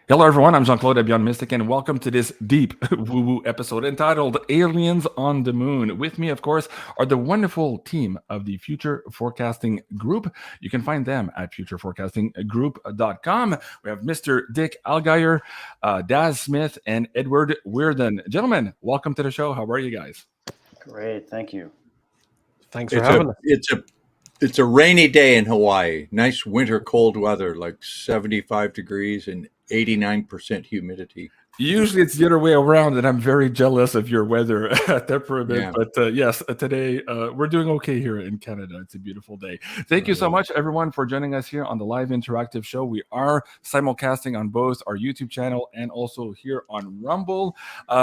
Hello, everyone. I'm Jean-Claude at BeyondMystic, and welcome to this deep woo-woo episode entitled Aliens on the Moon. With me, of course, are the wonderful team of the Future Forecasting Group. You can find them at futureforecastinggroup.com. We have Mr. Dick Algeyer, Daz Smith, and Edward Weirden. Gentlemen, welcome to the show. How are you guys? Great, thank you. Thanks for having us. It's a rainy day in Hawaii. Nice winter cold weather, like 75 degrees and 89% humidity. Usually it's the other way around, and I'm very jealous of your weather temperament. Yeah. But yes, today we're doing okay here in Canada. It's a beautiful day. Thank you so much, everyone, for joining us here on the live interactive show. We are simulcasting on both our YouTube channel and also here on Rumble.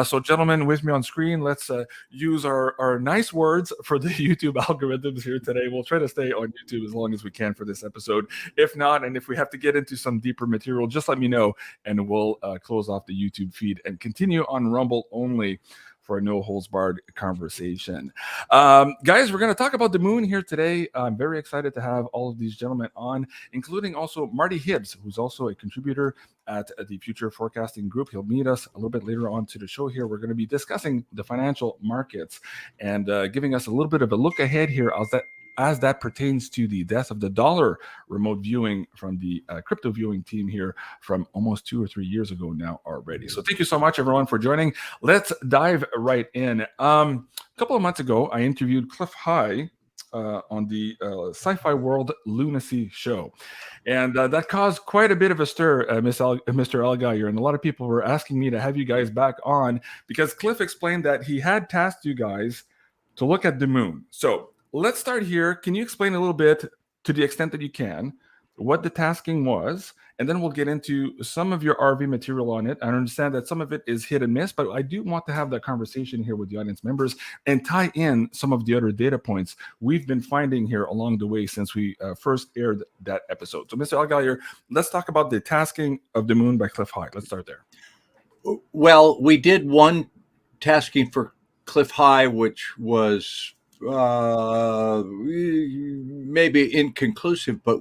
So, gentlemen, with me on screen, let's use our nice words for the YouTube algorithms here today. We'll try to stay on YouTube as long as we can for this episode. If not, and if we have to get into some deeper material, just let me know, and we'll close off the YouTube feed and continue on Rumble only for a no holds barred conversation. Guys, we're going to talk about the moon here today. I'm very excited to have all of these gentlemen on, including also Marty Hibbs, who's also a contributor at the Future Forecasting Group. He'll meet us a little bit later on to the show here. We're going to be discussing the financial markets and giving us a little bit of a look ahead here as that pertains to the death of the dollar remote viewing from the crypto viewing team here from almost 2 or 3 years ago now already. So thank you so much, everyone, for joining. Let's dive right in. A couple of months ago, I interviewed Cliff High on the Sci-Fi World Lunacy show. And that caused quite a bit of a stir, Mr. Algeyer. And a lot of people were asking me to have you guys back on because Cliff explained that he had tasked you guys to look at the moon. So let's start here. Can you explain a little bit, to the extent that you can, what the tasking was? And then we'll get into some of your RV material on it. I understand that some of it is hit and miss, but I do want to have that conversation here with the audience members and tie in some of the other data points we've been finding here along the way since we first aired that episode. So, Mr. Algeyer, let's talk about the tasking of the moon by Cliff High. Let's start there. Well, we did one tasking for Cliff High, which was maybe inconclusive, but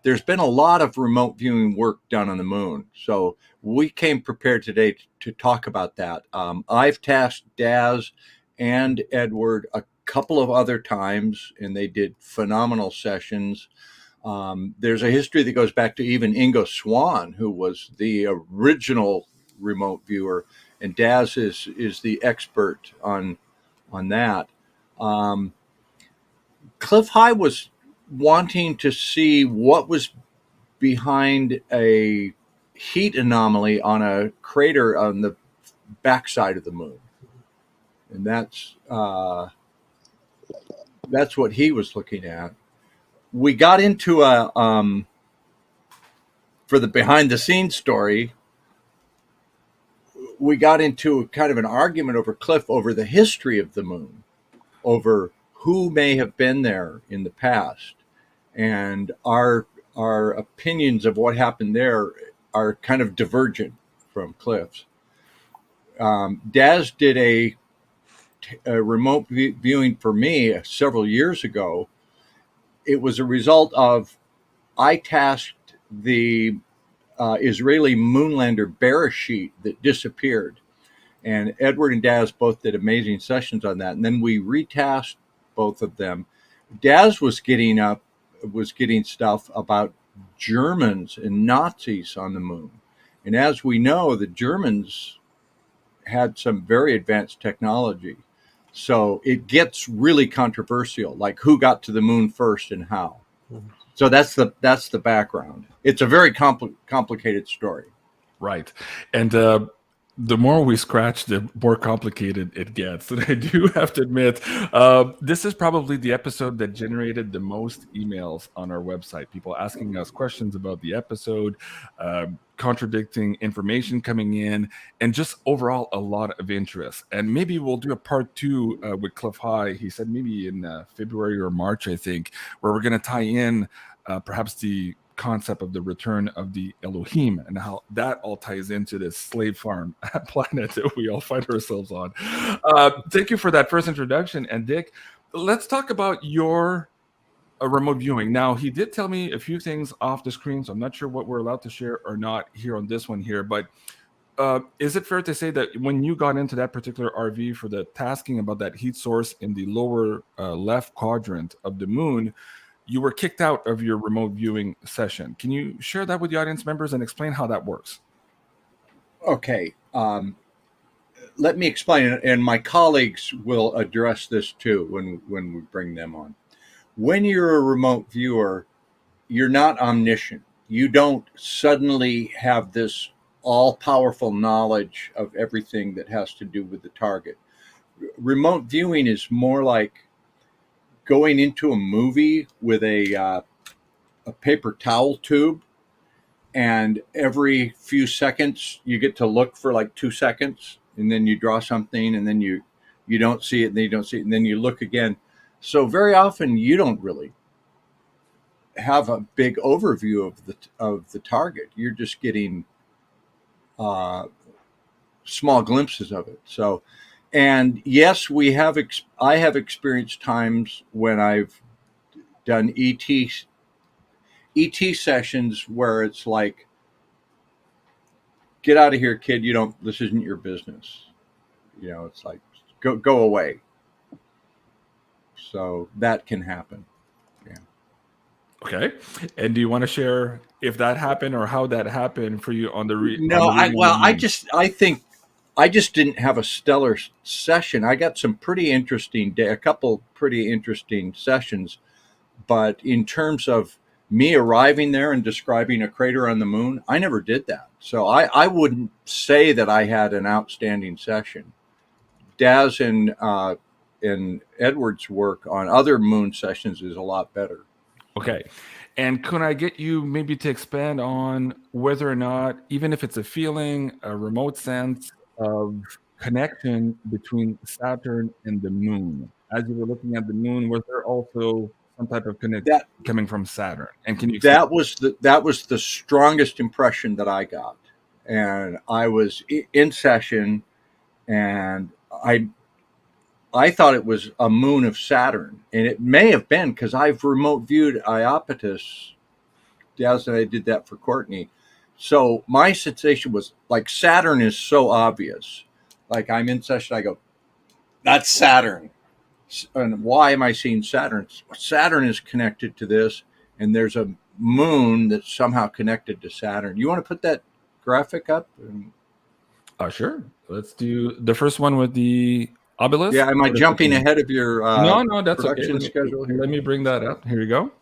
there's been a lot of remote viewing work done on the moon. So we came prepared today to talk about that. I've tasked Daz and Edward a couple of other times, and they did phenomenal sessions. There's a history that goes back to even Ingo Swann, who was the original remote viewer, and Daz is the expert on that. Cliff High was wanting to see what was behind a heat anomaly on a crater on the backside of the moon, and that's what he was looking at. We got into for the behind the scenes story. We got into kind of an argument over Cliff over the history of the moon, over who may have been there in the past, and our opinions of what happened there are kind of divergent from Cliff's. Daz did a remote viewing for me several years ago. It was a result of I tasked the Israeli moonlander Bereshit that disappeared. And Edward and Daz both did amazing sessions on that. And then we retasked both of them. Daz was getting stuff about Germans and Nazis on the moon. And as we know, the Germans had some very advanced technology. So it gets really controversial, like who got to the moon first and how. Mm-hmm. So that's the background. It's a very complicated story. Right. And the more we scratch, the more complicated it gets. And I do have to admit, this is probably the episode that generated the most emails on our website. People asking us questions about the episode, contradicting information coming in, and just overall a lot of interest. And maybe we'll do a part 2 with Cliff High. He said maybe in February or March, I think, where we're going to tie in perhaps the concept of the return of the Elohim and how that all ties into this slave farm planet that we all find ourselves on. Thank you for that first introduction. And Dick, let's talk about your a remote viewing. Now, he did tell me a few things off the screen, so I'm not sure what we're allowed to share or not here on this one here. But is it fair to say that when you got into that particular RV for the tasking about that heat source in the lower left quadrant of the moon, you were kicked out of your remote viewing session? Can you share that with the audience members and explain how that works? Okay. Let me explain it, and my colleagues will address this too when we bring them on. When you're a remote viewer, you're not omniscient. You don't suddenly have this all-powerful knowledge of everything that has to do with the target. Remote viewing is more like going into a movie with a paper towel tube, and every few seconds you get to look for like 2 seconds, and then you draw something, and then you don't see it, and then you don't see it, and then you look again. So very often you don't really have a big overview of the target. You're just getting small glimpses of it. So, and yes, I have experienced times when I've done ET sessions where it's like, get out of here, kid. This isn't your business. It's like, go away. So that can happen. Yeah. Okay. And do you want to share if that happened or how that happened for you on the No, I think I just didn't have a stellar session. I got some a couple pretty interesting sessions, but in terms of me arriving there and describing a crater on the moon, I never did that. So I wouldn't say that I had an outstanding session. Daz and Edward's work on other moon sessions is a lot better. Okay. And can I get you maybe to expand on whether or not, even if it's a feeling, a remote sense of connection between Saturn and the moon? As you were looking at the moon, was there also some type of connection coming from Saturn? And can you that was the strongest impression that I got. And I was in session, and I thought it was a moon of Saturn, and it may have been because I've remote viewed Iapetus. Daz and I did that for Courtney. So my sensation was like Saturn is so obvious. Like I'm in session, I go, that's Saturn. And why am I seeing Saturn? Saturn is connected to this, and there's a moon that's somehow connected to Saturn. You want to put that graphic up? Sure. Let's do the first one with the obelisk. Yeah, am I jumping ahead of your no, that's production okay. schedule? Let me bring that up. Here you go.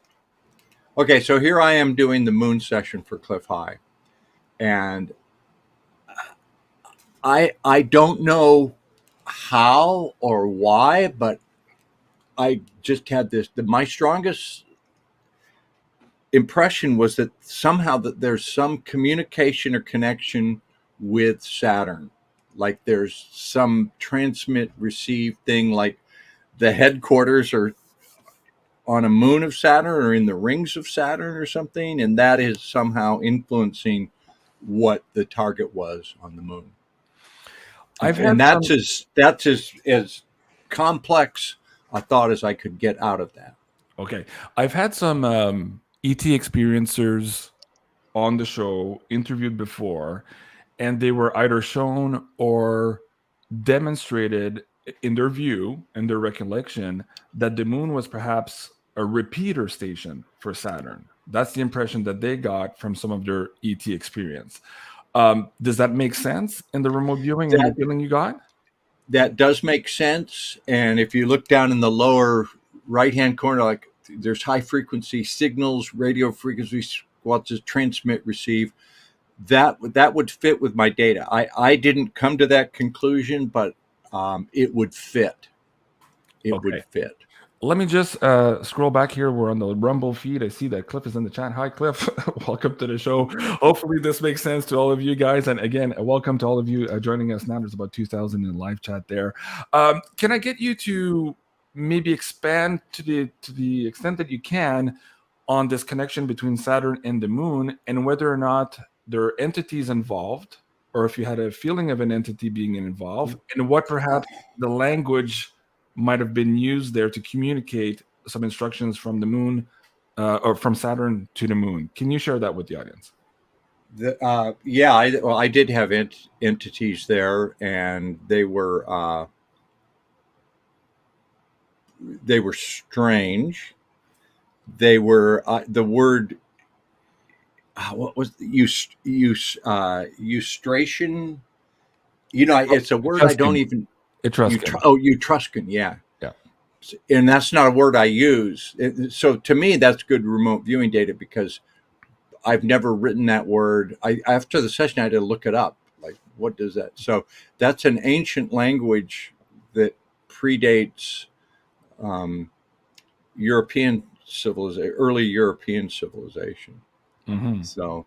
Okay, so here I am doing the moon session for Cliff High, and I don't know how or why, but I just had my strongest impression was that somehow that there's some communication or connection with Saturn. Like there's some transmit receive thing, like the headquarters are on a moon of Saturn or in the rings of Saturn or something, and that is somehow influencing what the target was on the moon. That's as complex a thought as I could get out of that. Okay. I've had some ET experiencers on the show interviewed before, and they were either shown or demonstrated in their view and their recollection that the moon was perhaps a repeater station for Saturn. That's the impression that they got from some of their ET experience. Does that make sense in the remote viewing and the feeling you got? That does make sense. And if you look down in the lower right-hand corner, like there's high frequency signals, radio frequencies, what to transmit, receive. That would fit with my data. I didn't come to that conclusion, but it would fit. It would fit. Let me just scroll back here. We're on the Rumble feed. I see that Cliff is in the chat. Hi, Cliff. Welcome to the show. Hopefully this makes sense to all of you guys. And again, welcome to all of you joining us now. There's about 2,000 in live chat there. Can I get you to maybe expand to the extent that you can on this connection between Saturn and the moon, and whether or not there are entities involved, or if you had a feeling of an entity being involved, and what perhaps the language might have been used there to communicate some instructions from the moon or from Saturn to the moon. Can you share that with the audience? I did have entities there, and they were strange. They were the word. What was eustration? It's a word I don't even. Etruscan. Etruscan. Yeah. Yeah. And that's not a word I use. So to me, that's good remote viewing data because I've never written that word. After the session, I had to look it up. Like, what does that? So that's an ancient language that predates European civilization, early European civilization. Mm-hmm. So,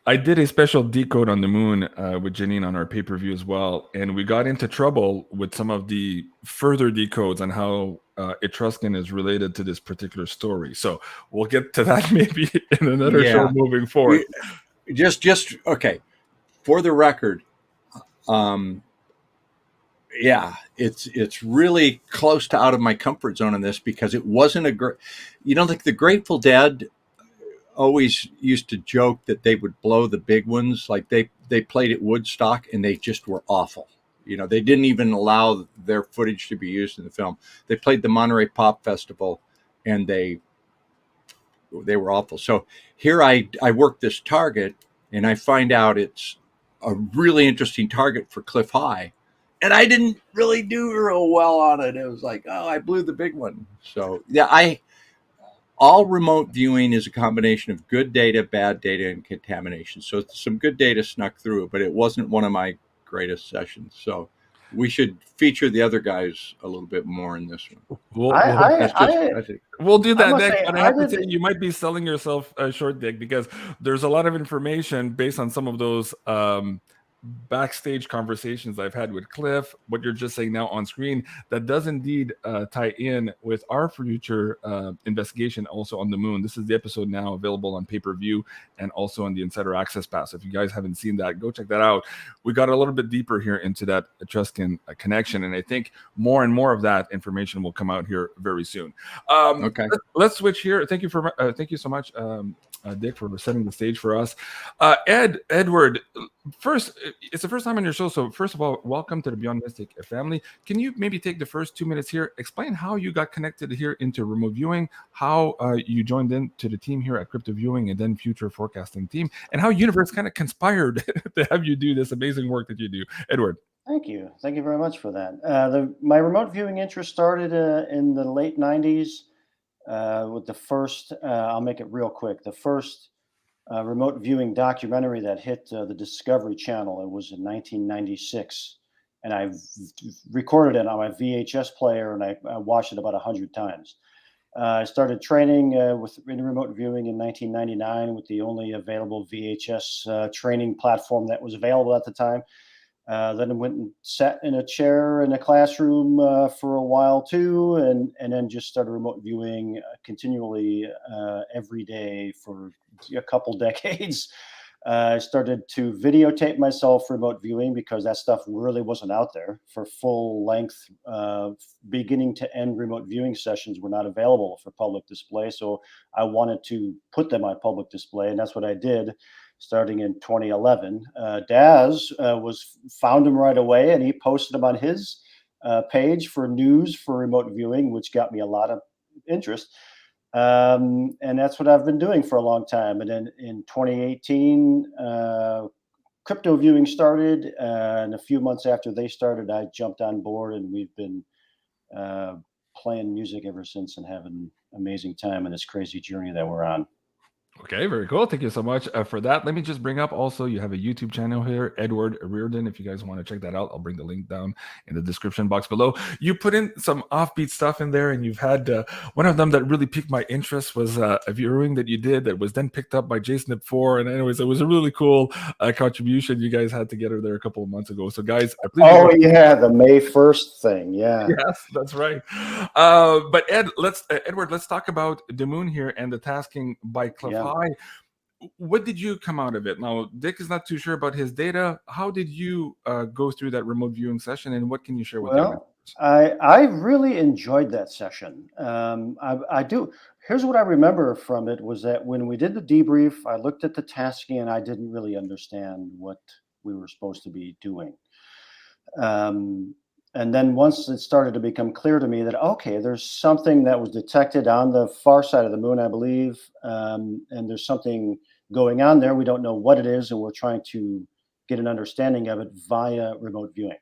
I did a special decode on the moon with Janine on our pay-per-view as well, and we got into trouble with some of the further decodes on how Etruscan is related to this particular story. So we'll get to that maybe in another show moving forward. Just okay. For the record, it's really close to out of my comfort zone in this because it wasn't like the Grateful Dead always used to joke that they would blow the big ones. Like they played at Woodstock and they just were awful. They didn't even allow their footage to be used in the film. They played the Monterey Pop Festival and they were awful. So here I work this target and I find out it's a really interesting target for Cliff High. And I didn't really do real well on it. It was like, I blew the big one. So yeah, all remote viewing is a combination of good data, bad data, and contamination. So some good data snuck through, but it wasn't one of my greatest sessions. So we should feature the other guys a little bit more in this one. We'll do that next. But I have to say, you might be selling yourself a short, Dick, because there's a lot of information based on some of those backstage conversations I've had with Cliff, what you're just saying now on screen, that does indeed tie in with our future investigation also on the moon. This is the episode now available on pay-per-view and also on the Insider Access Pass. If you guys haven't seen that, go check that out. We got a little bit deeper here into that Etruscan connection, and I think more and more of that information will come out here very soon. Okay. Let's switch here. Thank you so much, Dick, for setting the stage for us. Edward, first, it's the first time on your show, so first of all, welcome to the Beyond Mystic family. Can you maybe take the first 2 minutes here, explain how you got connected here into remote viewing, how you joined into the team here at Crypto Viewing and then Future Forecasting team, and how Universe kind of conspired to have you do this amazing work that you do, Edward? Thank you very much for that. My remote viewing interest started in the late 90s with the first, I'll make it real quick, the first remote viewing documentary that hit the Discovery Channel. It was in 1996, and I recorded it on my VHS player, and I watched it about 100 times. I started training in remote viewing in 1999 with the only available VHS training platform that was available at the time. Then I went and sat in a chair in a classroom for a while too, and then just started remote viewing continually every day for a couple decades. I started to videotape myself remote viewing because that stuff really wasn't out there for full length. Beginning to end remote viewing sessions were not available for public display. So I wanted to put them on public display, and that's what I did starting in 2011. Daz found him right away, and he posted him on his page for news for remote viewing, which got me a lot of interest. And that's what I've been doing for a long time. And then in 2018, crypto viewing started, and a few months after they started, I jumped on board, and we've been playing music ever since and having an amazing time in this crazy journey that we're on. Okay, very cool. Thank you so much for that. Let me just bring up also, you have a YouTube channel here, Edward Reardon. If you guys want to check that out, I'll bring the link down in the description box below. You put in some offbeat stuff in there, and you've had one of them that really piqued my interest was a viewing that you did that was then picked up by Jason Ip4. And anyways, it was a really cool contribution you guys had together there a couple of months ago. So guys, please the May 1st thing. Yeah. Yes, that's right. But Edward, let's talk about the moon here and the tasking by Cliff High. What did you come out of it? Now, Dick is not too sure about his data. How did you go through that remote viewing session, and what can you share with him? I really enjoyed that session. I do. Here's what I remember from it was that when we did the debrief, I looked at the tasking and I didn't really understand what we were supposed to be doing. And then once it started to become clear to me that, okay, there's something that was detected on the far side of the moon, I believe, and there's something going on there. We don't know what it is, and we're trying to get an understanding of it via remote viewing.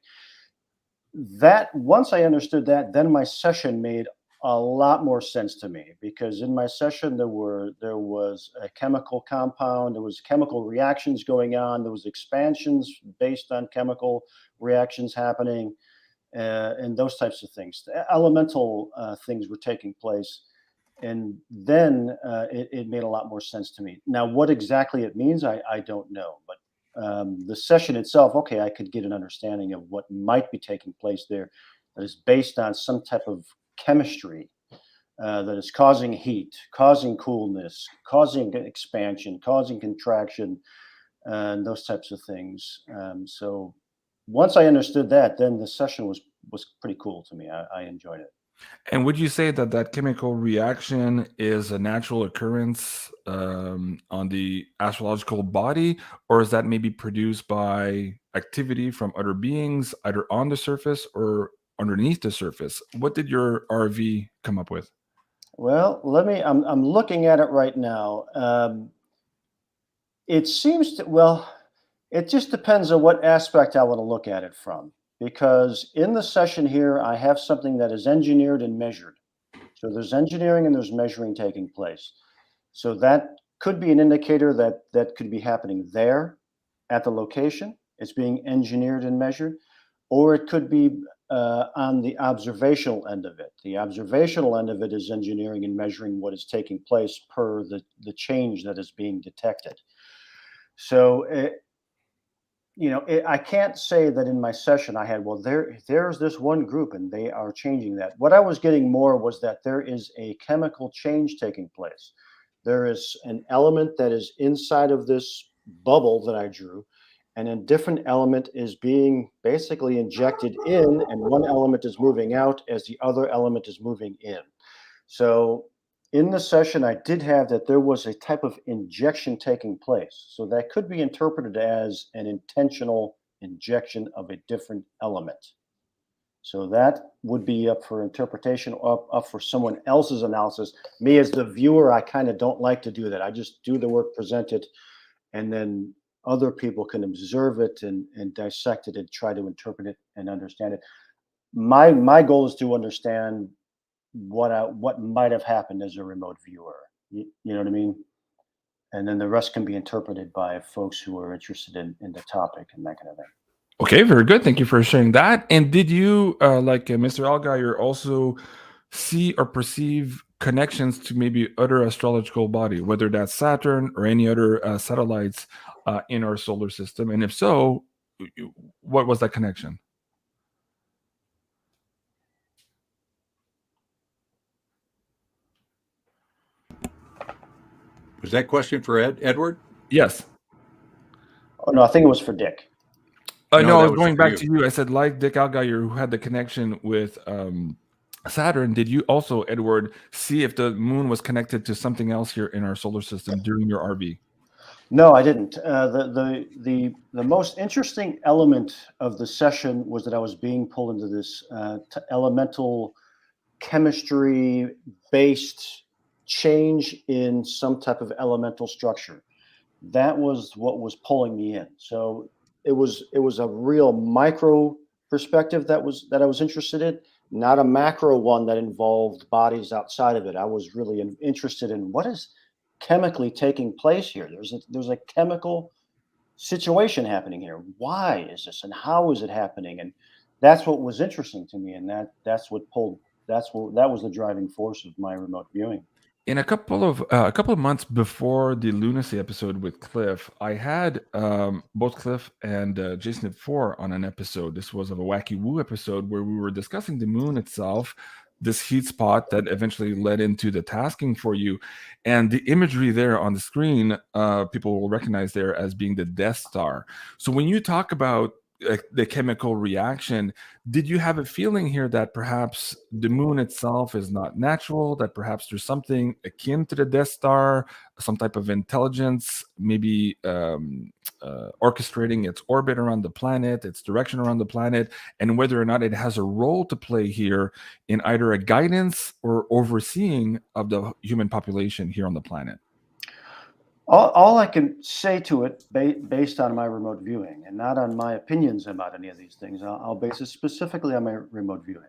That once I understood that, then my session made a lot more sense to me, because in my session there was a chemical compound, there was chemical reactions going on, there was expansions based on chemical reactions happening, and those types of things. Elemental things were taking place, and then it made a lot more sense to me. Now, what exactly it means, I don't know, but the session itself, okay, I could get an understanding of what might be taking place there that is based on some type of chemistry that is causing heat, causing coolness, causing expansion, causing contraction, and those types of things. So once I understood that, then the session was pretty cool to me. I enjoyed it. And would you say that that chemical reaction is a natural occurrence on the astrological body, or is that maybe produced by activity from other beings, either on the surface or underneath the surface? What did your RV come up with? Well, I'm looking at it right now. It seems to, well, it just depends on what aspect I want to look at it from. Because in the session here, I have something that is engineered and measured. So there's engineering and there's measuring taking place. So that could be an indicator that could be happening there at the location. It's being engineered and measured, or it could be on the observational end of it. The observational end of it is engineering and measuring what is taking place per the change that is being detected. So I can't say that in my session I had, well, there's this one group and they are changing that. What I was getting more was that there is a chemical change taking place. There is an element that is inside of this bubble that I drew, and a different element is being basically injected in, and one element is moving out as the other element is moving in. So in the session, I did have that there was a type of injection taking place. So that could be interpreted as an intentional injection of a different element. So that would be up for interpretation, up for someone else's analysis. Me as the viewer, I kind of don't like to do that. I just do the work, present it, and then other people can observe it and dissect it and try to interpret it and understand it. My goal is to understand what might have happened as a remote viewer. You know what I mean? And then the rest can be interpreted by folks who are interested in the topic and that kind of thing. Okay, very good. Thank you for sharing that. And did you, like Mr. Allgaier, also see or perceive connections to maybe other astrological body, whether that's Saturn or any other satellites in our solar system? And if so, what was that connection? Was that question for Edward? Yes. Oh, no, I think it was for Dick. No, I that was was going for back you. to you. I said, like Dick Allgaier, who had the connection with Saturn, did you also, Edward, see if the moon was connected to something else here in our solar system during your RV? No, I didn't. The most interesting element of the session was that I was being pulled into this elemental chemistry-based change in some type of elemental structure. That was what was pulling me in. So it was a real micro perspective that I was interested in, not a macro one that involved bodies outside of it. I was really interested in what is chemically taking place here. There's a chemical situation happening here. Why is this, and how is it happening? And that's what was interesting to me, and that was the driving force of my remote viewing. In a couple of months before the lunacy episode with Cliff, I had both Cliff and Jason 4 on an episode. This was of a Wacky Woo episode where we were discussing the moon itself, this heat spot that eventually led into the tasking for you, and the imagery there on the screen. People will recognize there as being the Death Star. So when you talk about the chemical reaction. Did you have a feeling here that perhaps the moon itself is not natural, that perhaps there's something akin to the Death Star, some type of intelligence, maybe orchestrating its orbit around the planet, its direction around the planet, and whether or not it has a role to play here in either a guidance or overseeing of the human population here on the planet? All I can say to it, based on my remote viewing, and not on my opinions about any of these things, I'll base it specifically on my remote viewing,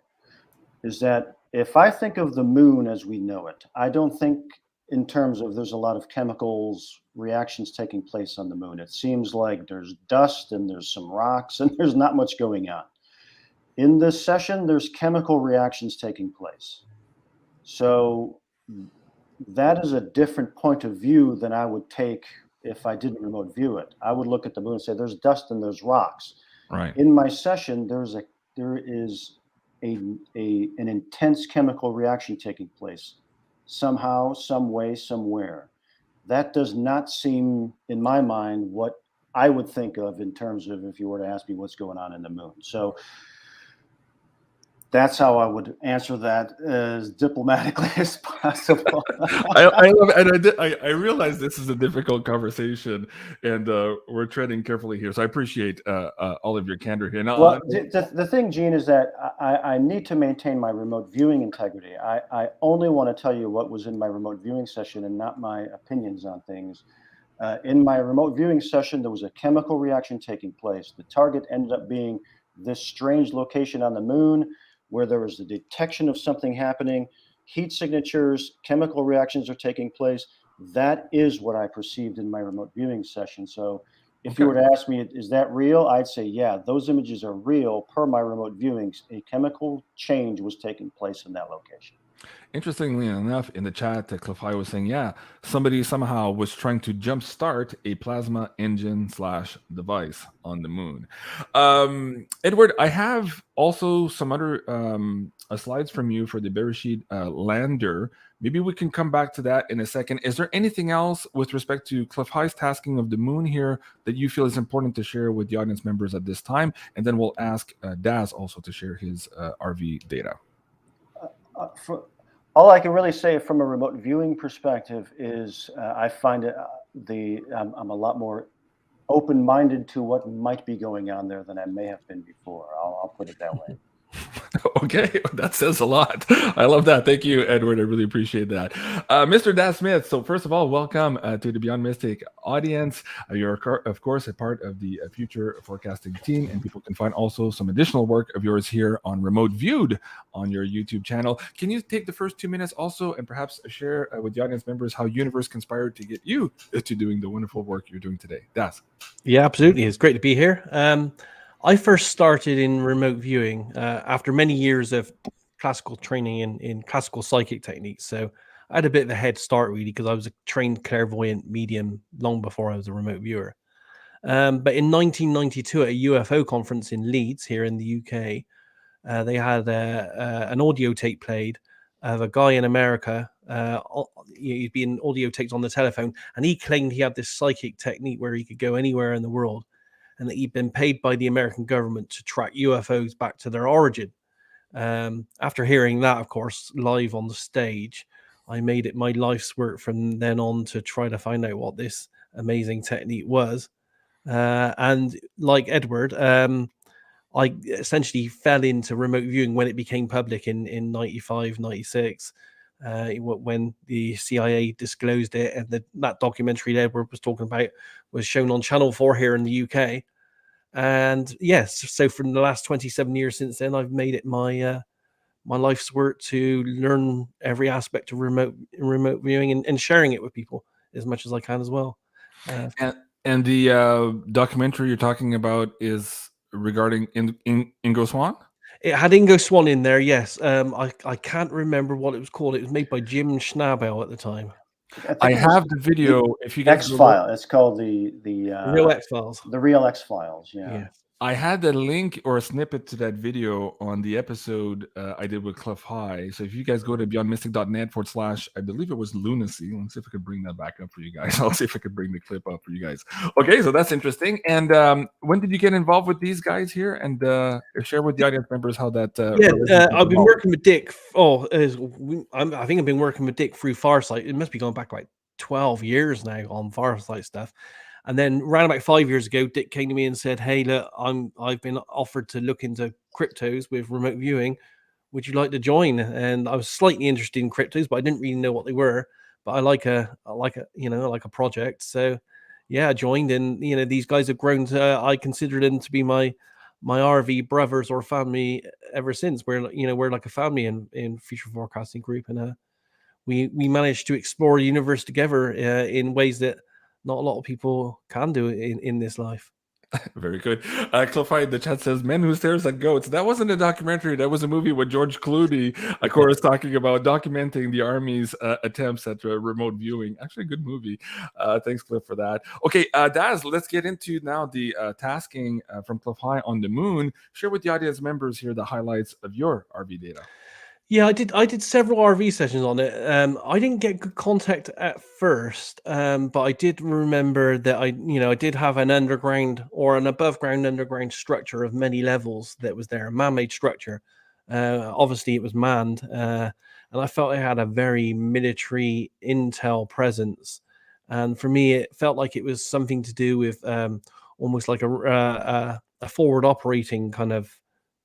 is that if I think of the moon as we know it, I don't think in terms of there's a lot of chemicals reactions taking place on the moon. It seems like there's dust and there's some rocks and there's not much going on. In this session, there's chemical reactions taking place. So that is a different point of view than I would take if I didn't remote view it. I would look at the moon and say there's dust and there's rocks. Right. In my session, there is an intense chemical reaction taking place somehow, some way, somewhere. That does not seem, in my mind, what I would think of in terms of if you were to ask me what's going on in the moon. So that's how I would answer that as diplomatically as possible. I love it. And I realize this is a difficult conversation, and we're treading carefully here. So I appreciate all of your candor here. Now, well, the thing, Gene, is that I need to maintain my remote viewing integrity. I only want to tell you what was in my remote viewing session and not my opinions on things. In my remote viewing session, there was a chemical reaction taking place. The target ended up being this strange location on the moon, where there was the detection of something happening, heat signatures, chemical reactions are taking place. That is what I perceived in my remote viewing session. So if you were to ask me, is that real? I'd say, yeah, those images are real per my remote viewings. A chemical change was taking place in that location. Interestingly enough, in the chat, Cliff High was saying, yeah, somebody somehow was trying to jumpstart a plasma engine / device on the moon. Edward, I have also some other slides from you for the Bereshit lander. Maybe we can come back to that in a second. Is there anything else with respect to Cliff High's tasking of the moon here that you feel is important to share with the audience members at this time? And then we'll ask Daz also to share his RV data. All I can really say from a remote viewing perspective is I find it I'm a lot more open-minded to what might be going on there than I may have been before. I'll put it that way. Okay, that says a lot. I love that. Thank you, Edward. I really appreciate that. Mr. Daz Smith, so first of all, welcome to the Beyond Mystic audience. You're, of course, a part of the future forecasting team, and people can find also some additional work of yours here on Remote Viewed on your YouTube channel. Can you take the first 2 minutes also and perhaps share with the audience members how Universe conspired to get you to doing the wonderful work you're doing today? Daz. Yeah, absolutely. It's great to be here. I first started in remote viewing after many years of classical training in classical psychic techniques. So I had a bit of a head start, really, because I was a trained clairvoyant medium long before I was a remote viewer. But in 1992 at a UFO conference in Leeds here in the UK, they had an audio tape played of a guy in America. He'd been audio taped on the telephone, and he claimed he had this psychic technique where he could go anywhere in the world, and that he'd been paid by the American government to track UFOs back to their origin. After hearing that, of course, live on the stage, I made it my life's work from then on to try to find out what this amazing technique was. And like Edward, I essentially fell into remote viewing when it became public in 95, 96, when the CIA disclosed it, and that documentary that Edward was talking about was shown on Channel 4 here in the UK. And yes, so from the last 27 years since then, I've made it my life's work to learn every aspect of remote viewing and sharing it with people as much as I can as well. And the documentary you're talking about is regarding Ingo Swann? It had Ingo Swann in there, yes. I can't remember what it was called. It was made by Jim Schnabel at the time. I have the video. If you guys X-File, it's called the Real X-Files. The Real X-Files, yeah. I had a link or a snippet to that video on the episode I did with Cliff High. So if you guys go to beyondmystic.net / I believe it was lunacy. Let's see if I could bring that back up for you guys. I'll see if I could bring the clip up for you guys. Okay, so that's interesting. And when did you get involved with these guys here? And share with the audience members how that. I've been working with Dick. I think I've been working with Dick through Farsight. It must be going back like 12 years now on Farsight stuff. And then around about 5 years ago, Dick came to me and said, "Hey, look, I've been offered to look into cryptos with remote viewing. Would you like to join?" And I was slightly interested in cryptos, but I didn't really know what they were. But I like a project. So yeah, I joined, and these guys have grown to. I consider them to be my RV brothers or family ever since. We're like a family in Future Forecasting Group, and we managed to explore the universe together in ways that not a lot of people can do in this life. Very good. Cliffy in the chat says, "Men Who Stares at Goats." That wasn't a documentary. That was a movie with George Clooney, of course, talking about documenting the Army's attempts at remote viewing. Actually, a good movie. Thanks, Cliff, for that. Okay, Daz, let's get into now the tasking from Cliff High on the moon. Share with the audience members here the highlights of your RV data. Yeah, I did several RV sessions on it. I didn't get good contact at first, but I did remember that I did have an underground or an above ground underground structure of many levels that was there, a man-made structure. Obviously, it was manned, and I felt it had a very military intel presence. And for me, it felt like it was something to do with almost like a forward operating kind of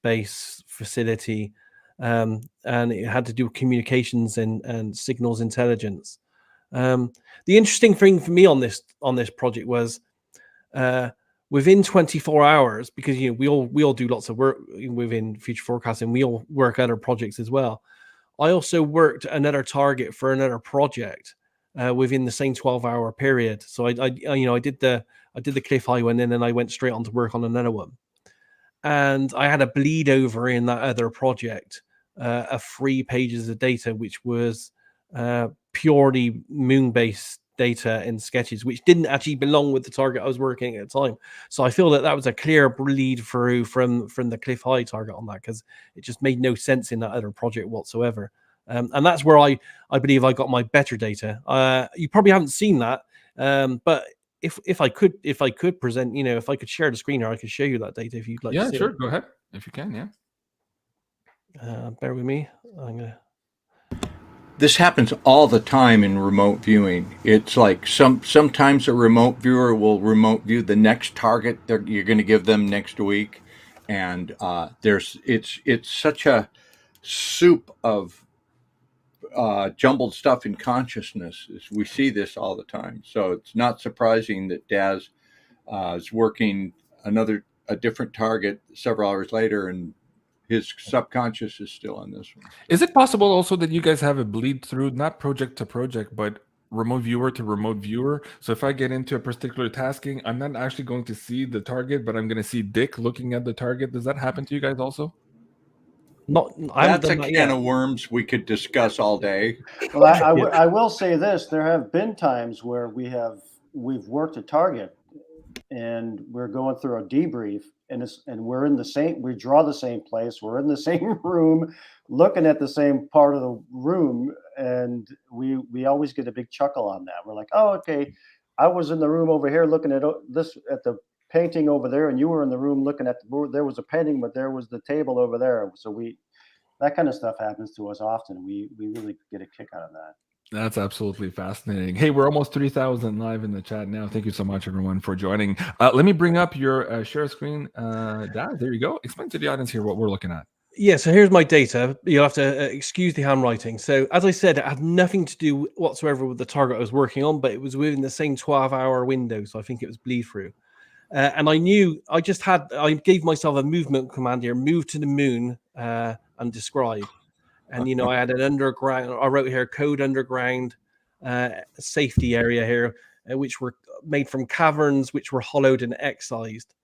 base facility. And it had to do with communications and signals intelligence. The interesting thing for me on this project was within 24 hours, because we all do lots of work within Future Forecasting. We all work other projects as well. I also worked another target for another project within the same 12-hour period. So I did the Cliff High one, and then I went straight on to work on another one. And I had a bleed over in that other project of 3 pages of data, which was purely moon-based data and sketches, which didn't actually belong with the target I was working at the time. So I feel that was a clear bleed through from the Cliff High target on that, because it just made no sense in that other project whatsoever. And that's where I believe I got my better data. You probably haven't seen that, but if I could present, if I could share the screen, or I could show you that data if you'd like. Yeah, to see sure. it. Go ahead if you can. Yeah. Bear with me. This happens all the time in remote viewing. It's like sometimes a remote viewer will remote view the next target that you're going to give them next week, and it's such a soup of jumbled stuff in consciousness. We see this all the time, so it's not surprising that Daz is working a different target several hours later, and his subconscious is still on this one. Is it possible also that you guys have a bleed through, not project to project, but remote viewer to remote viewer? So if I get into a particular tasking, I'm not actually going to see the target, but I'm going to see Dick looking at the target. Does that happen to you guys also? That's a can of worms we could discuss all day. Well, I will say this: there have been times where we've worked a target, and we're going through a debrief, and we're in the same. We draw the same place. We're in the same room, looking at the same part of the room, and we always get a big chuckle on that. We're like, "Oh, okay, I was in the room over here looking at the painting over there, and you were in the room looking at there was a painting, but there was the table over there." So that kind of stuff happens to us often. We really get a kick out of that. That's absolutely fascinating. Hey, we're almost 3,000 live in the chat now. Thank you so much, everyone, for joining. Let me bring up your share screen. Dad, there you go. Explain to the audience here what we're looking at. Yeah, so here's my data. You'll have to excuse the handwriting. So as I said, it had nothing to do whatsoever with the target I was working on, but it was within the same 12-hour window. So I think it was bleed through. And I knew I gave myself a movement command here: move to the moon and describe. And I had an underground. I wrote here code underground safety area here, which were made from caverns which were hollowed and excised.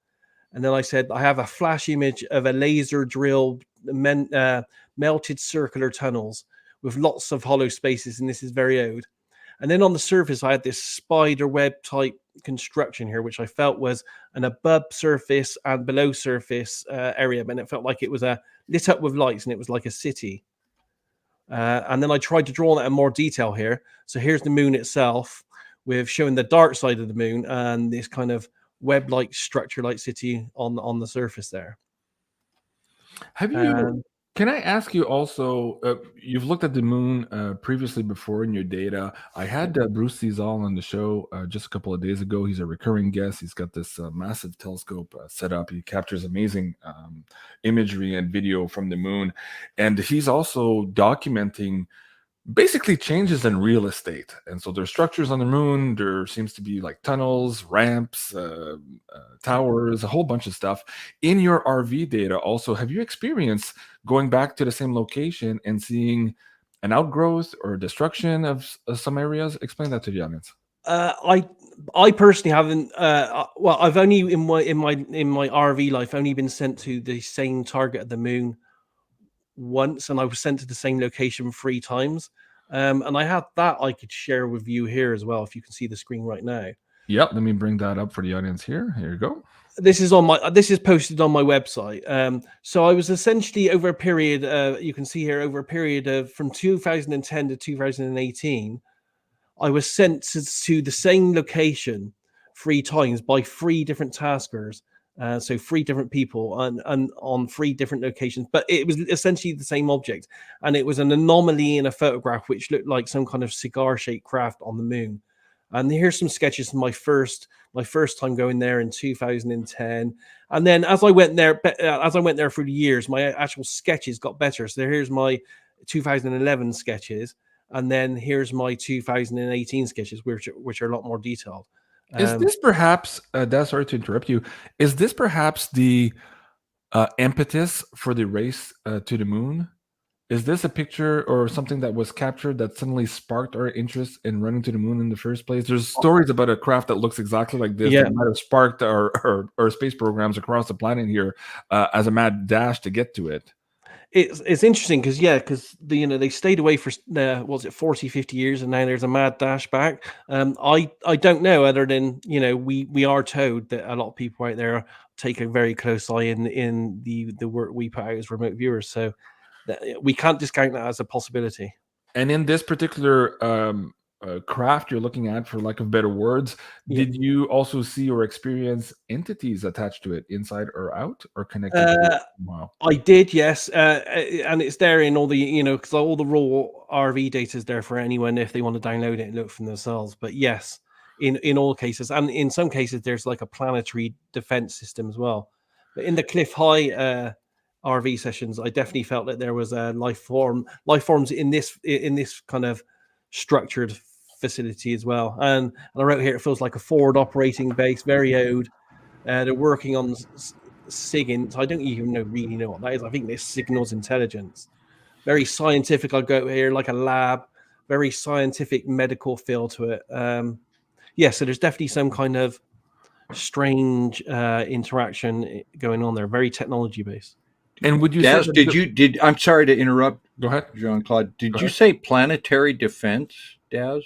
And then I said I have a flash image of a laser drilled melted circular tunnels with lots of hollow spaces, and this is very old. And then on the surface, I had this spider web type construction here, which I felt was an above surface and below surface area, and it felt like it was lit up with lights, and it was like a city. And then I tried to draw that in more detail here. So here's the moon itself, with showing the dark side of the moon and this kind of web-like structure, like city on the surface there. Have you? Can I ask you also? You've looked at the moon previously before in your data. I had Bruce Cezal on the show just a couple of days ago. He's a recurring guest. He's got this massive telescope set up. He captures amazing imagery and video from the moon, and he's also documenting basically changes in real estate. And so there's structures on the moon. There seems to be like tunnels, ramps, towers, a whole bunch of stuff. In your RV data also, have you experienced going back to the same location and seeing an outgrowth or destruction of some areas? Explain that to the audience. I personally haven't. Well, I've only in my RV life only been sent to the same target of the moon once, and I was sent to the same location 3 times. And I had that I could share with you here as well, if you can see the screen right now. Yep, let me bring that up for the audience here. Here you go. This is posted on my website. So I was essentially over a period, you can see here, over a period of from 2010 to 2018, I was sent to the same location 3 times by 3 different taskers. So 3 different people and on 3 different locations, but it was essentially the same object, and it was an anomaly in a photograph which looked like some kind of cigar-shaped craft on the moon. And here's some sketches from my first time going there in 2010. And then as I went there through the years, my actual sketches got better. So here's my 2011 sketches, and then here's my 2018 sketches, which are a lot more detailed. Is this perhaps, sorry to interrupt you, is this perhaps the impetus for the race to the moon? Is this a picture or something that was captured that suddenly sparked our interest in running to the moon in the first place? There's stories about a craft that looks exactly like this that might have sparked our space programs across the planet here as a mad dash to get to it. It's interesting because they stayed away for 40, 50 years, and now there's a mad dash back. I don't know, other than we are told that a lot of people out there take a very close eye in the work we put out as remote viewers, so we can't discount that as a possibility. And in this particular craft you're looking at, for lack of better words, did you also see or experience entities attached to it, inside or out, or connected to it? Wow. I did, yes. And it's there in all the, because all the raw RV data is there for anyone if they want to download it and look for themselves. But yes, in all cases, and in some cases there's like a planetary defense system as well. But in the Cliff High RV sessions, I definitely felt that there was a life forms in this kind of structured facility as well. And I wrote here, it feels like a forward operating base, very old. They're working on SIGINT. I don't even really know what that is. I think this signals intelligence. Very scientific. I'll go here like a lab, very scientific medical feel to it. So there's definitely some kind of strange interaction going on there, very technology based. And would you Daz, I'm sorry to interrupt. Go ahead, Jean-Claude. Did you say planetary defense, Daz?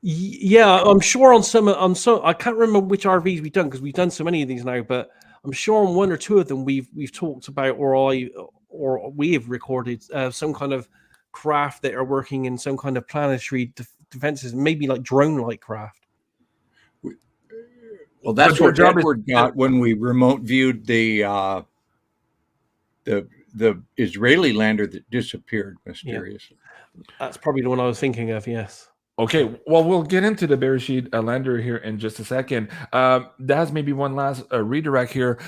Yeah, I'm sure on some. I can't remember which RVs we've done, because we've done so many of these now. But I'm sure on 1 or 2 of them we've talked about, or we have recorded some kind of craft that are working in some kind of planetary defenses, maybe like drone-like craft. Well, that's what Edward got when we remote viewed the Israeli lander that disappeared mysteriously. Yeah. That's probably the one I was thinking of. Yes. Okay, well, we'll get into the Bereshit lander here in just a second. That's maybe one last redirect here.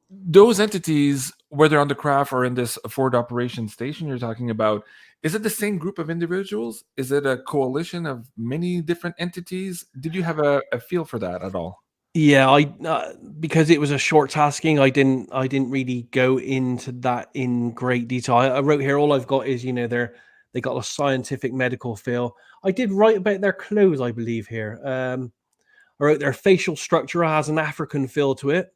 Those entities, whether on the craft or in this forward operation station you're talking about, is it the same group of individuals? Is it a coalition of many different entities? Did you have a feel for that at all? Yeah, because it was a short tasking, I didn't really go into that in great detail. I wrote here, all I've got is they got a scientific medical feel. I did write about their clothes, I believe, here. I wrote their facial structure has an African feel to it.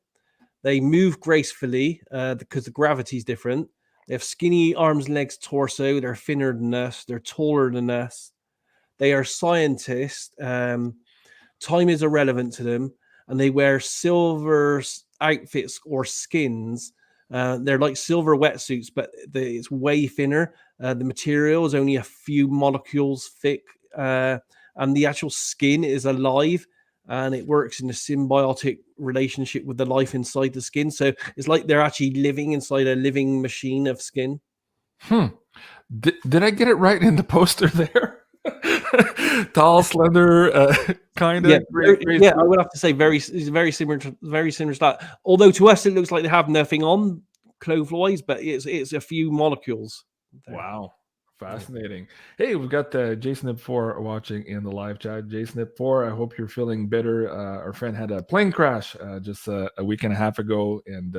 They move gracefully because the gravity is different. They have skinny arms, legs, torso. They're thinner than us. They're taller than us. They are scientists. time is irrelevant to them, and they wear silver outfits or skins. They're like silver wetsuits, but it's way thinner. The material is only a few molecules thick, and the actual skin is alive, and it works in a symbiotic relationship with the life inside the skin. So it's like they're actually living inside a living machine of skin. Did I get it right in the poster there? Tall, slender, kind of. Yeah, I would have to say very similar to that. Although to us it looks like they have nothing on clothes-wise, but it's a few molecules. Wow. Fascinating. Hey, we've got JSnip4 watching in the live chat. JSnip4, I hope you're feeling better. Our friend had a plane crash just a week and a half ago, and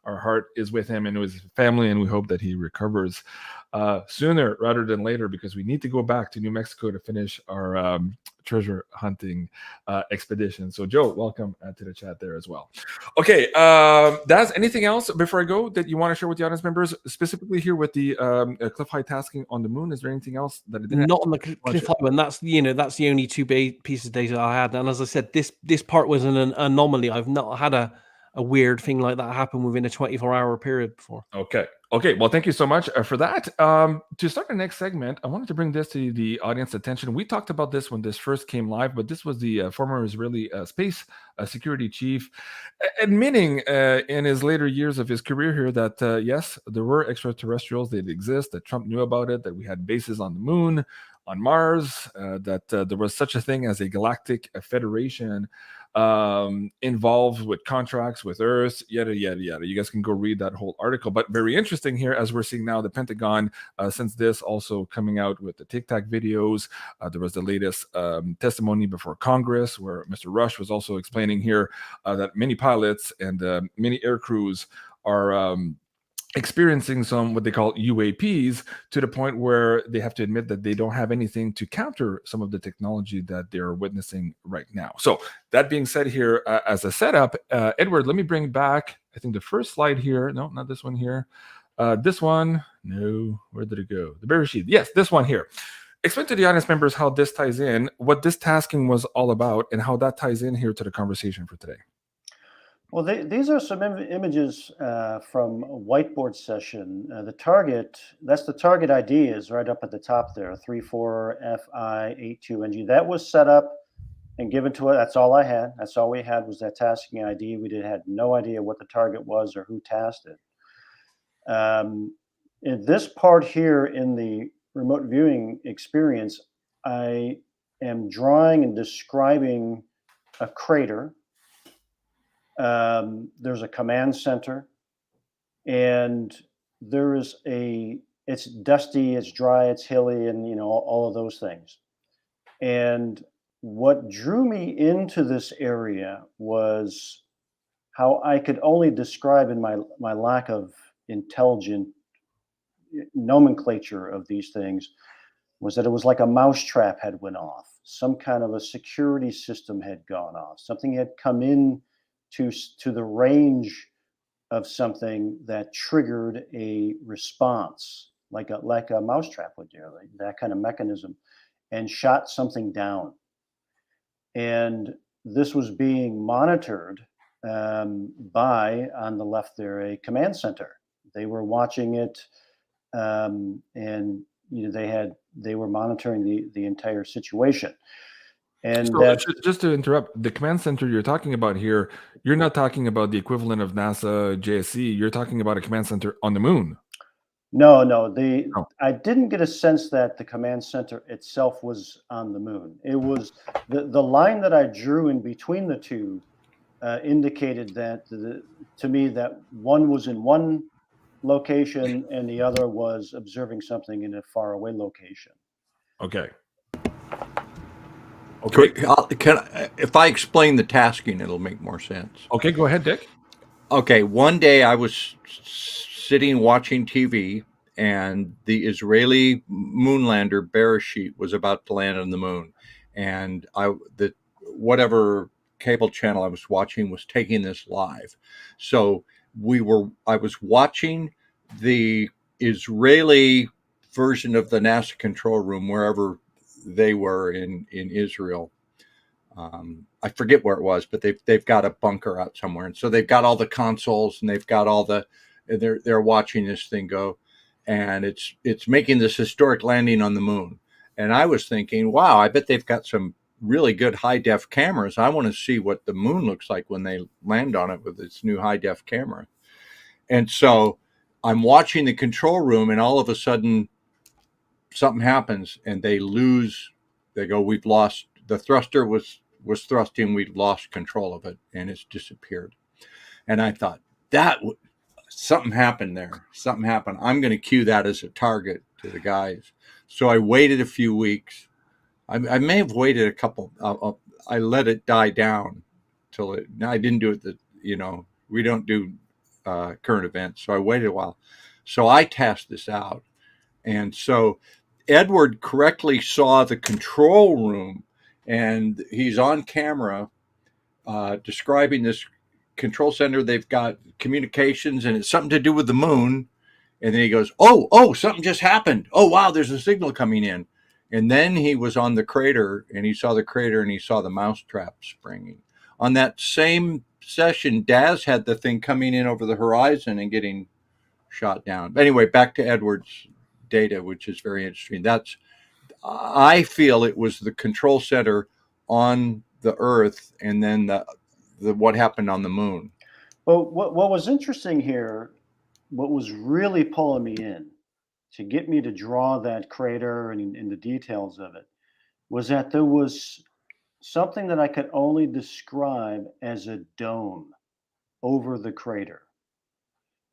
our heart is with him and with his family, and we hope that he recovers sooner rather than later, because we need to go back to New Mexico to finish our treasure hunting expedition. So Joe, welcome to the chat there as well. Okay, Daz, anything else before I go that you want to share with the audience members, specifically here with the cliff high tasking on the moon? Is there anything else that I didn't? Not on the cliff high one. That's that's the only two pieces of data I had. And as I said, this part was an anomaly. I've not had a weird thing like that happen within a 24-hour period before. Okay. Well, thank you so much for that. To start the next segment, I wanted to bring this to the audience attention. We talked about this when this first came live, but this was the former Israeli space security chief admitting in his later years of his career here that, yes, there were extraterrestrials that exist, that Trump knew about it, that we had bases on the moon, on Mars, that there was such a thing as a galactic federation involved with contracts with Earth, yada, yada, yada. You guys can go read that whole article. But very interesting here, as we're seeing now, the Pentagon, since this, also coming out with the Tic Tac videos. There was the latest testimony before Congress, where Mr. Rush was also explaining here that many pilots and many air crews are experiencing some what they call UAPs, to the point where they have to admit that they don't have anything to counter some of the technology that they're witnessing right now. So that being said here, as a setup, Edward, let me bring back, I think, the first slide here. No, not this one here. This one. No, where did it go? The bearer sheet. Yes, this one here. Explain to the audience members how this ties in, what this tasking was all about, and how that ties in here to the conversation for today. Well, these are some images from a whiteboard session. The target, that's the target ID, is right up at the top there, 34FI82NG. That was set up and given to us. That's all I had. That's all we had was that tasking ID. We had no idea what the target was or who tasked it. In this part here in the remote viewing experience, I am drawing and describing a crater. There's a command center, and there is it's dusty, it's dry, it's hilly, and all of those things. And what drew me into this area was how I could only describe, in my lack of intelligent nomenclature of these things, was that it was like a mousetrap had went off. Some kind of a security system had gone off. Something had come in to the range of something that triggered a response, like a mousetrap would do, like that kind of mechanism, and shot something down. And this was being monitored by, on the left there, a command center. They were watching it, and they were monitoring the entire situation. And so, just to interrupt, the command center you're talking about here, you're not talking about the equivalent of NASA JSC. You're talking about a command center on the moon. No. I didn't get a sense that the command center itself was on the moon. It was the line that I drew in between the two indicated that to me that one was in one location and the other was observing something in a faraway location. Okay. If I explain the tasking, it'll make more sense. Okay, go ahead, Dick. Okay, one day I was sitting watching TV, and the Israeli moonlander Bereshit was about to land on the moon, and whatever cable channel I was watching was taking this live. So I was watching the Israeli version of the NASA control room, wherever they were in Israel. I forget where it was, but they've got a bunker out somewhere, and so they've got all the consoles and they've got all the they're watching this thing go, and it's making this historic landing on the moon. And I was thinking, wow, I bet they've got some really good high def cameras. I want to see what the moon looks like when they land on it with its new high def camera. And so I'm watching the control room, and all of a sudden something happens, and they go, we've lost, the thruster was thrusting, we've lost control of it, and it's disappeared. And I thought, something happened there. Something happened. I'm going to cue that as a target to the guys. So I waited a few weeks. I may have waited a couple. I let it die down till it. I didn't do it. We don't do current events. So I waited a while. So I tasked this out. And so Edward correctly saw the control room, and he's on camera describing this control center. They've got communications, and it's something to do with the moon. And then he goes, oh, something just happened. Oh, wow, there's a signal coming in. And then he was on the crater, and he saw the crater, and he saw the mousetrap springing. On that same session, Daz had the thing coming in over the horizon and getting shot down. But anyway, back to Edward's data, which is very interesting. I feel it was the control center on the Earth, and then the what happened on the moon. Well, what was interesting here, what was really pulling me in to get me to draw that crater and the details of it, was that there was something that I could only describe as a dome over the crater.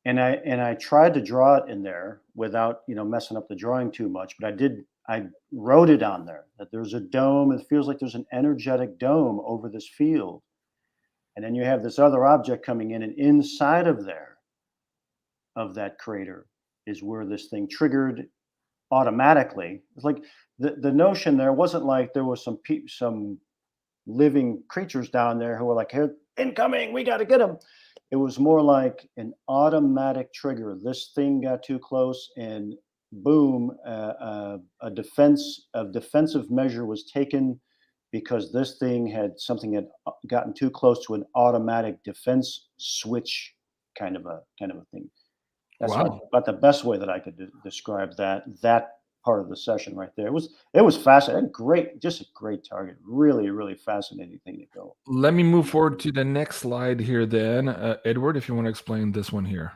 And I tried to draw it in there without, messing up the drawing too much, but I wrote it on there that there's a dome. It feels like there's an energetic dome over this field. And then you have this other object coming in, and inside of that crater is where this thing triggered automatically. It's like the notion there wasn't like there was some living creatures down there who were like, here, incoming, we got to get them. It was more like an automatic trigger. This thing got too close, and boom, a defensive measure was taken because this thing had gotten too close to an automatic defense switch kind of a thing. That's about the best way that I could describe that part of the session right there. It was fascinating. Just a great target. Really, really fascinating thing to go. Let me move forward to the next slide here then. Edward, if you want to explain this one here.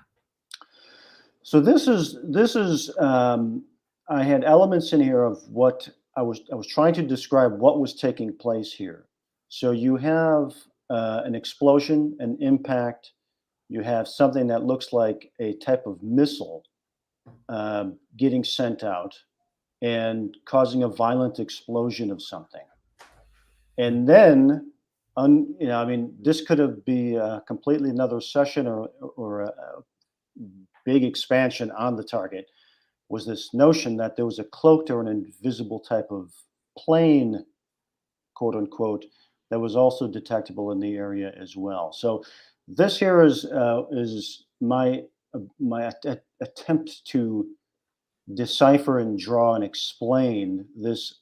So this is I had elements in here of what I was trying to describe what was taking place here. So you have an explosion, an impact. You have something that looks like a type of missile getting sent out and causing a violent explosion of something. And then, this could be completely another session or a big expansion on the target, was this notion that there was a cloaked or an invisible type of plane, quote unquote, that was also detectable in the area as well. So this here is my attempt to decipher and draw and explain this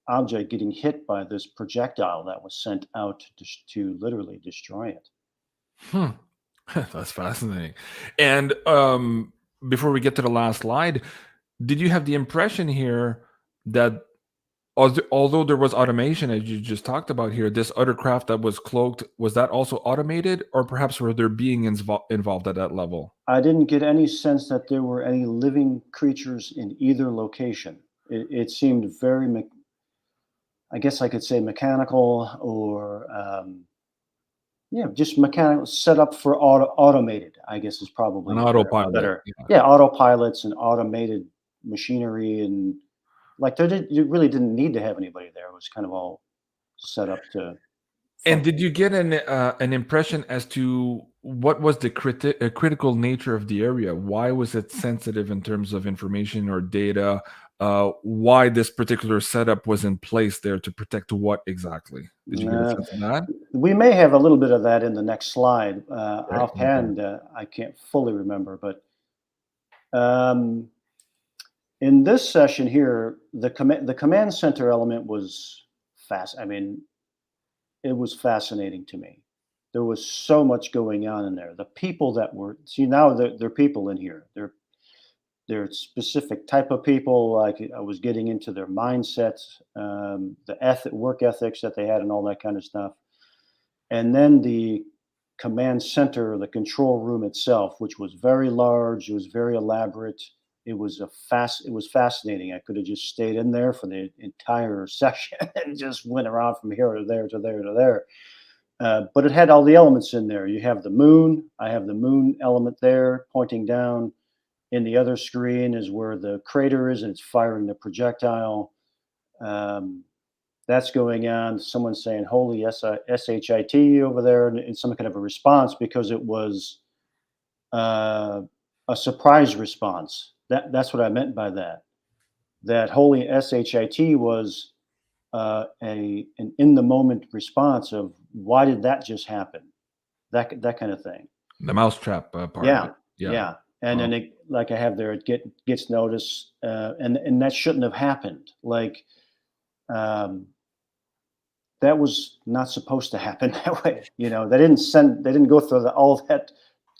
object getting hit by this projectile that was sent out to literally destroy it. That's fascinating. And before we get to the last slide, did you have the impression here that although there was automation, as you just talked about here, this other craft that was cloaked, was that also automated, or perhaps were there beings involved at that level? I didn't get any sense that there were any living creatures in either location. It seemed very, I guess I could say mechanical, or just mechanical, set up for automated, I guess is probably an autopilot. Better. Yeah, autopilots and automated machinery, and like you really didn't need to have anybody there. It was kind of all set up to. And did you get an impression as to what was the critical nature of the area? Why was it sensitive in terms of information or data? Why this particular setup was in place there to protect what exactly? Did you get a sense of that? We may have a little bit of that in the next slide. Offhand, I can't fully remember, but in this session here, the command center element was fast. I mean, fascinating to me. There was so much going on in there. The people that were, see, now they're people in here. They're specific type of people. Like, I was getting into their mindsets, the work ethics that they had, and all that kind of stuff. And then the command center, the control room itself, which was very large, it was very elaborate. It was fascinating. I could have just stayed in there for the entire session and just went around from here to there to there to there. But it had all the elements in there. You have the moon. I have the moon element there pointing down. In the other screen is where the crater is, and it's firing the projectile. That's going on. Someone's saying, holy SHIT over there, and some kind of a response, because it was a surprise response. That's what I meant by that. That holy SHIT was an in the moment response of, why did that just happen? That kind of thing. The mousetrap part. Yeah, of it. yeah. And then it, like I have there, it gets noticed, and that shouldn't have happened. Like, that was not supposed to happen that way. They didn't go through all that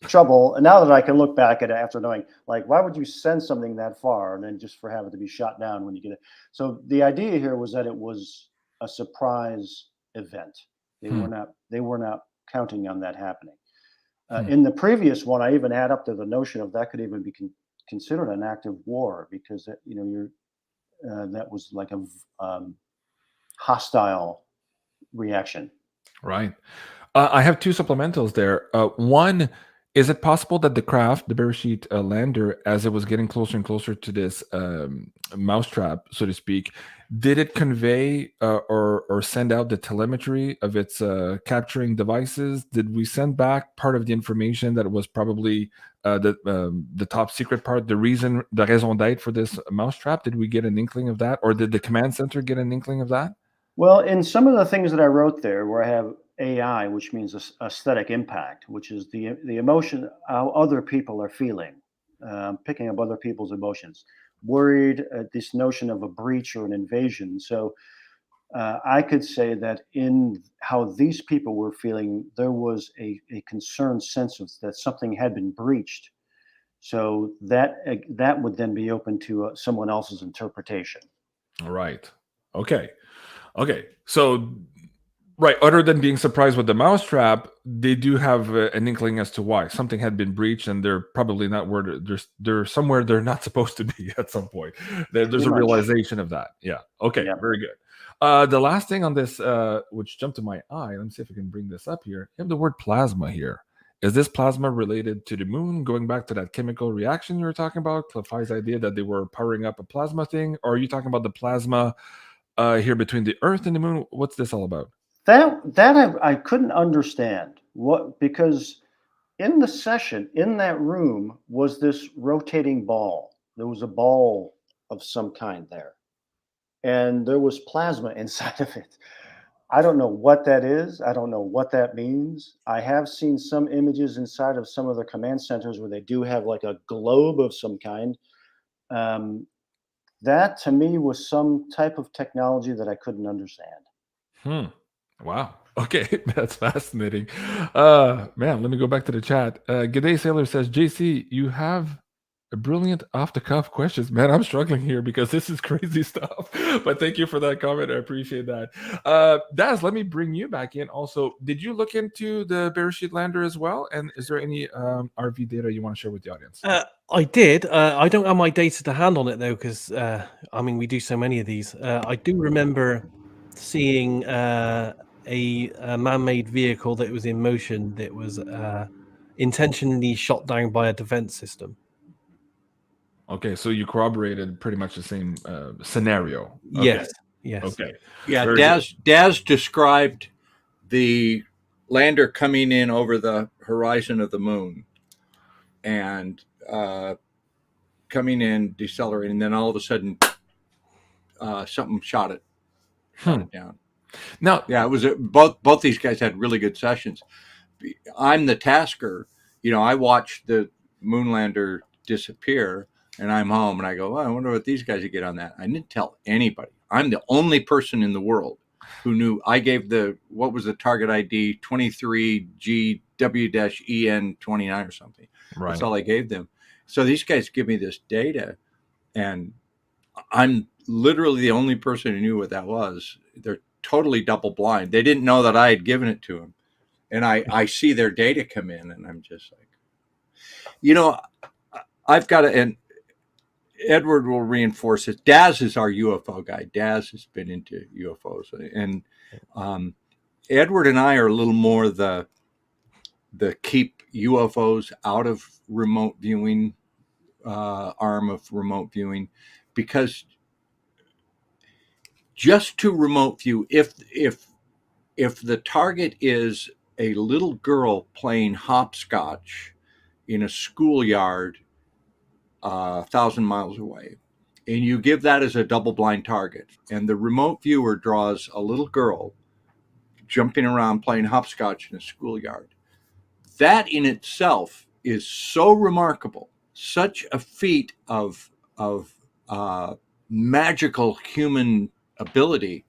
trouble. And now that I can look back at it after knowing, like, why would you send something that far and then just for having to be shot down when you get it? So the idea here was that it was a surprise event. They were not counting on that happening. In the previous one, I even had up to the notion of that could even be considered an act of war, because that was like a hostile reaction. Right. I have two supplementals there. One, is it possible that the craft, the Bereshit lander, as it was getting closer and closer to this mousetrap, so to speak, did it convey or send out the telemetry of its capturing devices? Did we send back part of the information that was probably the top secret part, the raison d'être for this mousetrap? Did we get an inkling of that, or did the command center get an inkling of that? Well, in some of the things that I wrote there, where I have AI, which means aesthetic impact, which is the emotion, how other people are feeling, picking up other people's emotions, worried, this notion of a breach or an invasion. So I could say that in how these people were feeling, there was a concerned sense of that something had been breached. So that would then be open to someone else's interpretation. All right. Okay. So, right, other than being surprised with the mousetrap, they do have an inkling as to why something had been breached, and they're probably not where they're somewhere they're not supposed to be at some point. There's a realization of that. Yeah. Okay. Yeah. Very good. The last thing on this, which jumped to my eye, let me see if I can bring this up here. You have the word plasma here. Is this plasma related to the moon, going back to that chemical reaction you were talking about, Clefai's idea that they were powering up a plasma thing? Or are you talking about the plasma here between the Earth and the moon? What's this all about? That I couldn't understand, because in the session, in that room, was this rotating ball. There was a ball of some kind there, and there was plasma inside of it. I don't know what that is. I don't know what that means. I have seen some images inside of some of the command centers where they do have like a globe of some kind. That to me was some type of technology that I couldn't understand. Wow. Okay, that's fascinating. Man, let me go back to the chat. G'day Sailor says, JC, you have a brilliant off-the-cuff questions. Man, I'm struggling here because this is crazy stuff. But thank you for that comment. I appreciate that. Daz, let me bring you back in also. Did you look into the Bereshit lander as well? And is there any RV data you want to share with the audience? I did. I don't have my data to hand on it, though, because, we do so many of these. I do remember seeing a man-made vehicle that was in motion that was intentionally shot down by a defense system. Okay, so you corroborated pretty much the same scenario. Yes. Okay. Yeah, Daz described the lander coming in over the horizon of the moon and coming in, decelerating, and then all of a sudden something shot it down. Now, yeah, it was both these guys had really good sessions. I'm the tasker. I watched the moonlander disappear, and I'm home, and I go, I wonder what these guys would get on that. I didn't tell anybody. I'm the only person in the world who knew. I gave what was the target ID, 23GW-EN29 or something. Right. That's all I gave them. So these guys give me this data, and I'm literally the only person who knew what that was. They're totally double blind. They didn't know that I had given it to them. And I see their data come in, and I'm just like, I've got to, and Edward will reinforce it. Daz is our UFO guy. Daz has been into UFOs, and Edward and I are a little more the keep UFOs out of remote viewing arm of remote viewing, because just to remote view, if the target is a little girl playing hopscotch in a schoolyard 1,000 miles away, and you give that as a double blind target, and the remote viewer draws a little girl jumping around playing hopscotch in a schoolyard, that in itself is so remarkable, such a feat of magical human ability.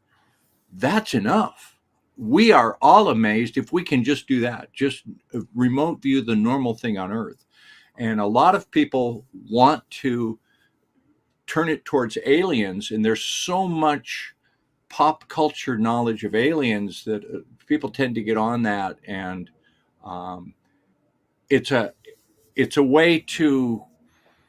That's enough. We are all amazed if we can just do that, just remote view the normal thing on Earth. And a lot of people want to turn it towards aliens, and there's so much pop culture knowledge of aliens that people tend to get on that, and it's a way to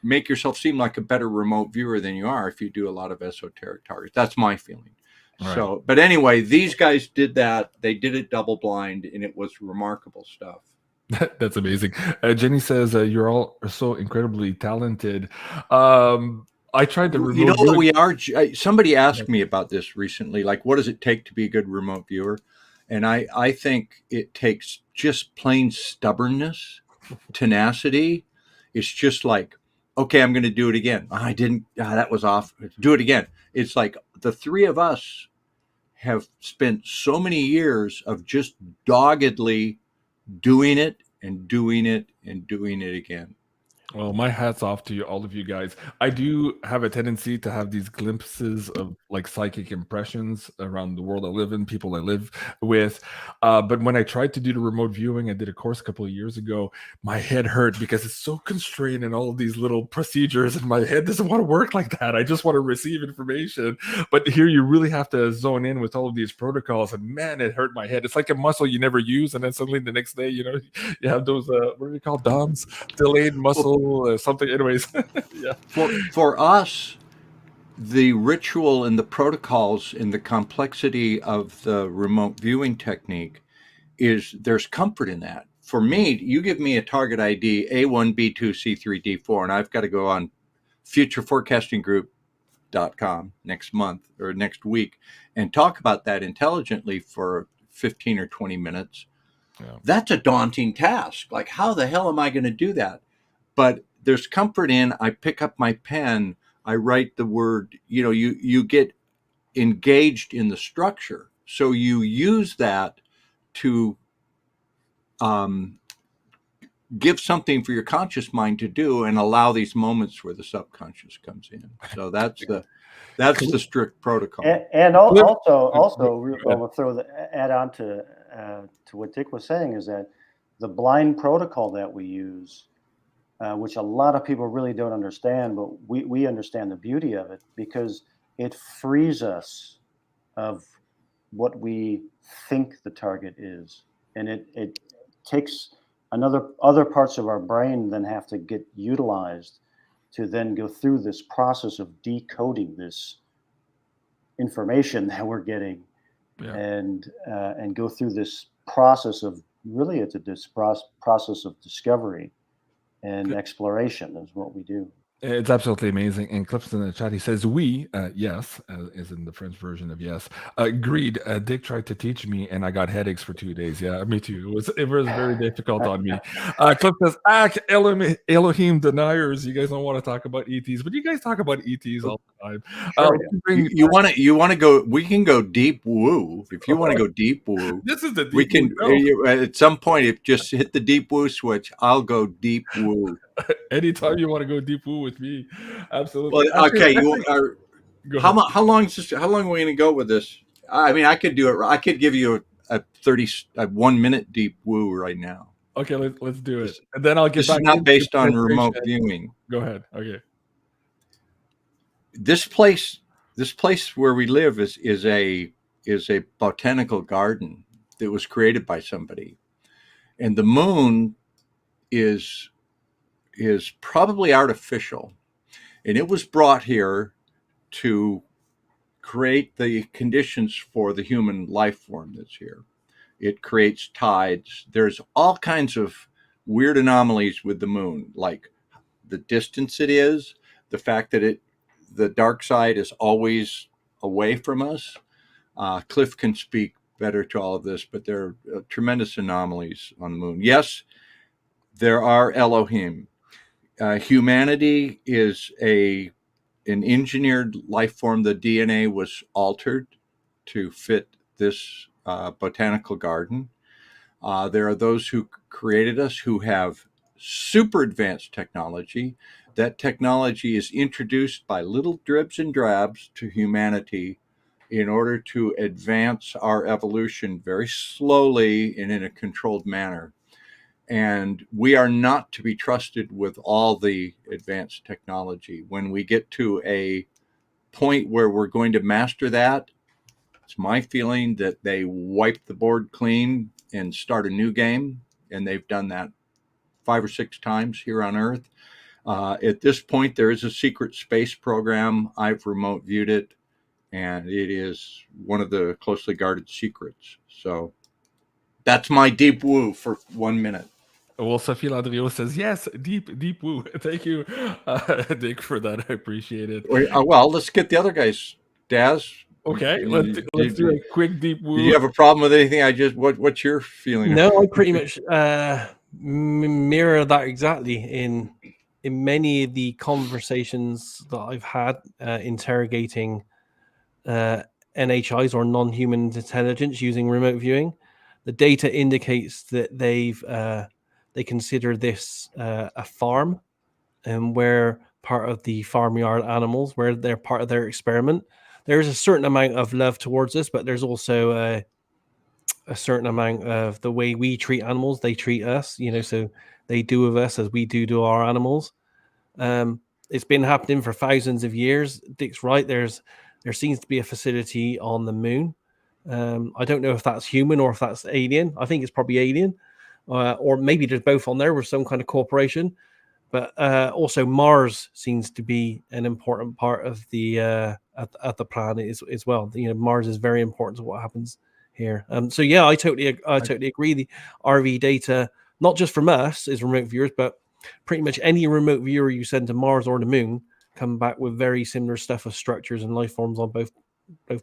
make yourself seem like a better remote viewer than you are if you do a lot of esoteric targets. That's my feeling. Right. So, but anyway, these guys did that. They did it double blind, and it was remarkable stuff. That's amazing. Jenny says you're all so incredibly talented. I tried to remove. What we are. Somebody asked me about this recently. Like, what does it take to be a good remote viewer? And I think it takes just plain stubbornness, tenacity. It's just like, okay, I'm going to do it again. I didn't. That was off. Do it again. It's like the three of us have spent so many years of just doggedly doing it and doing it and doing it again. Well, my hat's off to you, all of you guys. I do have a tendency to have these glimpses of like psychic impressions around the world I live in, people I live with. But when I tried to do the remote viewing, I did a course a couple of years ago, my head hurt because it's so constrained in all of these little procedures, and my head doesn't want to work like that. I just want to receive information. But here you really have to zone in with all of these protocols, and man, it hurt my head. It's like a muscle you never use, and then suddenly the next day, you have those, what do you call DOMS? Delayed muscle. Something, anyways. Yeah. For us, the ritual and the protocols and the complexity of the remote viewing technique there's comfort in that. For me, you give me a target ID A1, B2, C3, D4, and I've got to go on futureforecastinggroup.com next month or next week and talk about that intelligently for 15 or 20 minutes. Yeah. That's a daunting task. Like, how the hell am I going to do that? But there's comfort in, I pick up my pen, I write the word, you get engaged in the structure. So you use that to give something for your conscious mind to do and allow these moments where the subconscious comes in. So that's the strict protocol. And also, we'll add on to what Dick was saying, is that the blind protocol that we use, which a lot of people really don't understand, but we understand the beauty of it, because it frees us of what we think the target is. And it takes other parts of our brain then have to get utilized to then go through this process of decoding this information that we're getting. Yeah. And go through this process of, really it's this process of discovery and exploration is what we do. It's absolutely amazing. And Clips in the chat, he says, yes, is in the French version of yes. Agreed. Dick tried to teach me, and I got headaches for 2 days. Yeah, me too. It was very difficult on me. Clip says, Elohim deniers. You guys don't want to talk about ETs, but you guys talk about ETs all the time. Sure. You want to go? We can go deep woo if you want to go deep woo. This is the deep we can woo. At some point, if just hit the deep woo switch, I'll go deep woo. Anytime you want to go deep woo with me, absolutely. Well, okay. How long are we going to go with this? I mean, I could do it. I could give you a 1 minute deep woo right now. Okay, let's do it, and then I'll get This is back not into based the on remote penetration. viewing. Go ahead. Okay. This place where we live is a botanical garden that was created by somebody, and the moon is probably artificial, and it was brought here to create the conditions for the human life form that's here. It creates tides. There's all kinds of weird anomalies with the moon, like the distance it is, the fact that the dark side is always away from us. Cliff can speak better to all of this, but there are tremendous anomalies on the moon. Yes, there are Elohim. Humanity is an engineered life form. The DNA was altered to fit this botanical garden. There are those who created us who have super advanced technology. That technology is introduced by little dribs and drabs to humanity in order to advance our evolution very slowly and in a controlled manner. And we are not to be trusted with all the advanced technology. When we get to a point where we're going to master that, it's my feeling that they wipe the board clean and start a new game. And they've done that 5 or 6 times here on Earth. At this point, there is a secret space program. I've remote viewed it, and it is one of the closely guarded secrets. So that's my deep woo for 1 minute. Well, Sophie Landrio says, yes, deep woo. Thank you, Dick, for that. I appreciate it. Well, let's get the other guys. Daz? Okay, let's do a quick deep woo. Do you have a problem with anything I just, what's your feeling? No, I pretty much mirror that exactly in many of the conversations that I've had interrogating NHIs or non-human intelligence using remote viewing. The data indicates that they consider this a farm, and where part of the farmyard animals, where they're part of their experiment. There's a certain amount of love towards us, but there's also a certain amount of the way we treat animals, they treat us, so they do with us as we do to our animals. It's been happening for thousands of years. Dick's right. There seems to be a facility on the moon. I don't know if that's human or if that's alien. I think it's probably alien, or maybe there's both on there with some kind of corporation. But also Mars seems to be an important part of the at the planet as well. Mars is very important to what happens here. So yeah, I totally agree. The RV data, not just from us as remote viewers, but pretty much any remote viewer you send to Mars or the moon come back with very similar stuff of structures and life forms on both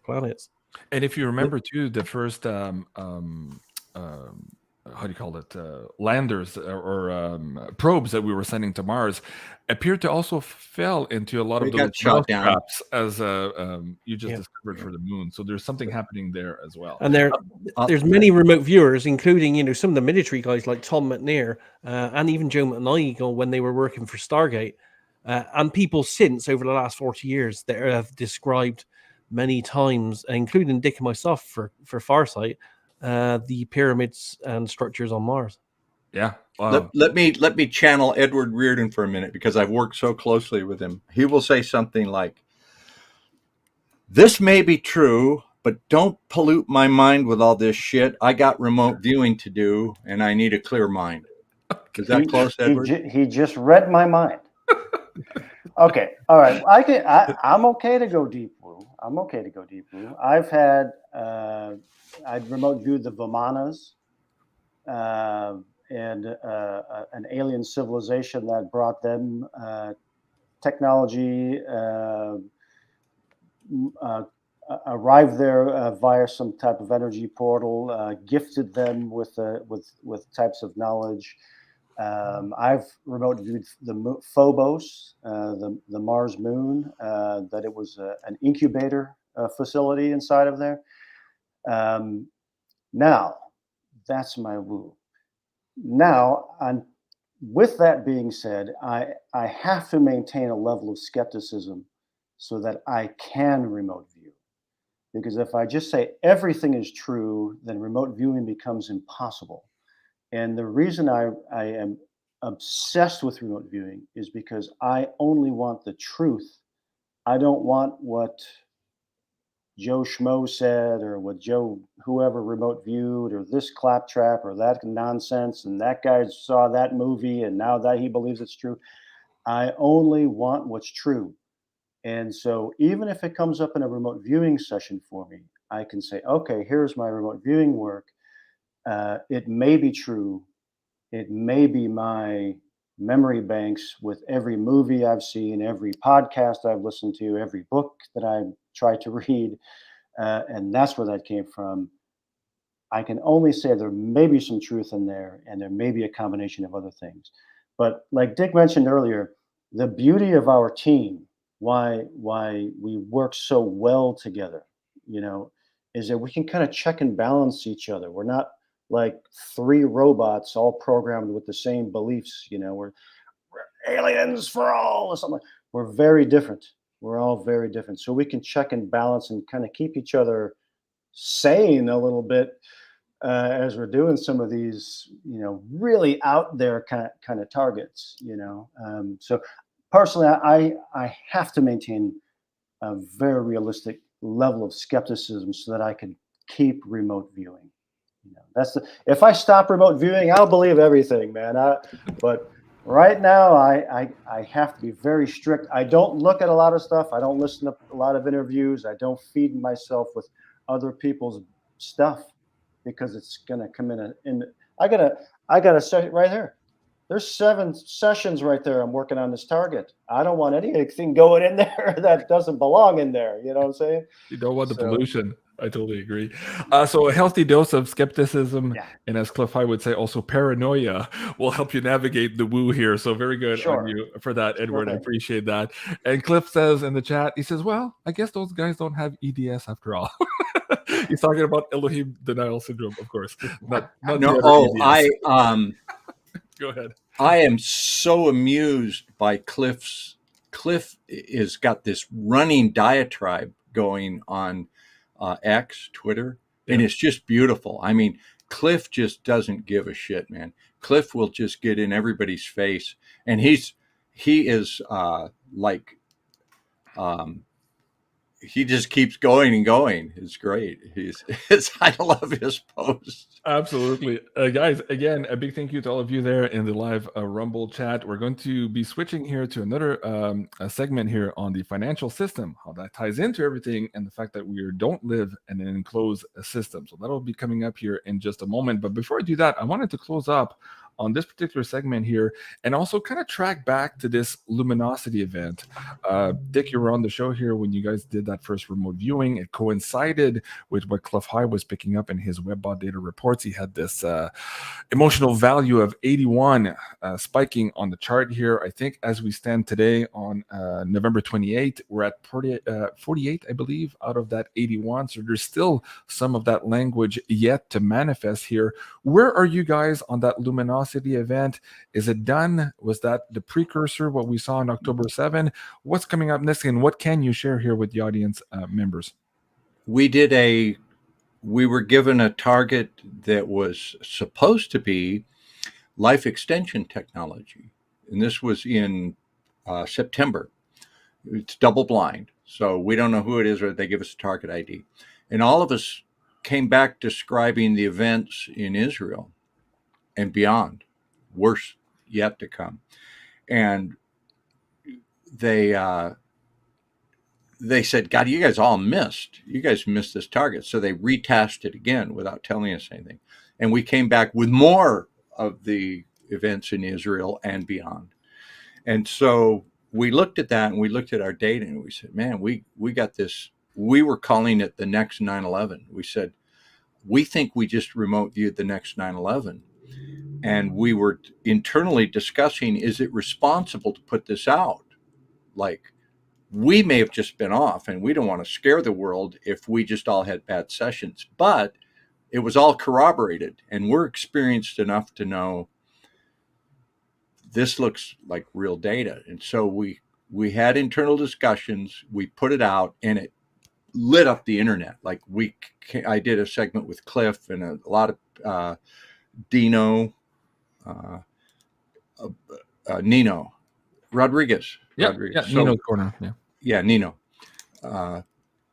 planets. And if you remember too, the first how do you call it, landers or probes that we were sending to Mars appeared to also fell into a lot of those traps as you just discovered for the moon. So there's something happening there as well. And there's many remote viewers, including some of the military guys like Tom McNair and even Joe McNigal when they were working for Stargate, and people since over the last 40 years that have described many times, including Dick and myself for Farsight, the pyramids and structures on Mars. Yeah. Wow. Let me channel Edward Reardon for a minute, because I've worked so closely with him. He will say something like, "This may be true, but don't pollute my mind with all this shit. I got remote viewing to do, and I need a clear mind." Is that close, Edward? He just read my mind. Okay. All right. I'm okay to go deep woo. I've had I'd remote viewed the Vimanas and an alien civilization that brought them technology, arrived there via some type of energy portal, gifted them with types of knowledge. I've remote viewed the Phobos, the Mars moon, that it was an incubator facility inside of there. Now, that's my woo. Now, with that being said, I have to maintain a level of skepticism so that I can remote view. because if I just say everything is true, then remote viewing becomes impossible. And the reason I am obsessed with remote viewing is because I only want the truth. I don't want what Joe Schmo said or what Joe whoever remote viewed or this claptrap or that nonsense and that guy saw that movie and now that he believes it's true. I only want what's true. And so even if it comes up in a remote viewing session for me, I can say, okay, here's my remote viewing work. It may be true. It may be my memory banks with every movie I've seen, every podcast I've listened to, every book that I've tried to read. And that's where that came from. I can only say there may be some truth in there, and there may be a combination of other things. But like Dick mentioned earlier, the beauty of our team, why we work so well together, is that we can kind of check and balance each other. We're not like three robots all programmed with the same beliefs. We're aliens for all or something. We're very different. We're all very different. So we can check and balance and kind of keep each other sane a little bit as we're doing some of these, really out there kind of targets. So personally, I have to maintain a very realistic level of skepticism so that I can keep remote viewing. If I stop remote viewing, I'll believe everything, man. But right now, I have to be very strict. I don't look at a lot of stuff. I don't listen to a lot of interviews. I don't feed myself with other people's stuff because it's gonna come in. I got a session right here. There's 7 sessions right there. I'm working on this target. I don't want anything going in there that doesn't belong in there. You know what I'm saying? You don't want the pollution. I totally agree. So a healthy dose of skepticism, and as Cliff High would say, also paranoia, will help you navigate the woo here. So very good on you for that, Edward. I appreciate that. And Cliff says in the chat, he says, well, I guess those guys don't have EDS after all. He's talking about Elohim denial syndrome, of course. Not EDS. Go ahead. I am so amused by Cliff has got this running diatribe going on X, Twitter, and it's just beautiful. I mean, Cliff just doesn't give a shit, man. Cliff will just get in everybody's face, and he is he just keeps going and going. It's great. I love his posts. Absolutely. Guys, again, a big thank you to all of you there in the live Rumble chat. We're going to be switching here to another segment here on the financial system, how that ties into everything, and the fact that we don't live in an enclosed system. So that'll be coming up here in just a moment. But before I do that, I wanted to close up on this particular segment here and also kind of track back to this luminosity event. Dick, you were on the show here when you guys did that first remote viewing. It coincided with what Cliff High was picking up in his WebBot data reports. He had this emotional value of 81 spiking on the chart here. I think as we stand today on November 28th, we're at 48, I believe, out of that 81. So there's still some of that language yet to manifest here. Where are you guys on that luminosity event? Is it done? Was that the precursor, what we saw on October 7? What's coming up next, and what can you share here with the audience members? We were given a target that was supposed to be life extension technology, and this was in September. It's double blind, so we don't know who it is, or they give us a target ID, and all of us came back describing the events in Israel and beyond, worse yet to come. And they said, God, you guys missed this target. So they retasked it again without telling us anything. And we came back with more of the events in Israel and beyond. And so we looked at that and we looked at our data and we said, man, we got this. We were calling it the next 9/11. We said, we think we just remote viewed the next 9/11. And we were internally discussing, is it responsible to put this out? Like, we may have just been off, and we don't want to scare the world if we just all had bad sessions. But it was all corroborated, and we're experienced enough to know this looks like real data. And so we had internal discussions, we put it out, and it lit up the internet. Like I did a segment with Cliff and a lot of Dino, Nino Rodriguez. Yeah, Rodriguez. yeah, Nino's Corner. Yeah. Yeah, Nino.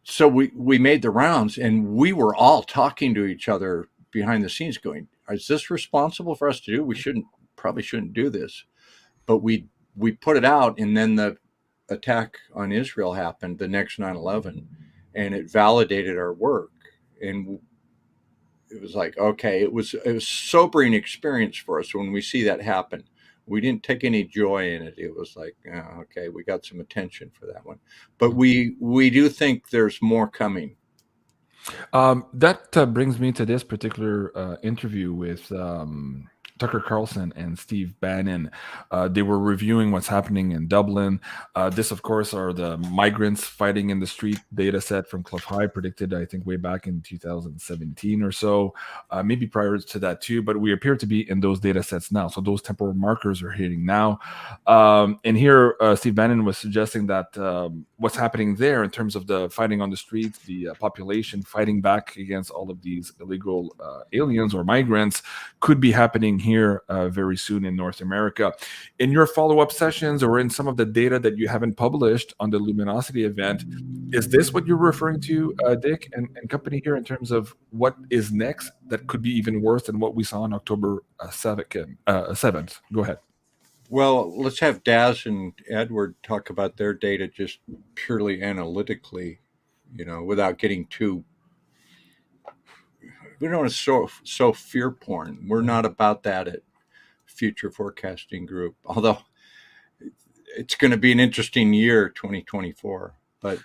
So we made the rounds, and we were all talking to each other behind the scenes going, is this responsible for us to do? We probably shouldn't do this. But we put it out, and then the attack on Israel happened, the next 9/11, and it validated our work. And it was like, okay, it was a sobering experience for us when we see that happen. We didn't take any joy in it. It was like, okay, we got some attention for that one. But we do think there's more coming. That brings me to this particular interview with Tucker Carlson and Steve Bannon. They were reviewing what's happening in Dublin. This, of course, are the migrants fighting in the street data set from Cliff High, predicted, I think, way back in 2017 or so, maybe prior to that too. But we appear to be in those data sets now. So those temporal markers are hitting now. And here, Steve Bannon was suggesting that what's happening there in terms of the fighting on the streets, the population fighting back against all of these illegal aliens or migrants could be happening here very soon in North America. In your follow-up sessions or in some of the data that you haven't published on the Luminosity event, is this what you're referring to, Dick and company here, in terms of what is next that could be even worse than what we saw on October 7th? Go ahead. Well, let's have Daz and Edward talk about their data just purely analytically, without getting too. We don't want to so fear porn. We're not about that at Future Forecasting Group, although it's going to be an interesting year, 2024. But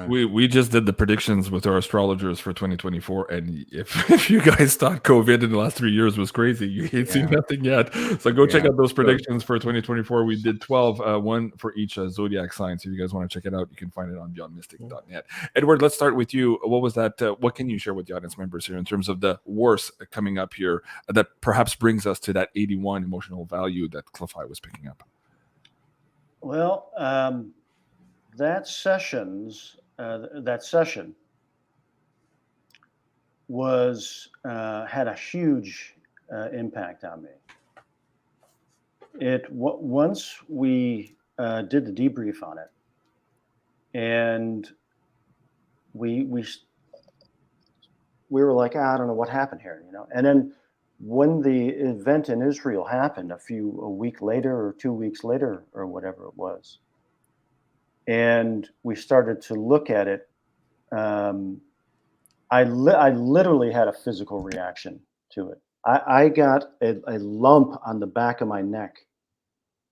we just did the predictions with our astrologers for 2024, and if you guys thought COVID in the last 3 years was crazy, you ain't seen nothing yet. So go check out those predictions for 2024. We did 12, one for each zodiac sign. So if you guys want to check it out, you can find it on BeyondMystic.net. Edward, let's start with you. What was that? What can you share with the audience members here in terms of the worst coming up here that perhaps brings us to that 81 emotional value that Cliff High was picking up? Well, that session was had a huge impact on me. Once we did the debrief on it, and we were like, I don't know what happened here, And then when the event in Israel happened, a week later or 2 weeks later or whatever it was, and we started to look at it, I literally had a physical reaction to it. I got a lump on the back of my neck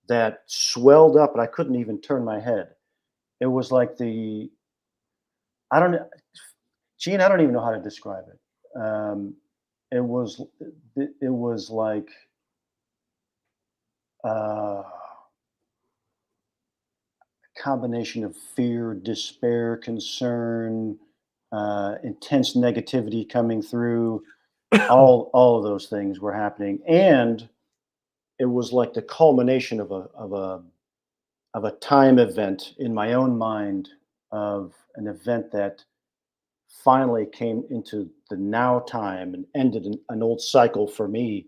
that swelled up, and I couldn't even turn my head. It was like Gene, I don't even know how to describe it. It was like combination of fear, despair, concern, intense negativity coming through. all of those things were happening, and it was like the culmination of a time event in my own mind, of an event that finally came into the now time and ended an old cycle for me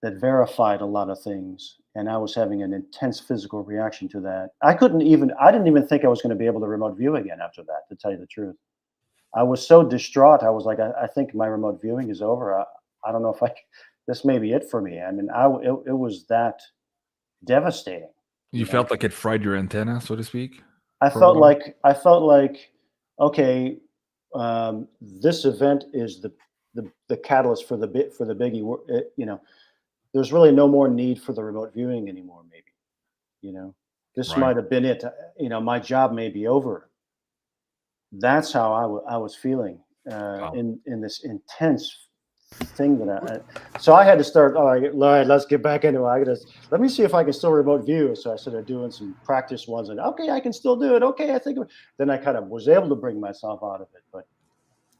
that verified a lot of things. And I was having an intense physical reaction to that. I didn't even think I was going to be able to remote view again after that, to tell you the truth. I was so distraught. I was like, I think my remote viewing is over. I don't know if this may be it for me. I mean, it was that devastating. You felt like it fried your antenna, so to speak? I felt like, okay, this event is the catalyst for the biggie. There's really no more need for the remote viewing anymore. Maybe, this Right. might have been it. My job may be over. That's how I was feeling Wow. in this intense thing so I had to start. All right, let's get back into it. Let me see if I can still remote view. So I started doing some practice ones, and okay, I can still do it. Okay, I think. Then I kind of was able to bring myself out of it. But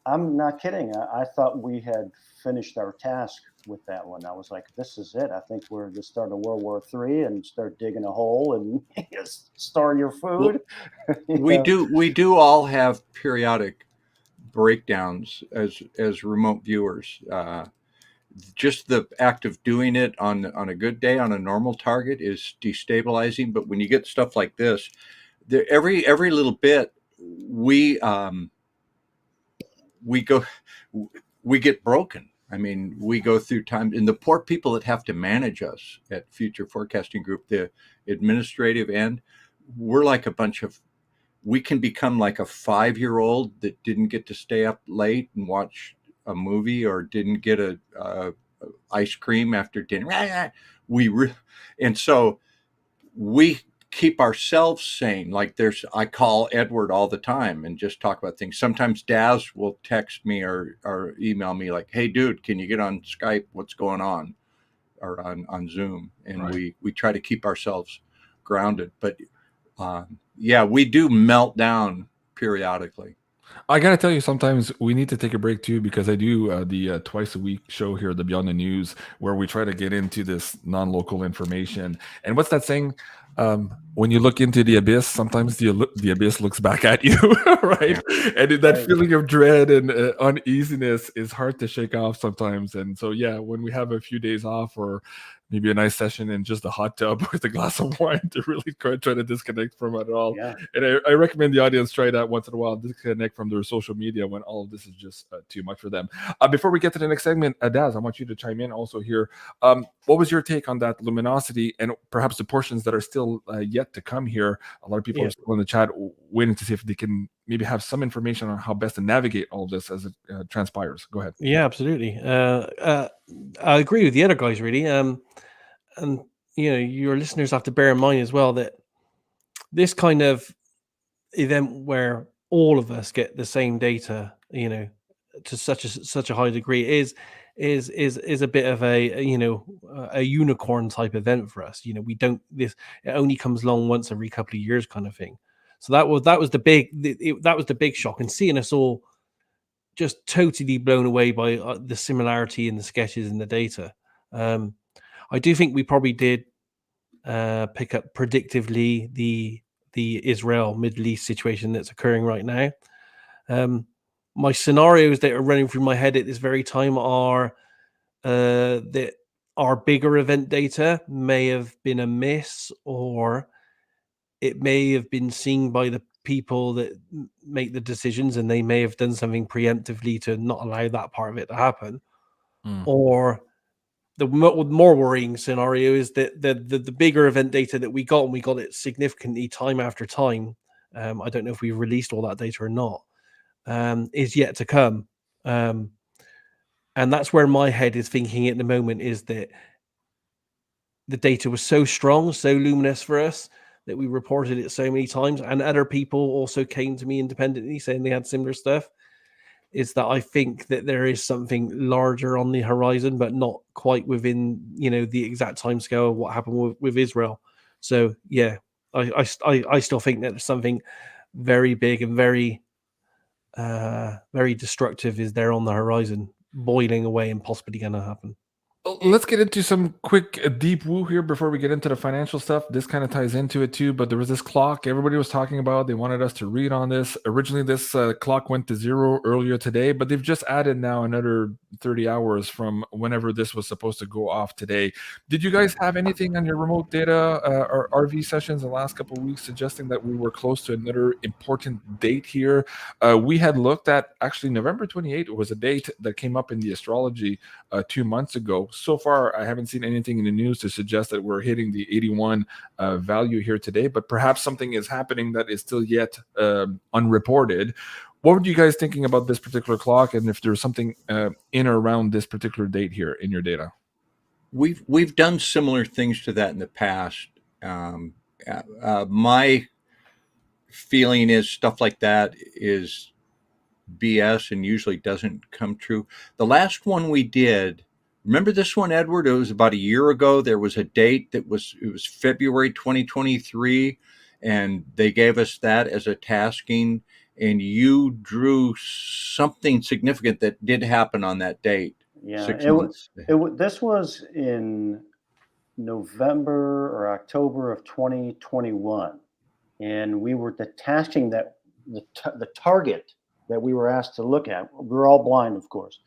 I'm not kidding. I thought we had finished our task with that one. I was like, this is it. I think we're just starting a World War III and start digging a hole and store your food. We do all have periodic breakdowns as remote viewers. Just the act of doing it on a good day on a normal target is destabilizing. But when you get stuff like this, every little bit we get broken. I mean, we go through time, and the poor people that have to manage us at Future Forecasting Group, the administrative end, we're like we can become like a 5-year-old that didn't get to stay up late and watch a movie or didn't get a ice cream after dinner. And so we keep ourselves sane. Like I call Edward all the time and just talk about things. Sometimes Daz will text me or email me like, hey dude, can you get on Skype? What's going on? Or on Zoom. And Right. we try to keep ourselves grounded. But we do melt down periodically. I gotta tell you, sometimes we need to take a break too, because I do the twice a week show here, the Beyond the News, where we try to get into this non-local information. And what's that saying? When you look into the abyss, sometimes the abyss looks back at you, right? And that feeling of dread and uneasiness is hard to shake off sometimes. And so, yeah, when we have a few days off, or maybe a nice session in just a hot tub with a glass of wine, to really try to disconnect from it all. Yeah. And I recommend the audience try that once in a while, disconnect from their social media when all of this is just too much for them. Before we get to the next segment, Daz, I want you to chime in also here. What was your take on that luminosity and perhaps the portions that are still yet to come here? A lot of people are still in the chat waiting to see if they can maybe have some information on how best to navigate all of this as it transpires. Go ahead. Yeah, absolutely. I agree with the other guys, really. And your listeners have to bear in mind as well that this kind of event where all of us get the same data, to such a high degree is a bit of a unicorn type event for us. It only comes along once every couple of years kind of thing. So that was the big shock, and seeing us all just totally blown away by the similarity in the sketches and the data. I do think we probably did pick up predictively the Israel Middle East situation that's occurring right now. My scenarios that are running through my head at this very time are that our bigger event data may have been a miss, or it may have been seen by the people that make the decisions, and they may have done something preemptively to not allow that part of it to happen. Or the more worrying scenario is that the bigger event data that we got, and we got it significantly time after time. I don't know if we've released all that data or not, is yet to come. And that's where my head is thinking at the moment, is that the data was so strong, so luminous for us, that we reported it so many times, and other people also came to me independently saying they had similar stuff, is that I think that there is something larger on the horizon, but not quite within, the exact timescale of what happened with Israel. So yeah, I still think that there's something very big and very, very destructive is there on the horizon, boiling away and possibly going to happen. Let's get into some quick deep woo here before we get into the financial stuff. This kind of ties into it too, but there was this clock everybody was talking about. They wanted us to read on this. Originally, this clock went to 0 earlier today, but they've just added now another 30 hours from whenever this was supposed to go off today. Did you guys have anything on your remote data or RV sessions the last couple of weeks suggesting that we were close to another important date here? We had looked at, actually, November 28th was a date that came up in the astrology 2 months ago. So far, I haven't seen anything in the news to suggest that we're hitting the 81 value here today, but perhaps something is happening that is still yet unreported. What were you guys thinking about this particular clock, and if there's something in or around this particular date here in your data? We've done similar things to that in the past. My feeling is stuff like that is BS and usually doesn't come true. The last one we did, remember this one, Edward? It was about a year ago. There was a date it was February 2023, and they gave us that as a tasking, and you drew something significant that did happen on that date. Yeah, 6 months. this was in November or October of 2021, and we were the tasking that the target that we were asked to look at. We were all blind, of course.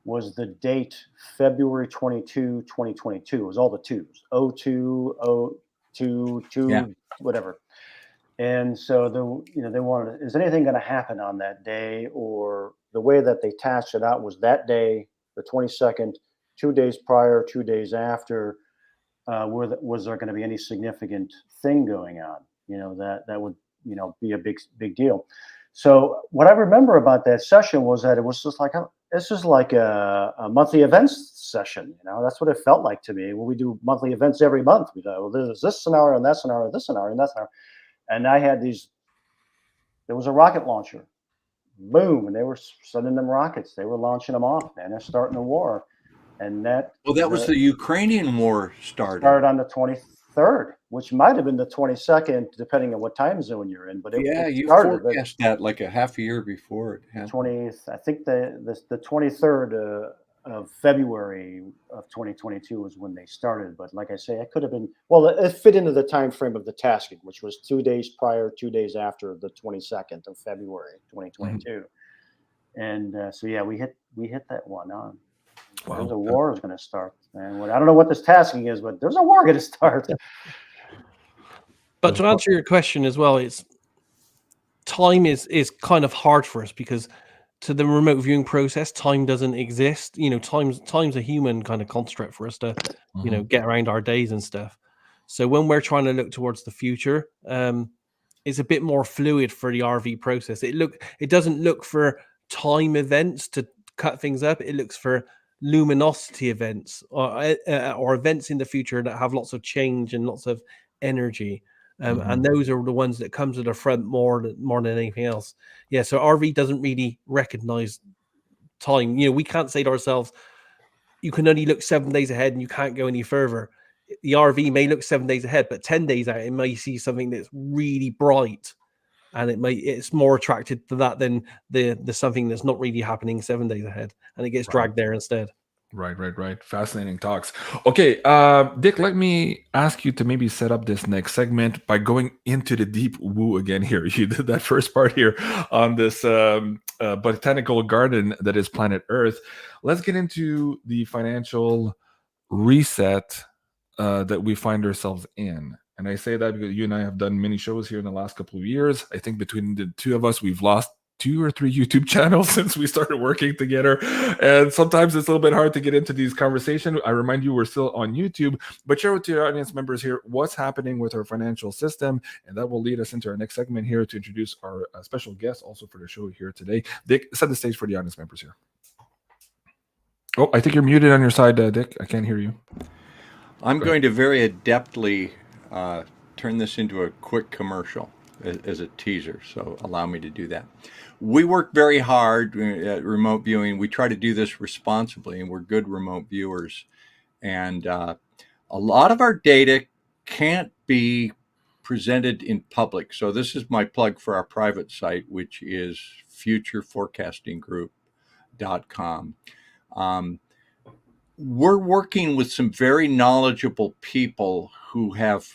Was the date February 22, 2022? It was all the twos, 02, 02, 2, Yeah. whatever. And so they wanted, is anything going to happen on that day? Or the way that they tasked it out was that day, the 22nd, 2 days prior, 2 days after. Was there going to be any significant thing going on? That would be a big deal. So what I remember about that session was that it was just like it's just like a monthly events session. That's what it felt like to me. When we do monthly events every month, we go, well, there's this scenario and that scenario, this scenario and that scenario. And I had there was a rocket launcher, boom, and they were sending them rockets. They were launching them off, man. They're starting a war. And that was the Ukrainian war started on the 23rd, which might have been the 22nd, depending on what time zone you're in. But you forecast that like a half a year before it happened. I think the 23rd of February of 2022 was when they started. But like I say, it could have been, well, it fit into the time frame of the tasking, which was 2 days prior, 2 days after the 22nd of February 2022. Mm-hmm. And so yeah, we hit that one on. Wow. There's a war is going to start, and I don't know what this tasking is, but there's a war going to start. But to answer your question as well, it's time is kind of hard for us because to the remote viewing process, time doesn't exist. Time's a human kind of construct for us to, get around our days and stuff. So when we're trying to look towards the future, it's a bit more fluid for the RV process. It doesn't look for time events to cut things up. It looks for luminosity events or events in the future that have lots of change and lots of energy. And those are the ones that come to the front more than anything else. Yeah, so RV doesn't really recognize time. We can't say to ourselves, you can only look 7 days ahead and you can't go any further. The RV may look 7 days ahead, but 10 days out, it may see something that's really bright. And it's more attracted to that than the something that's not really happening 7 days ahead. And it gets dragged there instead. Right. Fascinating talks. Okay, Dick, let me ask you to maybe set up this next segment by going into the deep woo again here. You did that first part here on this botanical garden that is planet Earth. Let's get into the financial reset that we find ourselves in. And I say that because you and I have done many shows here in the last couple of years. I think between the two of us, we've lost 2 or 3 YouTube channels since we started working together. And sometimes it's a little bit hard to get into these conversations. I remind you, we're still on YouTube, but share with your audience members here what's happening with our financial system. And that will lead us into our next segment here to introduce our special guest also for the show here today. Dick, set the stage for the audience members here. Oh, I think you're muted on your side, Dick. I can't hear you. I'm going to very adeptly turn this into a quick commercial as a teaser, so allow me to do that. We work very hard at remote viewing. We try to do this responsibly, and we're good remote viewers. And a lot of our data can't be presented in public. So this is my plug for our private site, which is futureforecastinggroup.com. We're working with some very knowledgeable people who have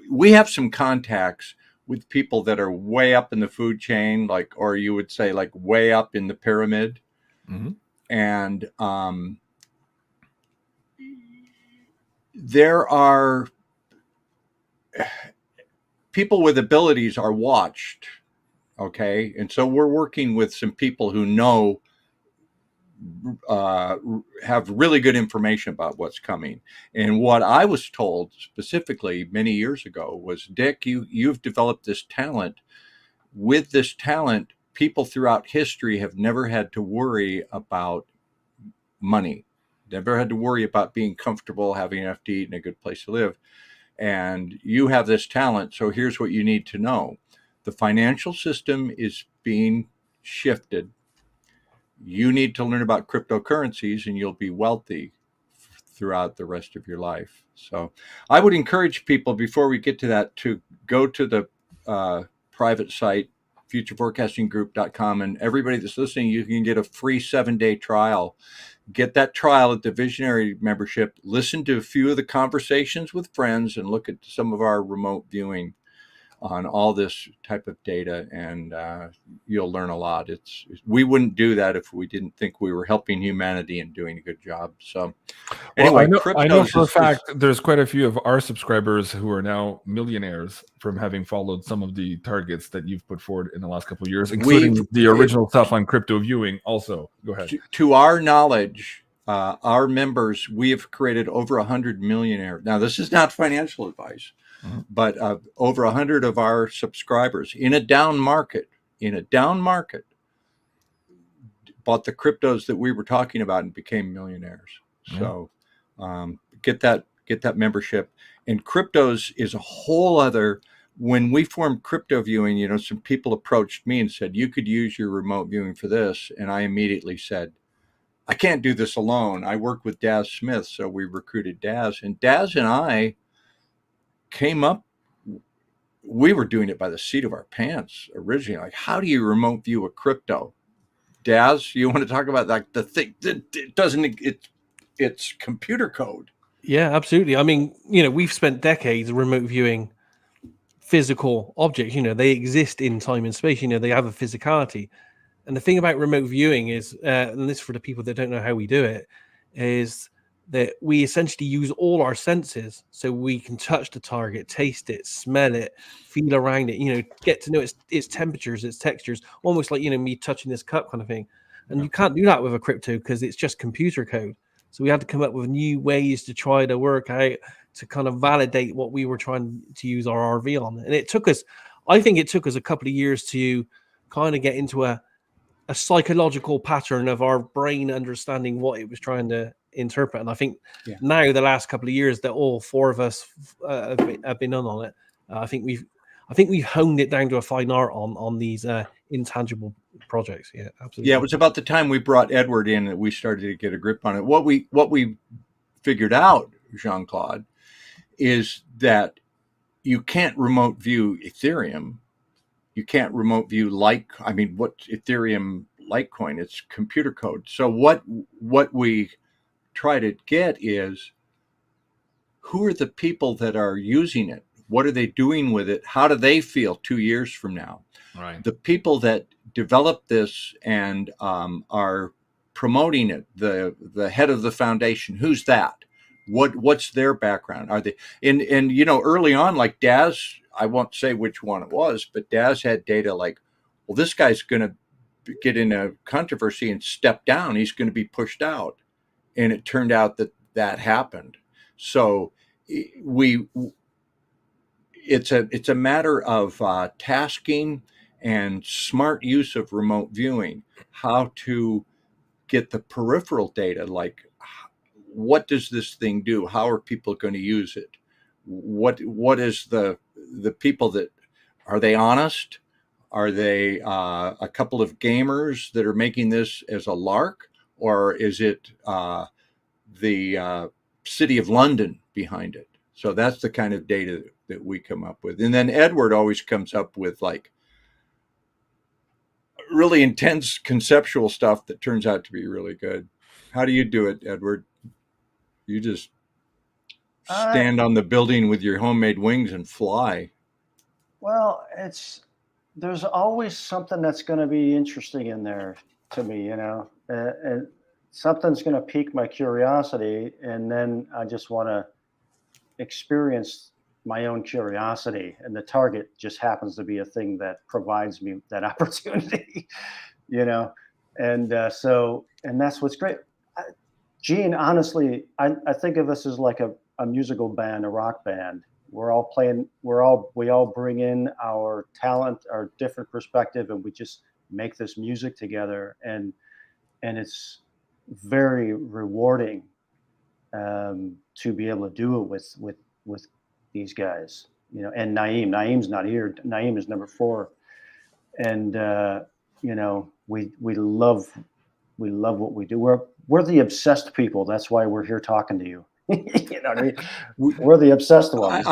we have some contacts with people that are way up in the food chain, or you would say way up in the pyramid. Mm-hmm. And there are people with abilities are watched. Okay. And so we're working with some people who know, have really good information about what's coming. And what I was told specifically many years ago was, Dick, you've developed this talent. With this talent, people throughout history have never had to worry about money, never had to worry about being comfortable, having enough to eat, and a good place to live. And you have this talent, so here's what you need to know. The financial system is being shifted. You need to learn about cryptocurrencies and you'll be wealthy throughout the rest of your life. So I would encourage people, before we get to that, to go to the private site, futureforecastinggroup.com. And everybody that's listening, you can get a free 7-day trial. Get that trial at the Visionary membership. Listen to a few of the conversations with friends and look at some of our remote viewing on all this type of data, and you'll learn a lot. We wouldn't do that if we didn't think we were helping humanity and doing a good job. So anyway, I know for a fact there's quite a few of our subscribers who are now millionaires from having followed some of the targets that you've put forward in the last couple of years, including the original stuff on crypto viewing. Also, go ahead. To our knowledge, our members, we have created over 100 millionaires. Now, this is not financial advice. Mm-hmm. But over 100 of our subscribers in a down market, bought the cryptos that we were talking about and became millionaires. Mm-hmm. So get that membership. And cryptos is a whole other. When we formed crypto viewing, some people approached me and said, you could use your remote viewing for this. And I immediately said, I can't do this alone. I work with Daz Smith. So we recruited Daz, and Daz and I came up, we were doing it by the seat of our pants originally. Like, how do you remote view a crypto? Daz, you want to talk about that? The thing that it's computer code. Yeah, absolutely. I mean, we've spent decades remote viewing physical objects. They exist in time and space. They have a physicality. And the thing about remote viewing is, and this for the people that don't know how we do it, is that we essentially use all our senses, so we can touch the target, taste it, smell it, feel around it, get to know its temperatures, its textures, almost like, me touching this cup kind of thing. And you can't do that with a crypto because it's just computer code. So we had to come up with new ways to try to work out, to kind of validate what we were trying to use our RV on. And I think it took us a couple of years to kind of get into a psychological pattern of our brain understanding what it was trying to interpret. And I think now, the last couple of years that all four of us have been on it, I think we've honed it down to a fine art on these intangible projects. Yeah, absolutely. Yeah, it was about the time we brought Edward in that we started to get a grip on it. What we figured out, Jean-Claude, is that you can't remote view Ethereum. You can't remote view what Ethereum Litecoin? It's computer code. So what we try to get is, who are the people that are using it? What are they doing with it? How do they feel 2 years from now? Right. The people that developed this and are promoting it, the head of the foundation, who's that? What's their background? Are they and early on, like Daz, I won't say which one it was, but Daz had data like, well, this guy's going to get in a controversy and step down. He's going to be pushed out. And it turned out that happened. So it's a matter of tasking and smart use of remote viewing, how to get the peripheral data, like, what does this thing do? How are people going to use it? What is the people that, are they honest? Are they a couple of gamers that are making this as a lark? Or is it the city of London behind it? So that's the kind of data that we come up with. And then Edward always comes up with like really intense conceptual stuff that turns out to be really good. How do you do it, Edward? You just stand on the building with your homemade wings and fly. Well, there's always something that's going to be interesting in there to me, and something's going to pique my curiosity, and then I just want to experience my own curiosity, and the target just happens to be a thing that provides me that opportunity, and that's what's great. Gene, honestly, I think of us as like a musical band, a rock band. We all bring in our talent, our different perspective, and we just make this music together, and it's very rewarding to be able to do it with these guys, and Naeem's not here. Naeem is number 4. And we love what we do. We're the obsessed people. That's why we're here talking to you. You know what I mean? We're the obsessed ones.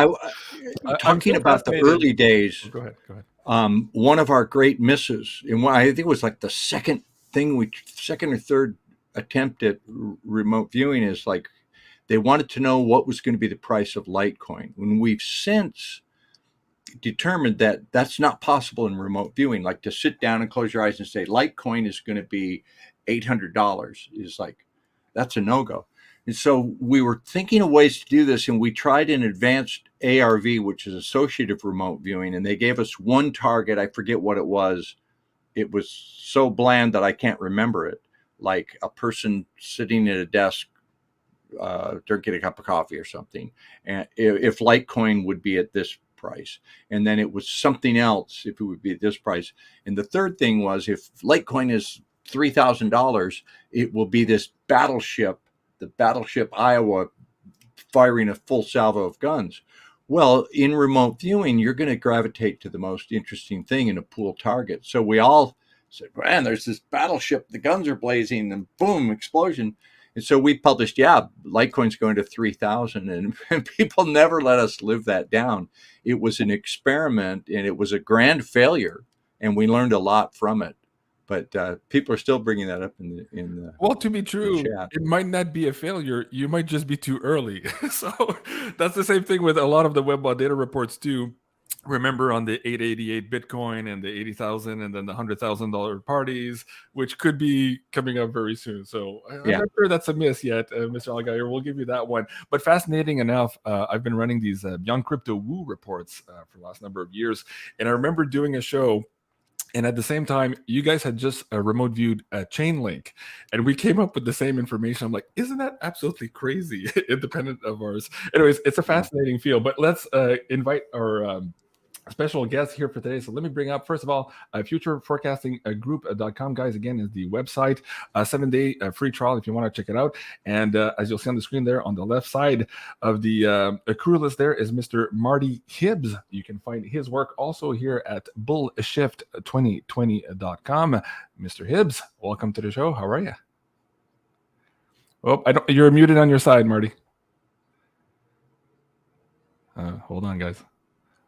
Talking about the early days. Go ahead. One of our great misses, and I think it was like the second or third attempt at remote viewing, is like they wanted to know what was going to be the price of Litecoin. When we've since determined that that's not possible in remote viewing, like to sit down and close your eyes and say Litecoin is going to be $800 is like, that's a no-go. And so we were thinking of ways to do this, and we tried an advanced ARV, which is associative remote viewing, and they gave us one target. I forget what it was. It was so bland that I can't remember it, like a person sitting at a desk drinking a cup of coffee or something, and if Litecoin would be at this price, and then it was something else if it would be at this price. And the third thing was, if Litecoin is $3,000, it will be this battleship, the battleship Iowa, firing a full salvo of guns. Well, in remote viewing, you're going to gravitate to the most interesting thing in a pool target. So we all said, man, there's this battleship, the guns are blazing, and boom, explosion. And so we published, Litecoin's going to 3,000, and people never let us live that down. It was an experiment, and it was a grand failure, and we learned a lot from it. But people are still bringing that up in the well, to be true, chat. it might not be a failure. You might just be too early. So that's the same thing with a lot of the web data reports too. Remember on the 888 Bitcoin and the 80,000 and then the $100,000 parties, which could be coming up very soon. So I'm not sure that's a miss yet, Mr. Algeier. We'll give you that one. But fascinating enough, I've been running these Beyond Crypto Woo reports for the last number of years. And I remember doing a show, and at the same time, you guys had just remote viewed Chainlink, and we came up with the same information. I'm like, isn't that absolutely crazy? Independent of ours. Anyways, it's a fascinating field. But let's invite our special guest here for today. So let me bring up, first of all, futureforecastinggroup.com, guys. Again, is the website, 7-day free trial if you want to check it out. And as you'll see on the screen there on the left side of the crew list, there is Mr. Marty Hibbs. You can find his work also here at bullshift2020.com. Mr. Hibbs, welcome to the show. How are you? Oh, you're muted on your side, Marty. Hold on, guys.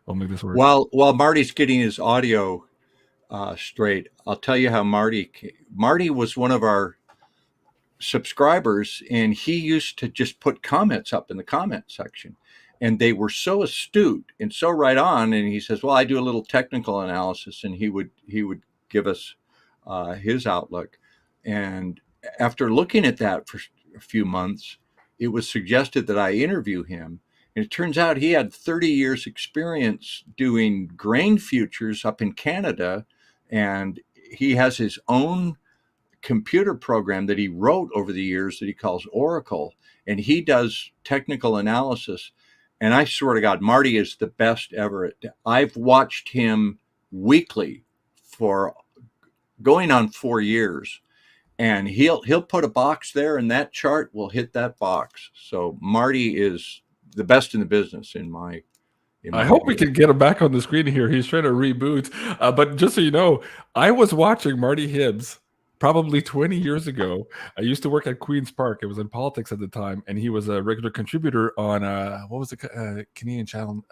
I'll make this work. While Marty's getting his audio straight, I'll tell you how Marty was one of our subscribers, and he used to just put comments up in the comment section, and they were so astute and so right on. And he says, well, I do a little technical analysis, and he would give us his outlook. And after looking at that for a few months, it was suggested that I interview him. And it turns out he had 30 years experience doing grain futures up in Canada, and he has his own computer program that he wrote over the years that he calls Oracle, and he does technical analysis. And I swear to God, Marty is the best ever. I've watched him weekly for going on 4 years, and he'll put a box there, and that chart will hit that box. So Marty is the best in the business in my I hope we can get him back on the screen here. He's trying to reboot. But just so you know, I was watching Marty Hibbs probably 20 years ago. I used to work at Queen's Park. It was in politics at the time, and he was a regular contributor on what was the Canadian channel?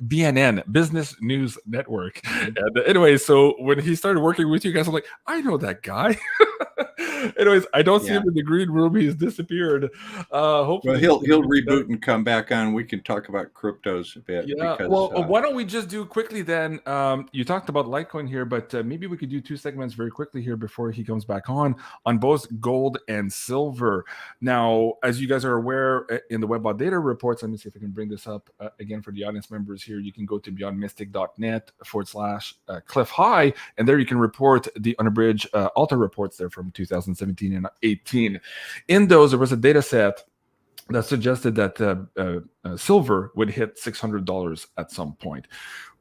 BNN, Business News Network. And anyway, so when he started working with you guys, I'm like, I know that guy. Anyways, I don't see him in the green room. He's disappeared. Hopefully, he'll reboot and come back on. We can talk about cryptos a bit. Yeah. Because, why don't we just do quickly then? You talked about Litecoin here, but maybe we could do 2 segments very quickly here before he comes back on both gold and silver. Now, as you guys are aware, in the Web Data reports, let me see if I can bring this up again for the audience members here. You can go to beyondmystic.net/Cliff High, and there you can report the unabridged Alta reports there from 2017 and 18. In those, there was a data set that suggested that silver would hit $600 at some point.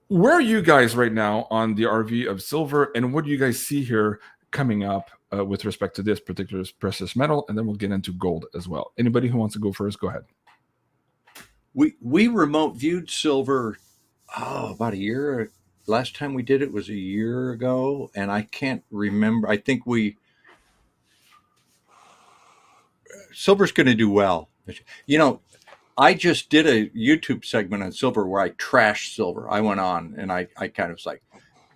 Where are you guys right now on the RV of silver, and what do you guys see here coming up with respect to this particular precious metal? And then we'll get into gold as well. Anybody who wants to go first, go ahead. We remote viewed silver about a year. Last time we did it was a year ago, and I can't remember. I think silver's going to do well. You know, I just did a YouTube segment on silver where I trashed silver. I went on and I kind of was like,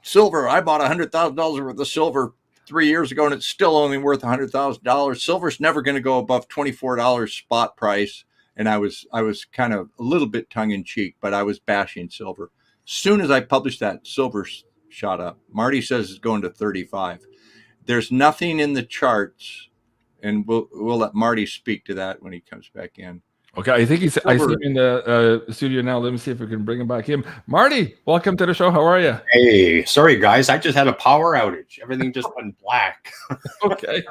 silver. I bought $100,000 worth of silver 3 years ago, and it's still only worth $100,000. Silver's never going to go above $24 spot price. And I was kind of a little bit tongue in cheek, but I was bashing silver. As soon as I published that, silver shot up. Marty says it's going to 35. There's nothing in the charts, and we'll let Marty speak to that when he comes back in. Okay, I think he's. I see him in the studio now. Let me see if we can bring him back in. Marty, welcome to the show. How are you? Hey, sorry guys, I just had a power outage. Everything just went black. Okay.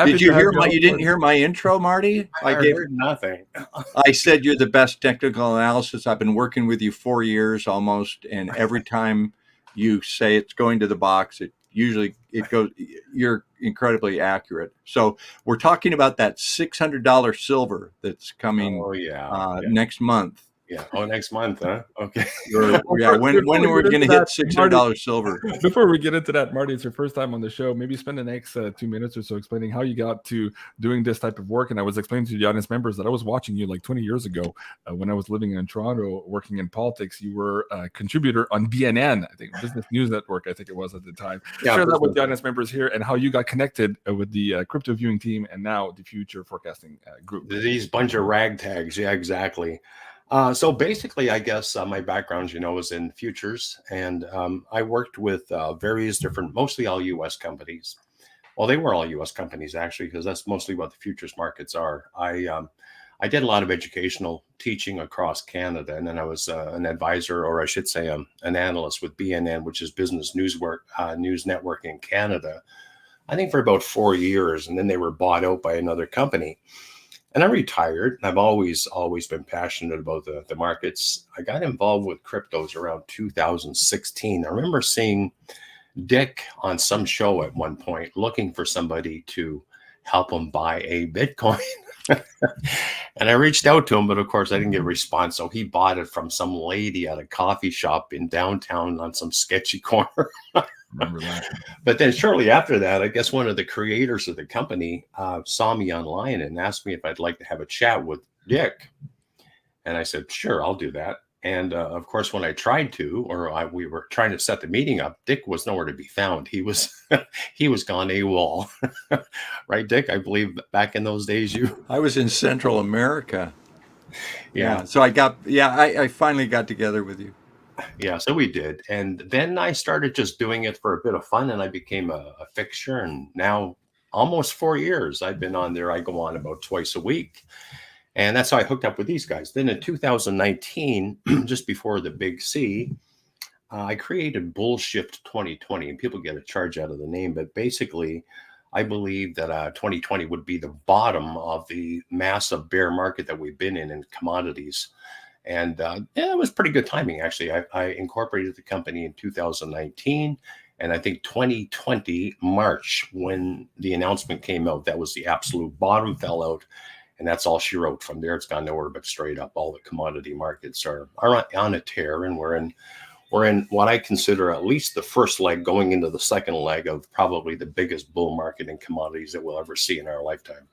Did you hear you didn't hear my intro, Marty? I heard nothing. I said you're the best technical analysis. I've been working with you 4 years almost, and every time you say it's going to the box, it goes. You're incredibly accurate. So we're talking about that $600 silver that's coming. Oh yeah. Next month. Yeah. Oh, next month, huh? Okay. Yeah. When we're going to hit $600 silver? Before we get into that, Marty, it's your first time on the show. Maybe spend the next 2 minutes or so explaining how you got to doing this type of work. And I was explaining to the audience members that I was watching you like 20 years ago when I was living in Toronto, working in politics. You were a contributor on BNN, I think, Business News Network, I think it was at the time. Yeah, share that with the audience members here and how you got connected with the crypto viewing team and now the future forecasting group. These bunch of ragtags. Yeah, exactly. So basically, I guess my background, is in futures, and I worked with various different, mostly all U.S. companies. Well, they were all U.S. companies, actually, because that's mostly what the futures markets are. I did a lot of educational teaching across Canada, and then I was an advisor, or I should say an analyst with BNN, which is Business News Network in Canada, I think for about 4 years, and then they were bought out by another company. And I retired, and I've always been passionate about the markets. I got involved with cryptos around 2016. I remember seeing Dick on some show at one point looking for somebody to help him buy a Bitcoin. And I reached out to him, but of course I didn't get a response. So he bought it from some lady at a coffee shop in downtown on some sketchy corner. Remember that. But then shortly after that, I guess one of the creators of the company saw me online and asked me if I'd like to have a chat with Dick. And I said, sure, I'll do that. And of course, when I tried to, we were trying to set the meeting up, Dick was nowhere to be found. He was gone AWOL. Right, Dick? I believe back in those days, I was in Central America. Yeah. So I finally got together with you. Yeah, so we did. And then I started just doing it for a bit of fun, and I became a fixture. And now almost 4 years I've been on there. I go on about twice a week. And that's how I hooked up with these guys. Then in 2019, just before the big C, I created Bullshift 2020. And people get a charge out of the name. But basically, I believe that 2020 would be the bottom of the massive bear market that we've been in commodities. And it was pretty good timing, actually. I incorporated the company in 2019. And I think 2020, March, when the announcement came out, that was the absolute bottom, fell out. And that's all she wrote. From there, it's gone nowhere but straight up. All the commodity markets are on a tear. And we're in what I consider at least the first leg, going into the second leg of probably the biggest bull market in commodities that we'll ever see in our lifetime.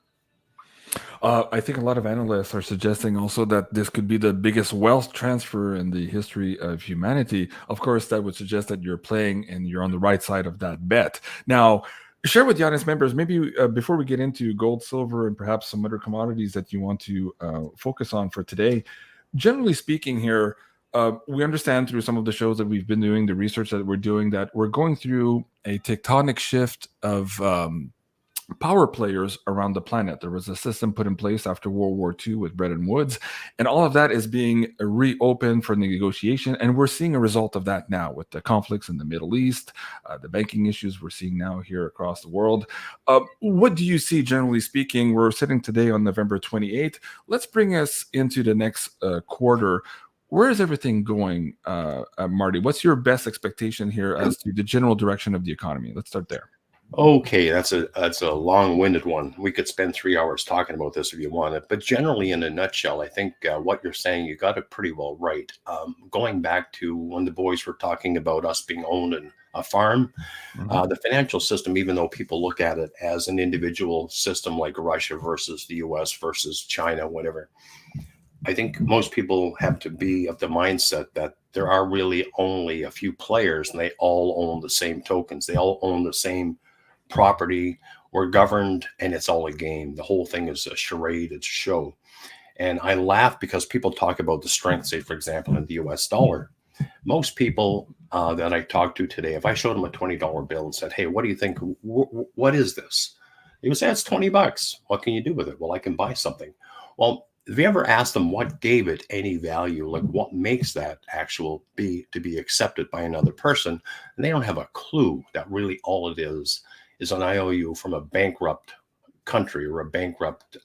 I think a lot of analysts are suggesting also that this could be the biggest wealth transfer in the history of humanity. Of course, that would suggest that you're playing and you're on the right side of that bet. Now, share with the audience members, maybe before we get into gold, silver, and perhaps some other commodities that you want to focus on for today. Generally speaking here, we understand through some of the shows that we've been doing, the research that we're doing, that we're going through a tectonic shift of power players around the planet. There was a system put in place after World War II with Bretton Woods, and all of that is being reopened for negotiation. And we're seeing a result of that now with the conflicts in the Middle East, the banking issues we're seeing now here across the world. What do you see, generally speaking? We're sitting today on November 28th. Let's bring us into the next quarter. Where is everything going, Marty? What's your best expectation here as to the general direction of the economy? Let's start there. Okay, that's a long-winded one. We could spend 3 hours talking about this if you wanted. But generally, in a nutshell, I think what you're saying, you got it pretty well right. Going back to when the boys were talking about us being owned in a farm, the financial system, even though people look at it as an individual system like Russia versus the US versus China, whatever, I think most people have to be of the mindset that there are really only a few players and they all own the same tokens. They all own the same property. We're governed and it's all a game. The whole thing is a charade, it's a show. And I laugh because people talk about the strength, say, for example, in the US dollar. Most people that I talked to today, if I showed them a $20 bill and said, hey, what do you think? What is this? They would say, it's $20. What can you do with it? Well, I can buy something. Well, have you ever asked them what gave it any value? Like what makes that to be accepted by another person? And they don't have a clue that really all it is an IOU from a bankrupt country or a bankrupt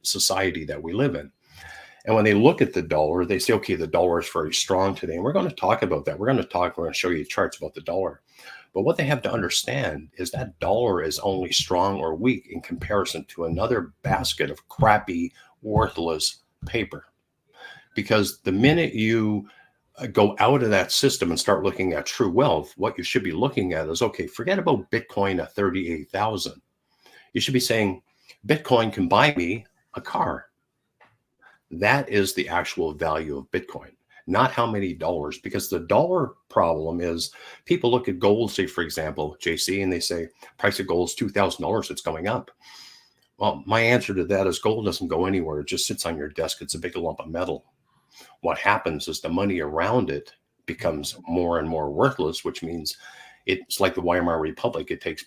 society that we live in. And when they look at the dollar, they say, okay, the dollar is very strong today. And we're going to talk about that. We're going to show you charts about the dollar. But what they have to understand is that dollar is only strong or weak in comparison to another basket of crappy, worthless paper. Because the minute you go out of that system and start looking at true wealth, what you should be looking at is, okay, forget about Bitcoin at 38,000. You should be saying, Bitcoin can buy me a car. That is the actual value of Bitcoin, not how many dollars, because the dollar problem is people look at gold, say, for example, JC, and they say, price of gold is $2,000, it's going up. Well, my answer to that is gold doesn't go anywhere. It just sits on your desk. It's a big lump of metal. What happens is the money around it becomes more and more worthless, which means it's like the Weimar Republic. It takes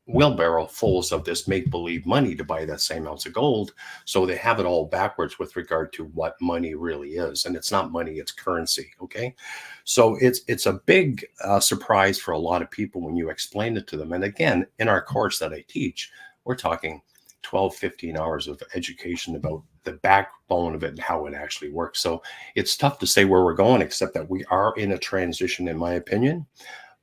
wheelbarrow fulls of this make-believe money to buy that same ounce of gold. So they have it all backwards with regard to what money really is. And it's not money, it's currency, okay? So it's a big surprise for a lot of people when you explain it to them. And again, in our course that I teach, we're talking 12, 15 hours of education about the backbone of it and how it actually works. So it's tough to say where we're going, except that we are in a transition, in my opinion.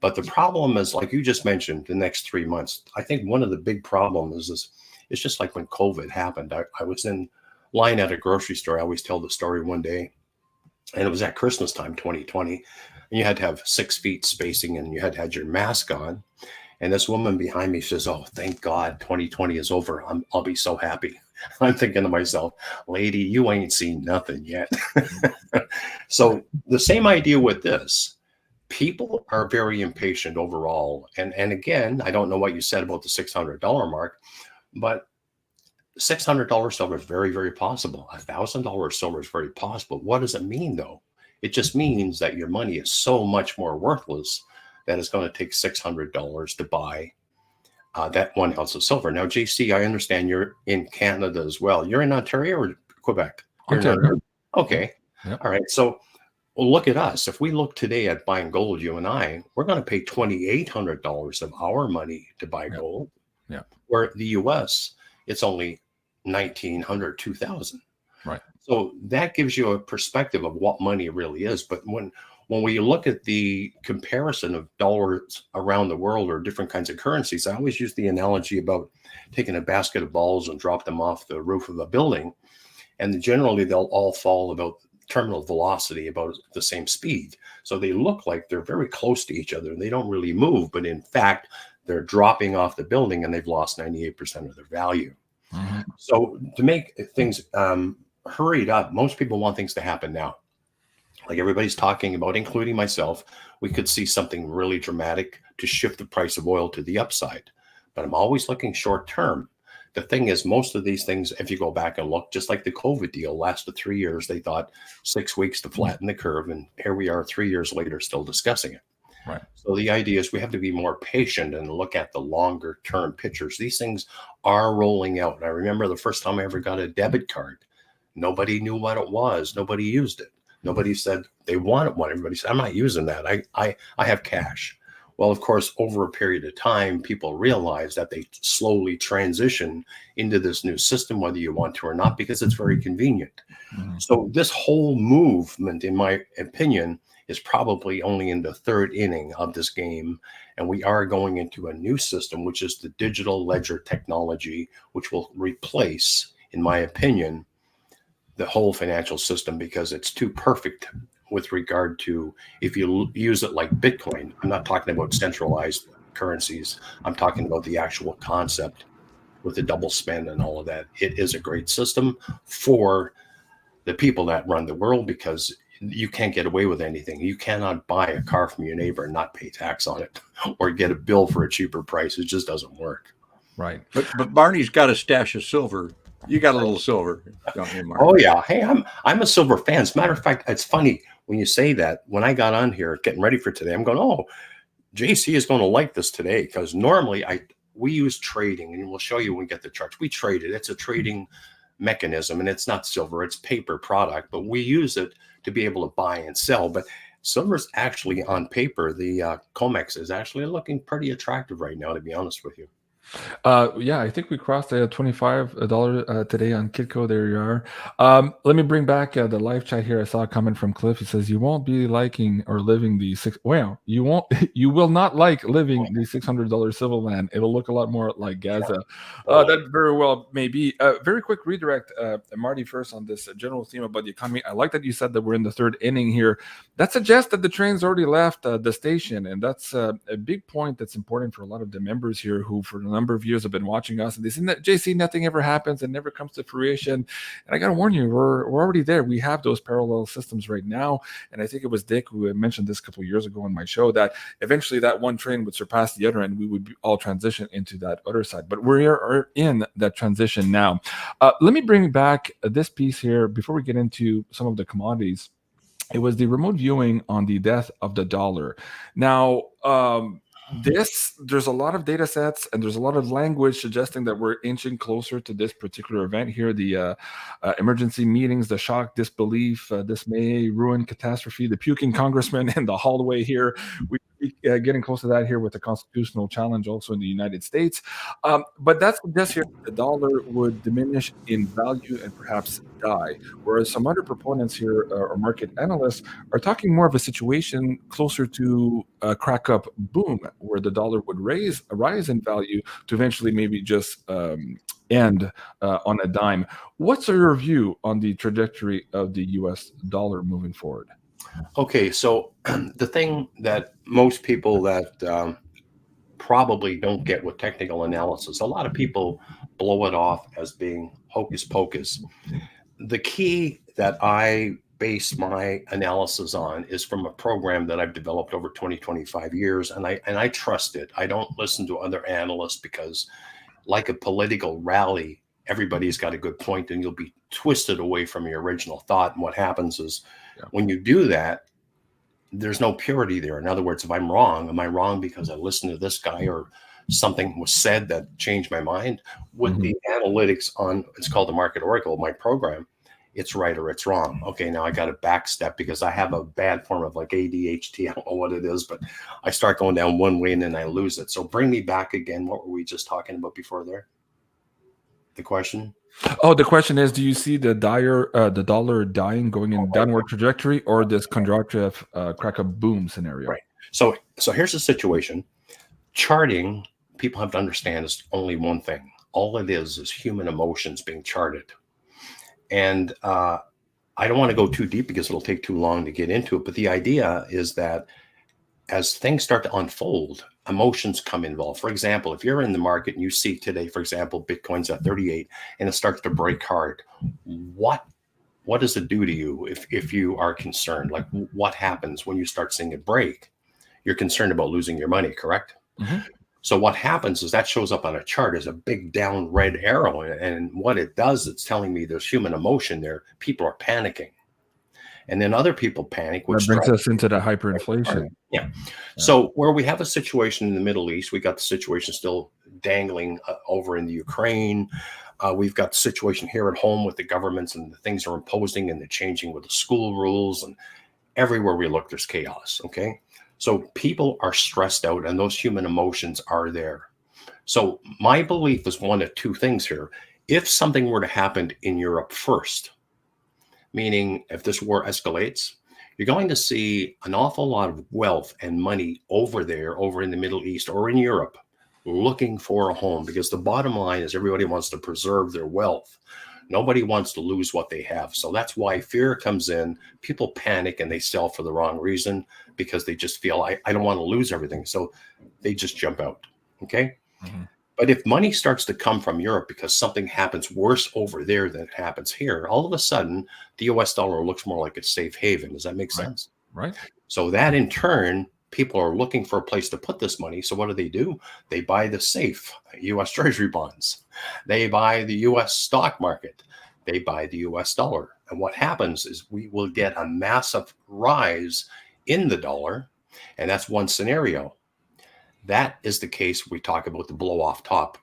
But the problem is, like you just mentioned, the next 3 months. I think one of the big problems is it's just like when COVID happened. I was in line at a grocery store. I always tell the story one day, and it was at Christmas time, 2020. And you had to have 6 feet spacing and you had to have your mask on. And this woman behind me says, oh, thank God 2020 is over. I'll be so happy. I'm thinking to myself, lady, you ain't seen nothing yet. So the same idea with this. People are very impatient overall. And again, I don't know what you said about the $600 mark, but $600 silver is very, very possible. $1,000 silver is very possible. What does it mean, though? It just means that your money is so much more worthless that it's going to take $600 to buy that 1 ounce of silver. Now, JC, I understand you're in Canada as well. You're in Ontario or Quebec? Ontario. Okay. Yep. All right. So well, look at us. If we look today at buying gold, you and I, we're going to pay $2,800 of our money to buy gold. Yeah. Where the US, it's only $1,900, $2,000. Right. So that gives you a perspective of what money really is. But when we look at the comparison of dollars around the world or different kinds of currencies, I always use the analogy about taking a basket of balls and drop them off the roof of a building. And generally, they'll all fall about terminal velocity, about the same speed. So they look like they're very close to each other and they don't really move. But in fact, they're dropping off the building and they've lost 98% of their value. Mm-hmm. So to make things hurried up, most people want things to happen now. Like everybody's talking about, including myself, we could see something really dramatic to shift the price of oil to the upside. But I'm always looking short term. The thing is, most of these things, if you go back and look, just like the COVID deal lasted 3 years, they thought 6 weeks to flatten the curve. And here we are 3 years later, still discussing it. Right. So the idea is we have to be more patient and look at the longer term pictures. These things are rolling out. I remember the first time I ever got a debit card. Nobody knew what it was. Nobody used it. Nobody said they wanted one. Everybody said, I'm not using that. I have cash. Well, of course, over a period of time, people realize that they slowly transition into this new system, whether you want to or not, because it's very convenient. Mm-hmm. So this whole movement, in my opinion, is probably only in the third inning of this game. And we are going into a new system, which is the digital ledger technology, which will replace, in my opinion, the whole financial system, because it's too perfect with regard to if you use it like Bitcoin. I'm not talking about centralized currencies. I'm talking about the actual concept with the double spend and all of that. It is a great system for the people that run the world, because you can't get away with anything. You cannot buy a car from your neighbor and not pay tax on it or get a bill for a cheaper price. It just doesn't work. Right. But Barney's got a stash of silver. You got a little silver, don't you, Mark? Oh yeah. Hey, I'm a silver fan. As a matter of fact, it's funny when you say that. When I got on here getting ready for today, I'm going, oh, JC is going to like this today, because normally we use trading, and we'll show you when we get the charts. We trade it. It's a trading mechanism, and it's not silver, it's paper product, but we use it to be able to buy and sell. But silver's actually, on paper, the COMEX is actually looking pretty attractive right now, to be honest with you. Yeah, I think we crossed the $25 today on Kitco. There you are. Let me bring back the live chat here. I saw a comment from Cliff. He says, "You won't be liking or living the six. Well, you won't. You will not like living the $600 civil land. It'll look a lot more like Gaza. That very well may be. Very quick redirect, Marty, first on this general theme about the economy. I like that you said that we're in the third inning here. That suggests that the train's already left the station, and that's a big point that's important for a lot of the members here who, for a number of years, have been watching us, and they say that, JC, nothing ever happens and never comes to fruition. And I got to warn you, we're already there. We have those parallel systems right now, and I think it was Dick who mentioned this a couple of years ago on my show, that eventually that one train would surpass the other, and we would all transition into that other side. But we are in that transition now. Let me bring back this piece here before we get into some of the commodities. It was the remote viewing on the death of the dollar. Now, there's a lot of data sets and there's a lot of language suggesting that we're inching closer to this particular event here. The emergency meetings, the shock, disbelief, dismay, ruin, catastrophe, the puking congressman in the hallway here. We're getting close to that here with the constitutional challenge also in the United States. But that suggests here the dollar would diminish in value and perhaps die. Whereas some other proponents here or market analysts are talking more of a situation closer to a crack up boom, where the dollar would rise in value to eventually maybe just end on a dime. What's your view on the trajectory of the US dollar moving forward? Okay, so the thing that most people that probably don't get with technical analysis, a lot of people blow it off as being hocus pocus. The key that I base my analysis on is from a program that I've developed over 25 years, and I trust it. I don't listen to other analysts, because like a political rally, everybody's got a good point and you'll be twisted away from your original thought. And what happens is when you do that, there's no purity there. In other words, if I'm wrong, am I wrong because I listened to this guy or something was said that changed my mind? With the analytics on, it's called the Market Oracle, my program, it's right or it's wrong. Okay, now I got to backstep because I have a bad form of like ADHD. I don't know what it is, but I start going down one way and then I lose it. So bring me back again. What were we just talking about before there? The question? Oh, the question is, do you see the dollar dying, going in downward trajectory, or this Kondratyev crack up boom scenario? Right. So here's the situation. Charting, people have to understand, is only one thing. All it is human emotions being charted. And I don't want to go too deep because it'll take too long to get into it. But the idea is that as things start to unfold, emotions come involved. For example, if you're in the market and you see today, for example, Bitcoin's at 38 and it starts to break hard, what does it do to you if you are concerned? Like, what happens when you start seeing it break? You're concerned about losing your money, correct? Mm-hmm. So what happens is that shows up on a chart as a big down red arrow. And what it does, it's telling me there's human emotion there. People are panicking. And then other people panic, which that brings us into the hyperinflation. Yeah. So where we have a situation in the Middle East, we got the situation still dangling over in the Ukraine. We've got the situation here at home with the governments and the things are imposing and the changing with the school rules, and everywhere we look, there's chaos. Okay. So people are stressed out and those human emotions are there. So my belief is one of two things here. If something were to happen in Europe first, meaning if this war escalates, you're going to see an awful lot of wealth and money over there, over in the Middle East or in Europe, looking for a home, because the bottom line is everybody wants to preserve their wealth. Nobody wants to lose what they have. So that's why fear comes in. People panic and they sell for the wrong reason because they just feel, I don't want to lose everything. So they just jump out. Okay. Mm-hmm. But if money starts to come from Europe because something happens worse over there than it happens here, all of a sudden the US dollar looks more like a safe haven. Does that make sense? Right. So that in turn, people are looking for a place to put this money. So what do? They buy the safe US Treasury bonds. They buy the US stock market. They buy the US dollar. And what happens is we will get a massive rise in the dollar. And that's one scenario. That is the case we talk about the blow off top,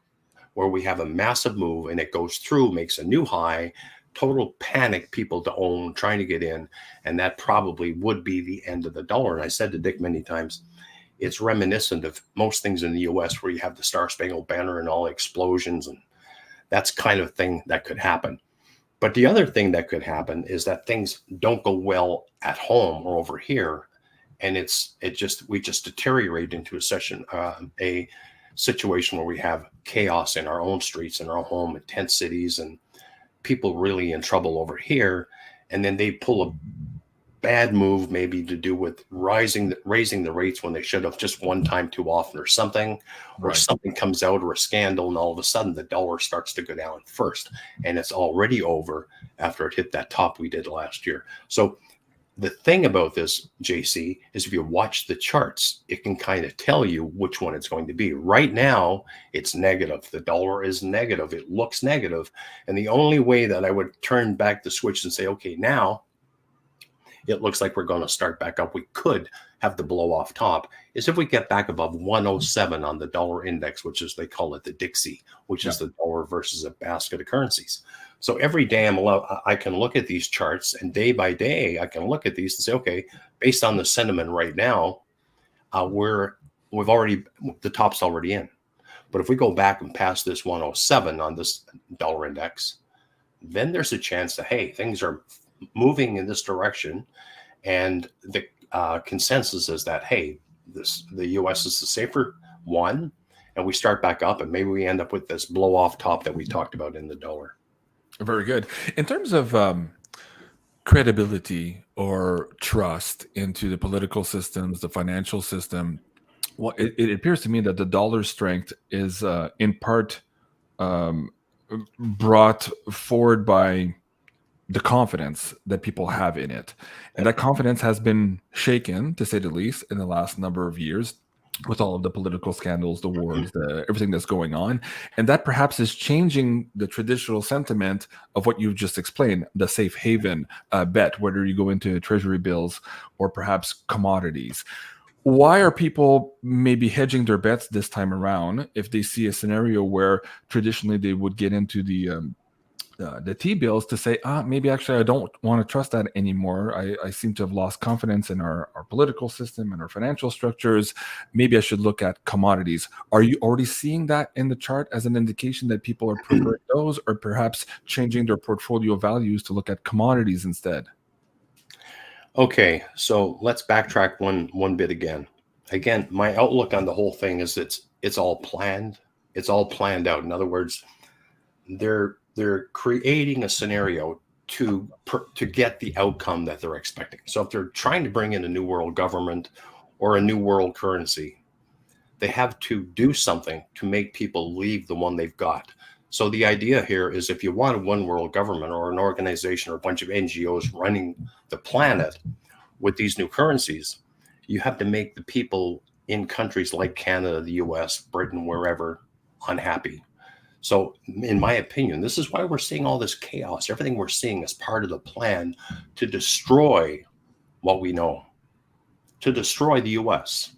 where we have a massive move and it goes through, makes a new high, total panic, people to own, trying to get in. And that probably would be the end of the dollar. And I said to Dick many times, it's reminiscent of most things in the US where you have the Star Spangled Banner and all the explosions. And that's kind of thing that could happen. But the other thing that could happen is that things don't go well at home or over here. And we just deteriorate into a situation where we have chaos in our own streets, in our home, in tent cities, and people really in trouble over here. And then they pull a bad move, maybe to do with raising the rates when they should have, just one time too often or something, or something comes out or a scandal, and all of a sudden the dollar starts to go down first, and it's already over after it hit that top we did last year. So the thing about this, JC, is if you watch the charts, it can kind of tell you which one it's going to be. Right now, it's negative. The dollar is negative. It looks negative. And the only way that I would turn back the switch and say, okay, now it looks like we're going to start back up, we could have the blow off top, is if we get back above 107 on the dollar index, which is, they call it the Dixie, which is the dollar versus a basket of currencies. So every day I can look at these charts, and day by day, I can look at these and say, okay, based on the sentiment right now, the top's already in. But if we go back and pass this 107 on this dollar index, then there's a chance that, hey, things are moving in this direction. And the consensus is that, hey, the US is the safer one, and we start back up, and maybe we end up with this blow off top that we talked about in the dollar. Very good. In terms of credibility or trust into the political systems, the financial system, well, it appears to me that the dollar's strength is in part brought forward by the confidence that people have in it. And that confidence has been shaken, to say the least, in the last number of years, with all of the political scandals, the wars, everything that's going on. And that perhaps is changing the traditional sentiment of what you've just explained, the safe haven bet, whether you go into treasury bills or perhaps commodities. Why are people maybe hedging their bets this time around if they see a scenario where traditionally they would get into the T-bills to say, maybe actually I don't want to trust that anymore. I seem to have lost confidence in our political system and our financial structures. Maybe I should look at commodities. Are you already seeing that in the chart as an indication that people are preferring those, or perhaps changing their portfolio values to look at commodities instead? Okay, so let's backtrack one bit again. Again, my outlook on the whole thing is it's all planned. It's all planned out. In other words, they're creating a scenario to get the outcome that they're expecting. So if they're trying to bring in a new world government or a new world currency, they have to do something to make people leave the one they've got. So the idea here is, if you want a one world government or an organization or a bunch of NGOs running the planet with these new currencies, you have to make the people in countries like Canada, the US, Britain, wherever, unhappy. So in my opinion, this is why we're seeing all this chaos. Everything we're seeing is part of the plan to destroy what we know, to destroy the US,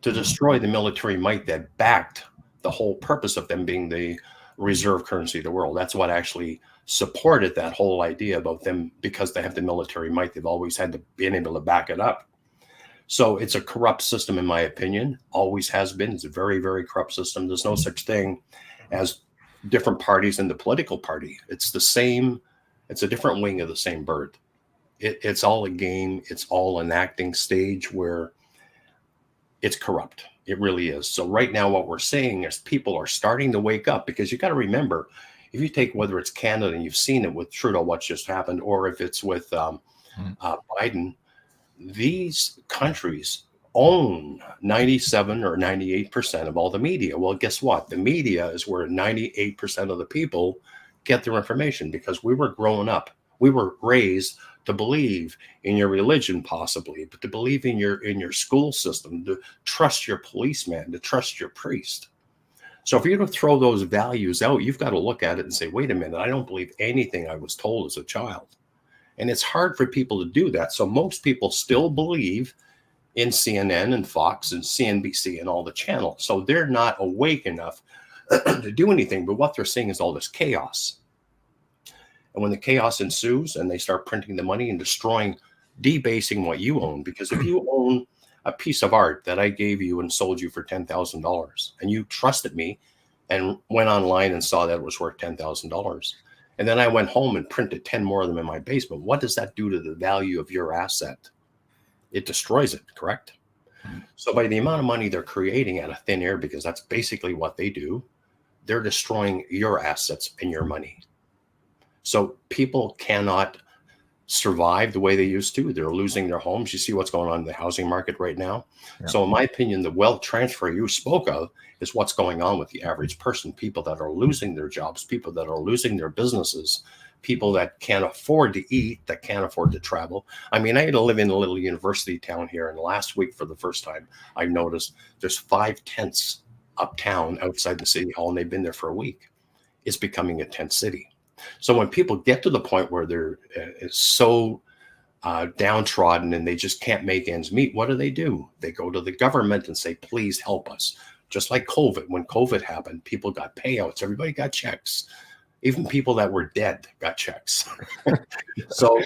to destroy the military might that backed the whole purpose of them being the reserve currency of the world. That's what actually supported that whole idea about them, because they have the military might. They've always had to been able to back it up. So it's a corrupt system, in my opinion, always has been. It's a very, very corrupt system. There's no such thing as different parties in the political party. It's the same. It's a different wing of the same bird. It's all a game. It's all an acting stage where it's corrupt. It really is. So right now what we're seeing is people are starting to wake up, because you got to remember, if you take whether it's Canada, and you've seen it with Trudeau, what's just happened, or if it's with Biden, these countries own 97 or 98% of all the media. Well, guess what? The media is where 98% of the people get their information, because we were growing up. We were raised to believe in your religion, possibly, but to believe in your school system, to trust your policeman, to trust your priest. So if you're going to throw those values out, you've got to look at it and say, wait a minute, I don't believe anything I was told as a child. And it's hard for people to do that. So most people still believe in CNN and Fox and CNBC and all the channels. So they're not awake enough to do anything. But what they're seeing is all this chaos. And when the chaos ensues and they start printing the money and destroying, debasing what you own, because if you own a piece of art that I gave you and sold you for $10,000 and you trusted me and went online and saw that it was worth $10,000, and then I went home and printed 10 more of them in my basement, what does that do to the value of your asset? It destroys it, correct? So by the amount of money they're creating out of thin air, because that's basically what they do, they're destroying your assets and your money. So people cannot survive the way they used to. They're losing their homes. You see what's going on in the housing market right now. Yeah. So in my opinion, the wealth transfer you spoke of is what's going on with the average person, people that are losing their jobs, people that are losing their businesses, people that can't afford to eat, that can't afford to travel. I mean, I had to live in a little university town here, and last week for the first time, I noticed there's 5 tents uptown outside the city hall, and they've been there for a week. It's becoming a tent city. So when people get to the point where they're so downtrodden and they just can't make ends meet, what do? They go to the government and say, please help us. Just like COVID. When COVID happened, people got payouts. Everybody got checks. Even people that were dead got checks. So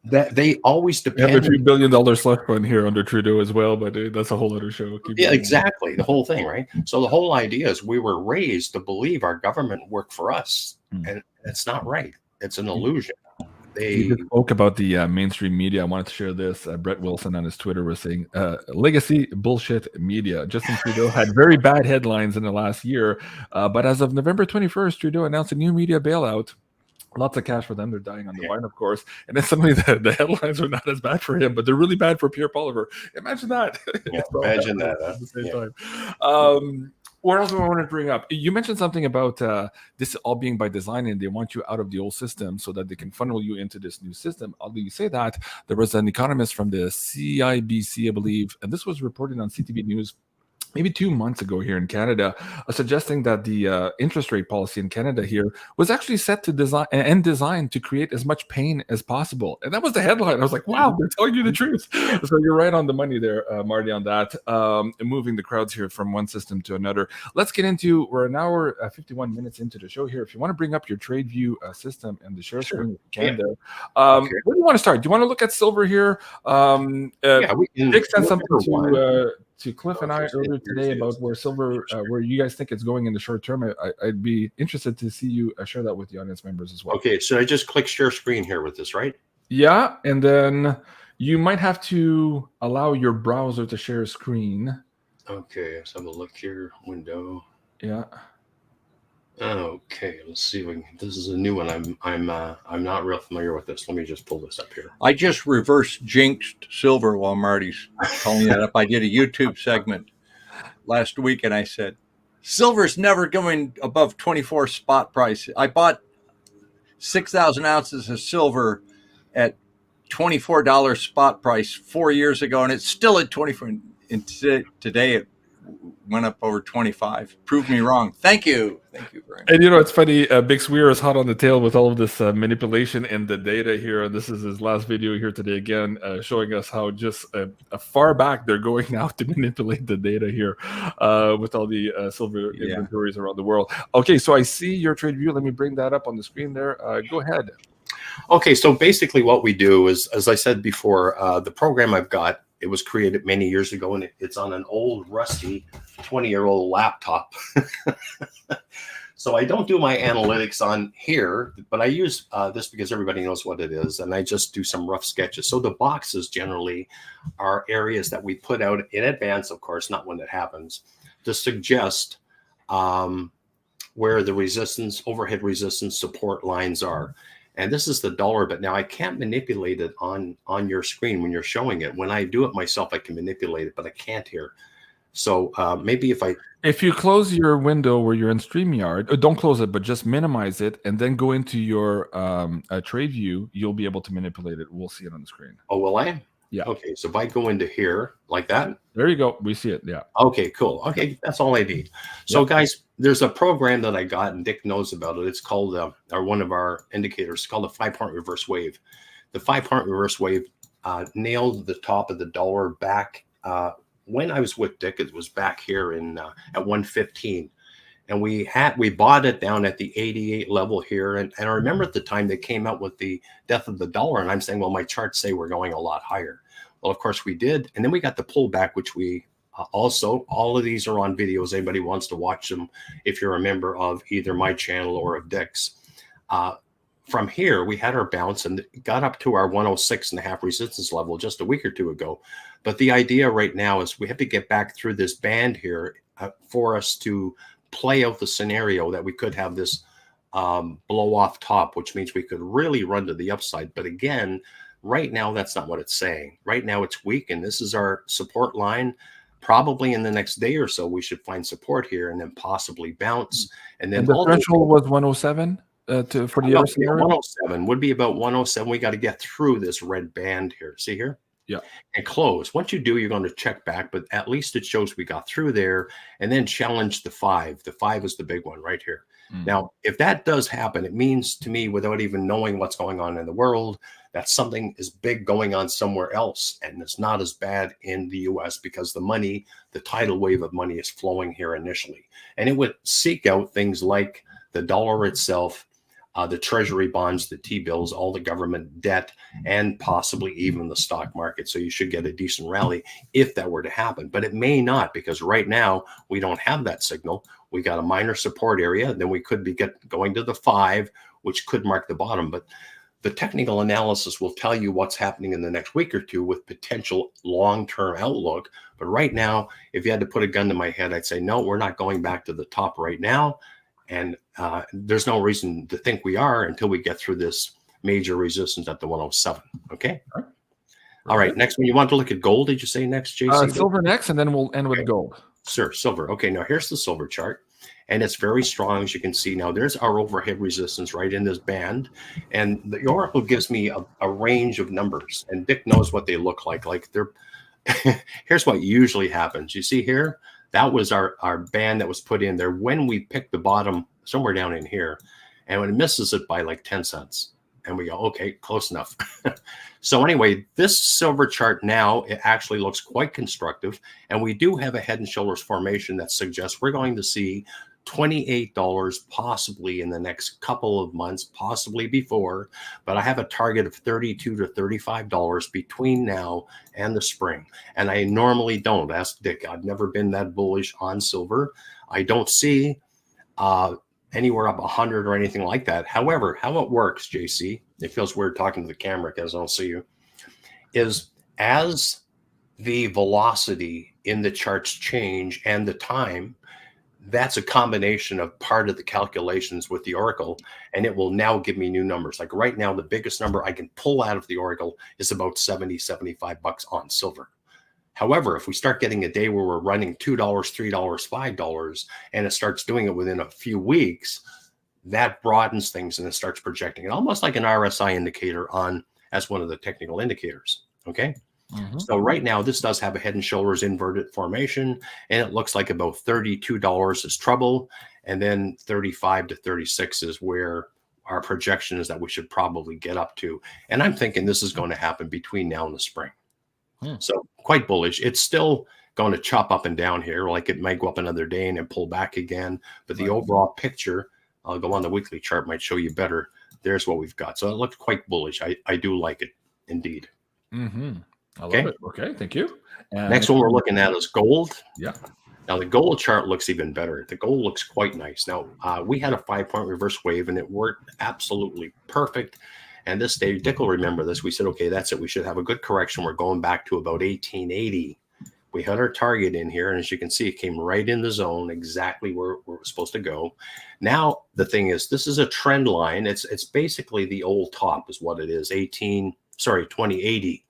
that they always depend. We have a $3 billion slush fund here under Trudeau as well, but that's a whole other show. Yeah, exactly. The whole thing, right? So the whole idea is we were raised to believe our government worked for us, and it's not right. It's an illusion. You just spoke about the mainstream media. I wanted to share this. Brett Wilson on his Twitter was saying, legacy bullshit media. Justin Trudeau had very bad headlines in the last year, but as of November 21st, Trudeau announced a new media bailout. Lots of cash for them. They're dying on the vine, of course. And then suddenly the headlines are not as bad for him, but they're really bad for Pierre Poliver. Imagine that. Yeah, imagine that. At the same time. What else do I want to bring up? You mentioned something about this all being by design, and they want you out of the old system so that they can funnel you into this new system. Although you say that, there was an economist from the CIBC, I believe, and this was reported on CTV News maybe 2 months ago here in Canada, suggesting that the interest rate policy in Canada here was actually set to designed to create as much pain as possible. And that was the headline. I was like, wow, they're telling you the truth. So you're right on the money there, Marty, on that. Moving the crowds here from one system to another. Let's get into, we're an hour, 51 minutes into the show here. If you want to bring up your TradeView system and the share screen, you can there. Where do you want to start? Do you want to look at silver here? Dick sent something to Cliff and I earlier today about where silver, where you guys think it's going in the short term. I'd be interested to see you share that with the audience members as well. Okay, so I just click share screen here with this, right? Yeah, and then you might have to allow your browser to share screen. Okay, let's have a look here. Window. Yeah. Okay, let's see. This is a new one. I'm not real familiar with this. Let me just pull this up here. I just reverse jinxed silver while Marty's calling that up. I did a YouTube segment last week, and I said silver's never going above 24 spot price. I bought 6,000 ounces of silver at $24 spot price 4 years ago, and it's still at 24. And today it went up over 25. Proved me wrong. Thank you very much. And it's funny, Big Sweer is hot on the tail with all of this manipulation in the data here. And this is his last video here today again, showing us how just far back they're going now to manipulate the data here with all the silver inventories around the world. Okay, so I see your trade view. Let me bring that up on the screen there. Go ahead. Okay, so basically what we do is, as I said before, the program I've got, it was created many years ago, and it's on an old, rusty 20-year-old laptop. So I don't do my analytics on here, but I use this because everybody knows what it is, and I just do some rough sketches. So the boxes generally are areas that we put out in advance, of course, not when it happens, to suggest where the resistance, overhead resistance support lines are. And this is the dollar, but now I can't manipulate it on your screen when you're showing it. When I do it myself, I can manipulate it, but I can't here. So maybe if you close your window where you're in StreamYard, don't close it, but just minimize it, and then go into your trade view, you'll be able to manipulate it. We'll see it on the screen. Oh, will I? Yeah. Okay, so if I go into here like that. There you go. We see it. Yeah. Okay, cool. Okay, that's all I need. So, guys, there's a program that I got, and Dick knows about it. It's called, or one of our indicators, called the 5-point reverse wave. The 5-point reverse wave nailed the top of the dollar back. When I was with Dick, it was back here in at 115. And we bought it down at the 88 level here. And I remember at the time they came out with the death of the dollar. And I'm saying, well, my charts say we're going a lot higher. Well, of course we did. And then we got the pullback, which we also, all of these are on videos. Anybody wants to watch them if you're a member of either my channel or of Dick's. From here, we had our bounce and got up to our 106.5 resistance level just a week or two ago. But the idea right now is we have to get back through this band here for us to play out the scenario that we could have this blow off top, which means we could really run to the upside. But again, right now, that's not what it's saying. Right now, it's weak, and this is our support line. Probably in the next day or so, we should find support here and then possibly bounce. And then the threshold was 107 for the other scenario? 107 would be about 107. We got to get through this red band here. See here? Yeah. And close. Once you do, you're going to check back, but at least it shows we got through there and then challenge the 5. The 5 is the big one right here. Now, if that does happen, it means to me, without even knowing what's going on in the world, that something is big going on somewhere else. And it's not as bad in the US because the money, the tidal wave of money is flowing here initially. And it would seek out things like the dollar itself, the treasury bonds, the T-bills, all the government debt, and possibly even the stock market. So you should get a decent rally if that were to happen. But it may not, because right now we don't have that signal. We got a minor support area. Then we could be going to the 5, which could mark the bottom. But the technical analysis will tell you what's happening in the next week or two with potential long-term outlook. But right now, if you had to put a gun to my head, I'd say, no, we're not going back to the top right now. And there's no reason to think we are until we get through this major resistance at the 107. Okay. All right. Next one, you want to look at gold? Did you say next, JC? Silver next, and then we'll end with gold. Sure. Silver. Okay. Now here's the silver chart. And it's very strong, as you can see. Now there's our overhead resistance right in this band. And the Oracle gives me a range of numbers. And Dick knows what they look like. Like they're here's what usually happens. You see here? That was our band that was put in there when we picked the bottom somewhere down in here. And when it misses it by like 10 cents. And we go, okay, close enough. So anyway, this silver chart now, it actually looks quite constructive. And we do have a head and shoulders formation that suggests we're going to see $28 possibly in the next couple of months, possibly before. But I have a target of $32 to $35 between now and the spring. And I normally don't. Ask Dick. I've never been that bullish on silver. I don't see anywhere up 100 or anything like that. However, how it works, JC, it feels weird talking to the camera because I don't see you, is as the velocity in the charts change and the time, that's a combination of part of the calculations with the Oracle, and it will now give me new numbers. Like right now, the biggest number I can pull out of the Oracle is about 70, 75 bucks on silver. However, if we start getting a day where we're running $2, $3, $5, and it starts doing it within a few weeks, that broadens things and it starts projecting it almost like an RSI indicator on as one of the technical indicators. Okay. So right now, this does have a head and shoulders inverted formation, and it looks like about $32 is trouble. And then 35 to 36 is where our projection is that we should probably get up to. And I'm thinking this is going to happen between now and the spring. So quite bullish. It's still going to chop up and down here. Like it might go up another day and then pull back again. But the overall picture, I'll go on the weekly chart, might show you better. There's what we've got. So it looks quite bullish. I do like it indeed. I love it. Okay, thank you. Next one we're looking at is gold. Yeah. Now the gold chart looks even better. The gold looks quite nice. Now we had a 5-point reverse wave and it worked absolutely perfect. And this day, Dick will remember this. We said, okay, that's it. We should have a good correction. We're going back to about 1880 We had our target in here, and as you can see, it came right in the zone, exactly where it was supposed to go. Now, the thing is, this is a trend line. It's basically the old top is what it is, 2080.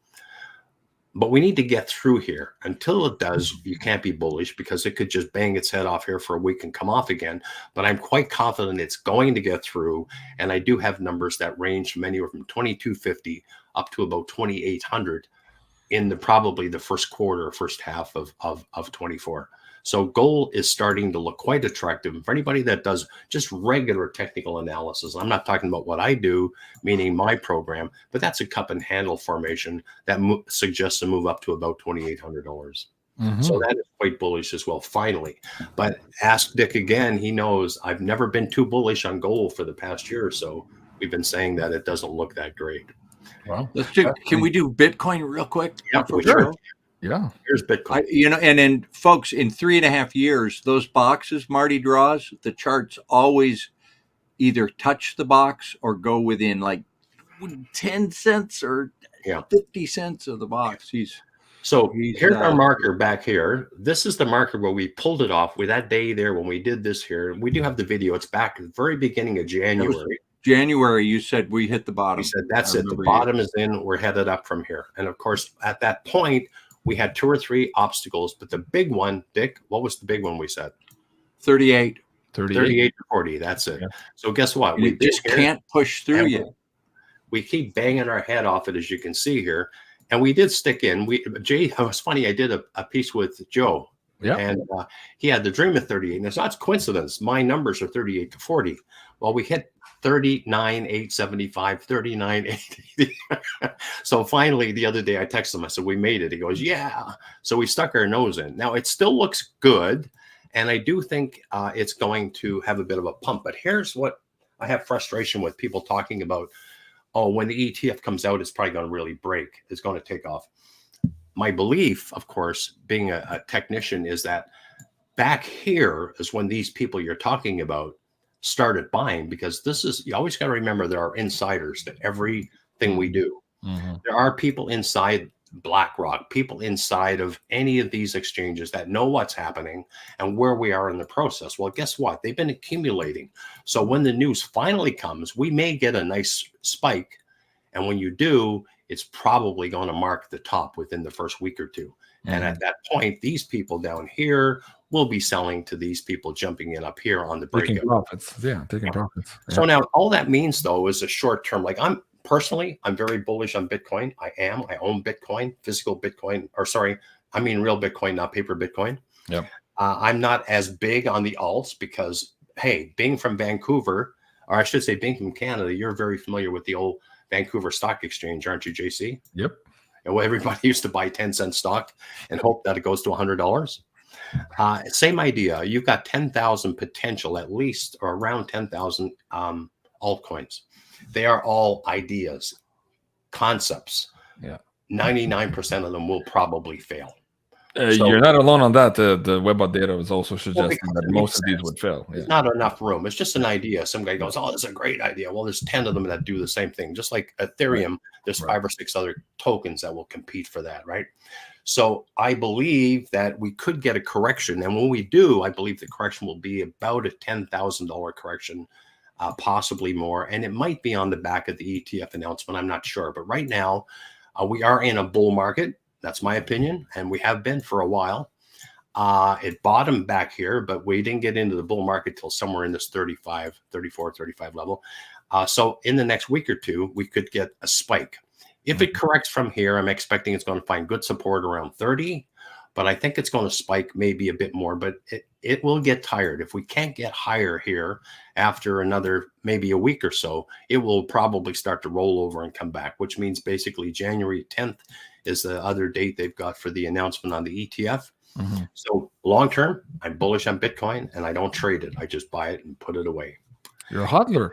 But we need to get through here. Until it does, you can't be bullish because it could just bang its head off here for a week and come off again. But I'm quite confident it's going to get through. And I do have numbers that range from anywhere from 2250 up to about 2800 in probably the first quarter, first half of 24. So gold is starting to look quite attractive. And for anybody that does just regular technical analysis, I'm not talking about what I do, meaning my program, but that's a cup and handle formation that suggests a move up to about $2,800. Mm-hmm. So that is quite bullish as well, finally. But ask Dick again. He knows I've never been too bullish on gold for the past year or so. We've been saying that it doesn't look that great. Well, can we do Bitcoin real quick? Yeah, for sure. Yeah, here's Bitcoin. And then, folks, in 3.5 years, those boxes Marty draws, the charts always either touch the box or go within like 10 cents or 50 cents of the box. Here's our marker back here. This is the marker where we pulled it off with that day there when we did this here. We do have the video. It's back at the very beginning of January. January, you said we hit the bottom. We said that's it. The bottom is in. We're headed up from here. And of course, at that point, we had 2 or 3 obstacles, but the big one, Dick, what was the big one we said? 38 to 40. That's it. Yeah. So guess what? We just can't push through yet. We keep banging our head off it, as you can see here. And we did stick in. Jay, it was funny. I did a piece with Joe. Yeah. And he had the dream of 38. And it's not coincidence. My numbers are 38 to 40. Well, we hit 39,875, 39,880. So finally, the other day I texted him. I said, we made it. He goes, yeah. So we stuck our nose in. Now, it still looks good. And I do think it's going to have a bit of a pump. But here's what I have frustration with people talking about. Oh, when the ETF comes out, it's probably going to really break. It's going to take off. My belief, of course, being a technician, is that back here is when these people you're talking about started buying, because you always got to remember there are insiders to everything we do. Mm-hmm. There are people inside BlackRock, people inside of any of these exchanges that know what's happening and where we are in the process. Well, guess what? They've been accumulating. So when the news finally comes, we may get a nice spike. And when you do, it's probably going to mark the top within the first week or two. Mm-hmm. And at that point, these people down here will be selling to these people jumping in up here on the breakout. Taking profits. Yeah. Yeah. So now all that means, though, is a short term. Like I'm very bullish on Bitcoin. I own Bitcoin, physical Bitcoin, real Bitcoin, not paper Bitcoin. Yeah. I'm not as big on the alts because, hey, being from Vancouver, or I should say being from Canada, you're very familiar with the old Vancouver Stock Exchange, aren't you, JC? Yep. And well, everybody used to buy 10-cent stock and hope that it goes to $100. Same idea. You've got 10,000 potential, at least, or around 10,000 altcoins. They are all ideas, concepts. Yeah. 99% of them will probably fail. You're not alone on that. The Webbot data was also suggesting that most of these would fail. Yeah. There's not enough room. It's just an idea. Some guy goes, oh, that's a great idea. Well, there's 10 of them that do the same thing. Just like Ethereum, there's 5 or 6 other tokens that will compete for that, right? So I believe that we could get a correction. And when we do, I believe the correction will be about a $10,000 correction, possibly more. And it might be on the back of the ETF announcement. I'm not sure. But right now, we are in a bull market. That's my opinion. And we have been for a while. It bottomed back here, but we didn't get into the bull market till somewhere in this 34, 35 level. So in the next week or two, we could get a spike. If it corrects from here, I'm expecting it's going to find good support around 30, but I think it's going to spike maybe a bit more, but it will get tired. If we can't get higher here after another, maybe a week or so, it will probably start to roll over and come back, which means basically January 10th is the other date they've got for the announcement on the ETF. Mm-hmm. So long term, I'm bullish on Bitcoin and I don't trade it. I just buy it and put it away. You're a hodler.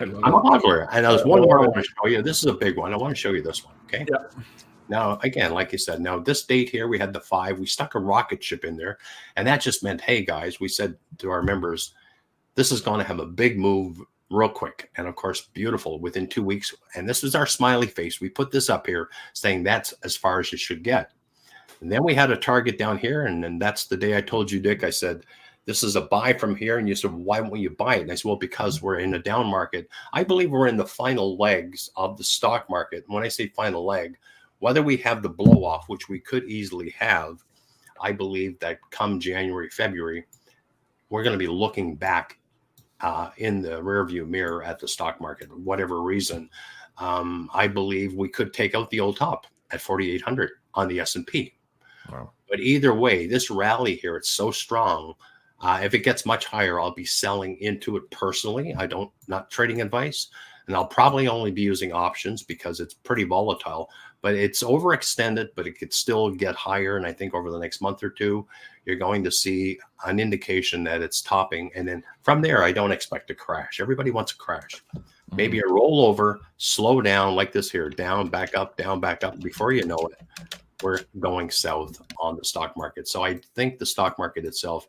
I'm a hodler. And there's one more I want to show you. This is a big one. I want to show you this one. Okay. Yeah. Now, again, like you said, now this date here, we had the 5. We stuck a rocket ship in there. And that just meant, hey, guys, we said to our members, this is going to have a big move real quick. And of course, beautiful within 2 weeks. And this is our smiley face. We put this up here saying that's as far as it should get. And then we had a target down here. And then that's the day I told you, Dick, I said, this is a buy from here. And you said, why won't you buy it? And I said, well, because we're in a down market. I believe we're in the final legs of the stock market. And when I say final leg, whether we have the blow off, which we could easily have, I believe that come January, February, we're going to be looking back in the rearview mirror at the stock market, for whatever reason. I believe we could take out the old top at 4,800 on the S&P. Wow. But either way, this rally here, it's so strong. If it gets much higher, I'll be selling into it personally. Not trading advice. And I'll probably only be using options because it's pretty volatile. But it's overextended, but it could still get higher. And I think over the next month or two, you're going to see an indication that it's topping. And then from there, I don't expect a crash. Everybody wants a crash. Maybe a rollover, slow down like this here, down, back up, down, back up. Before you know it, we're going south on the stock market. So I think the stock market itself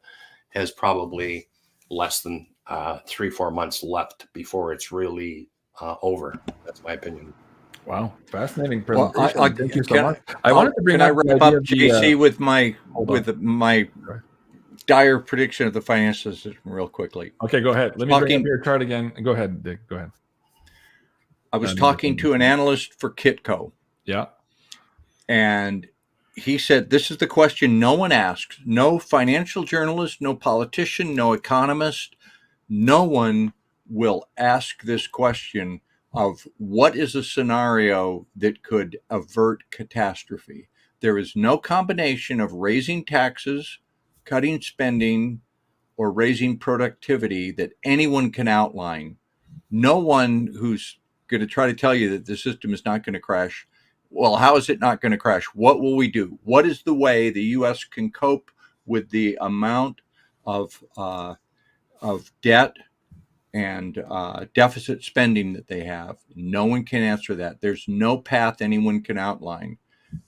has probably less than 3-4 months left before it's really over. That's my opinion. Wow, fascinating Well, presentation. Thank you so much. I wanted to bring Can I up the wrap idea up, of the, JC, with my hold on. my dire prediction of the financial system real quickly? Okay, go ahead. Let me bring up your chart again. Go ahead, Dick. Go ahead. I was talking to an analyst for Kitco, Yeah. and he said, this is the question no one asks. No financial journalist, no politician, no economist, no one will ask this question of what is a scenario that could avert catastrophe. There is no combination of raising taxes, cutting spending, or raising productivity that anyone can outline. No one who's going to try to tell you that the system is not going to crash. Well, how is it not going to crash? What will we do? What is the way the U.S. can cope with the amount of debt and deficit spending that they have? No one can answer that. There's no path anyone can outline.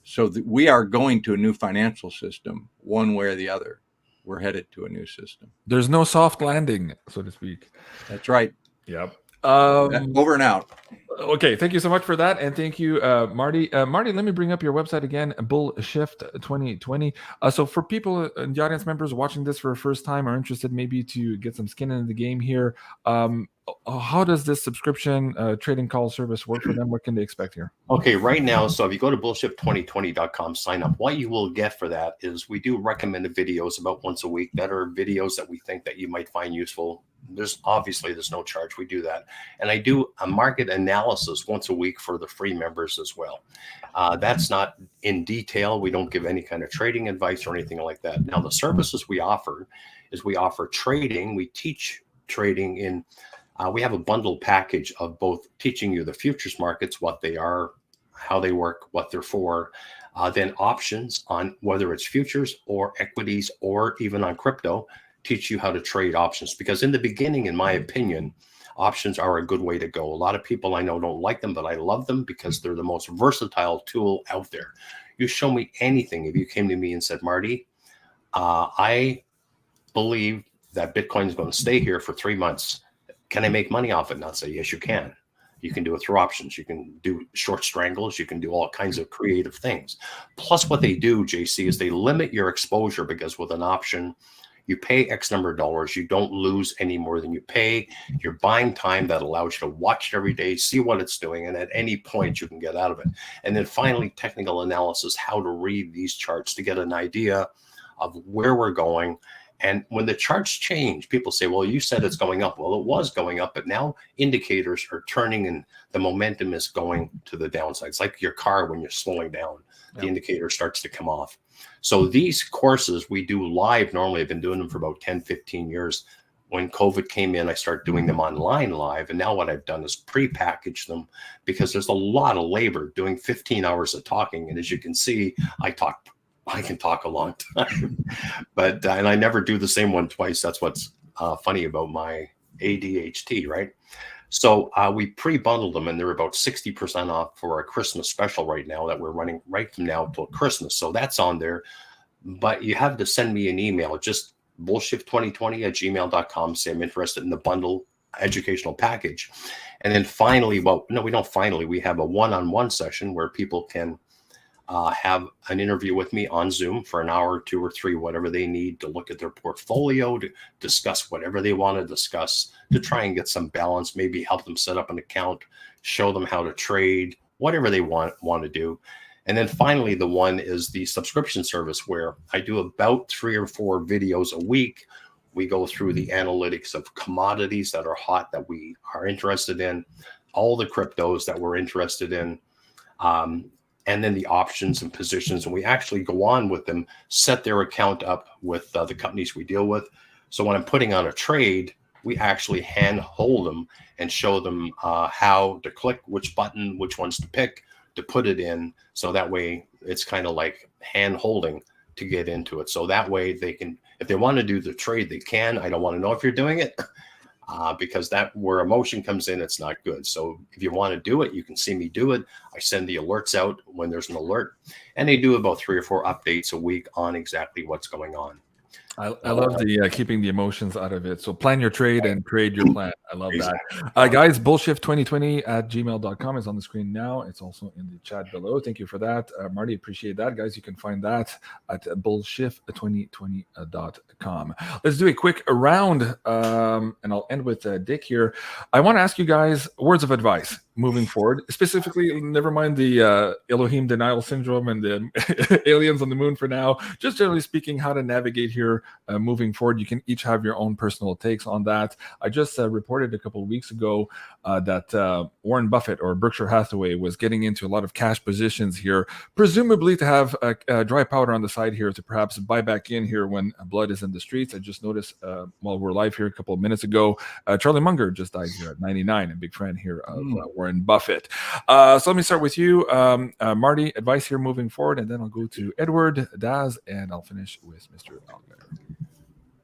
So we are going to a new financial system, one way or the other. We're headed to a new system. There's no soft landing, so to speak. That's right. Yep. Over and out. Okay, thank you so much for that, and thank you, Marty. Marty, let me bring up your website again, Bullshift 2020. So for people in the audience members watching this for the first time or interested maybe to get some skin in the game here, how does this subscription trading call service work for them? What can they expect here? Okay, right now, so if you go to bullshift2020.com, sign up. What you will get for that is we do recommended videos about once a week that are videos that we think that you might find useful. There's no charge. We do that. And I do a market analysis once a week for the free members as well. That's not in detail. We don't give any kind of trading advice or anything like that. Now, the services we offer is we offer trading. We teach trading in, we have a bundled package of both teaching you the futures markets, what they are, how they work, what they're for, then options on whether it's futures or equities or even on crypto, teach you how to trade options. Because in the beginning, in my opinion, options are a good way to go. A lot of people I know don't like them, but I love them because they're the most versatile tool out there. You show me anything. If you came to me and said, Marty, I believe that Bitcoin is going to stay here for 3 months. Can I make money off it? And I'll say, yes, you can. You can do it through options. You can do short strangles. You can do all kinds of creative things. Plus what they do, JC, is they limit your exposure, because with an option, you pay X number of dollars. You don't lose any more than you pay. You're buying time that allows you to watch it every day, see what it's doing, and at any point you can get out of it. And then finally, technical analysis, how to read these charts to get an idea of where we're going. And when the charts change, people say, well, you said it's going up. Well, it was going up, but now indicators are turning and the momentum is going to the downside. It's like your car when you're slowing down, the indicator starts to come off. So these courses we do live. Normally, I've been doing them for about 10, 15 years. When COVID came in, I started doing them online live. And now what I've done is pre-package them, because there's a lot of labor doing 15 hours of talking. And as you can see, I can talk a long time, but and I never do the same one twice. That's what's funny about my ADHD, right? So we pre-bundled them, and they're about 60% off for a Christmas special right now that we're running right from now till Christmas. So that's on there, but you have to send me an email, just bullshift2020@gmail.com. Say I'm interested in the bundle educational package. And then finally, well, no, we don't finally, we have a one-on-one session where people can have an interview with me on Zoom for an hour, 2 or 3, whatever they need to look at their portfolio, to discuss whatever they want to discuss, to try and get some balance, maybe help them set up an account, show them how to trade, whatever they want to do. And then finally, the one is the subscription service, where I do about 3 or 4 videos a week. We go through the analytics of commodities that are hot, that we are interested in, all the cryptos that we're interested in, and then the options and positions. And we actually go on with them, set their account up with the companies we deal with. So when I'm putting on a trade, we actually hand hold them and show them how to click, which button, which ones to pick to put it in. So that way it's kind of like hand holding to get into it. So that way they can, if they want to do the trade, they can. I don't want to know if you're doing it. Because that where emotion comes in, it's not good. So if you want to do it, you can see me do it. I send the alerts out when there's an alert, and they do about 3 or 4 updates a week on exactly what's going on. I love the keeping the emotions out of it. So plan your trade and trade your plan. I love that. Guys, bullshift2020@gmail.com is on the screen now. It's also in the chat below. Thank you for that. Marty, appreciate that. Guys, you can find that at bullshift2020.com. Let's do a quick round, and I'll end with Dick here. I want to ask you guys words of advice moving forward, specifically, never mind the Elohim denial syndrome and the aliens on the moon for now. Just generally speaking, how to navigate here moving forward. You can each have your own personal takes on that. I just reported a couple of weeks ago that Warren Buffett or Berkshire Hathaway was getting into a lot of cash positions here, presumably to have dry powder on the side here to perhaps buy back in here when blood is in the streets. I just noticed while we're live here a couple of minutes ago, Charlie Munger just died here at 99, a big friend here of Warren Buffett. So let me start with you, Marty, advice here moving forward, and then I'll go to Edward, Daz, and I'll finish with Mr. Algar.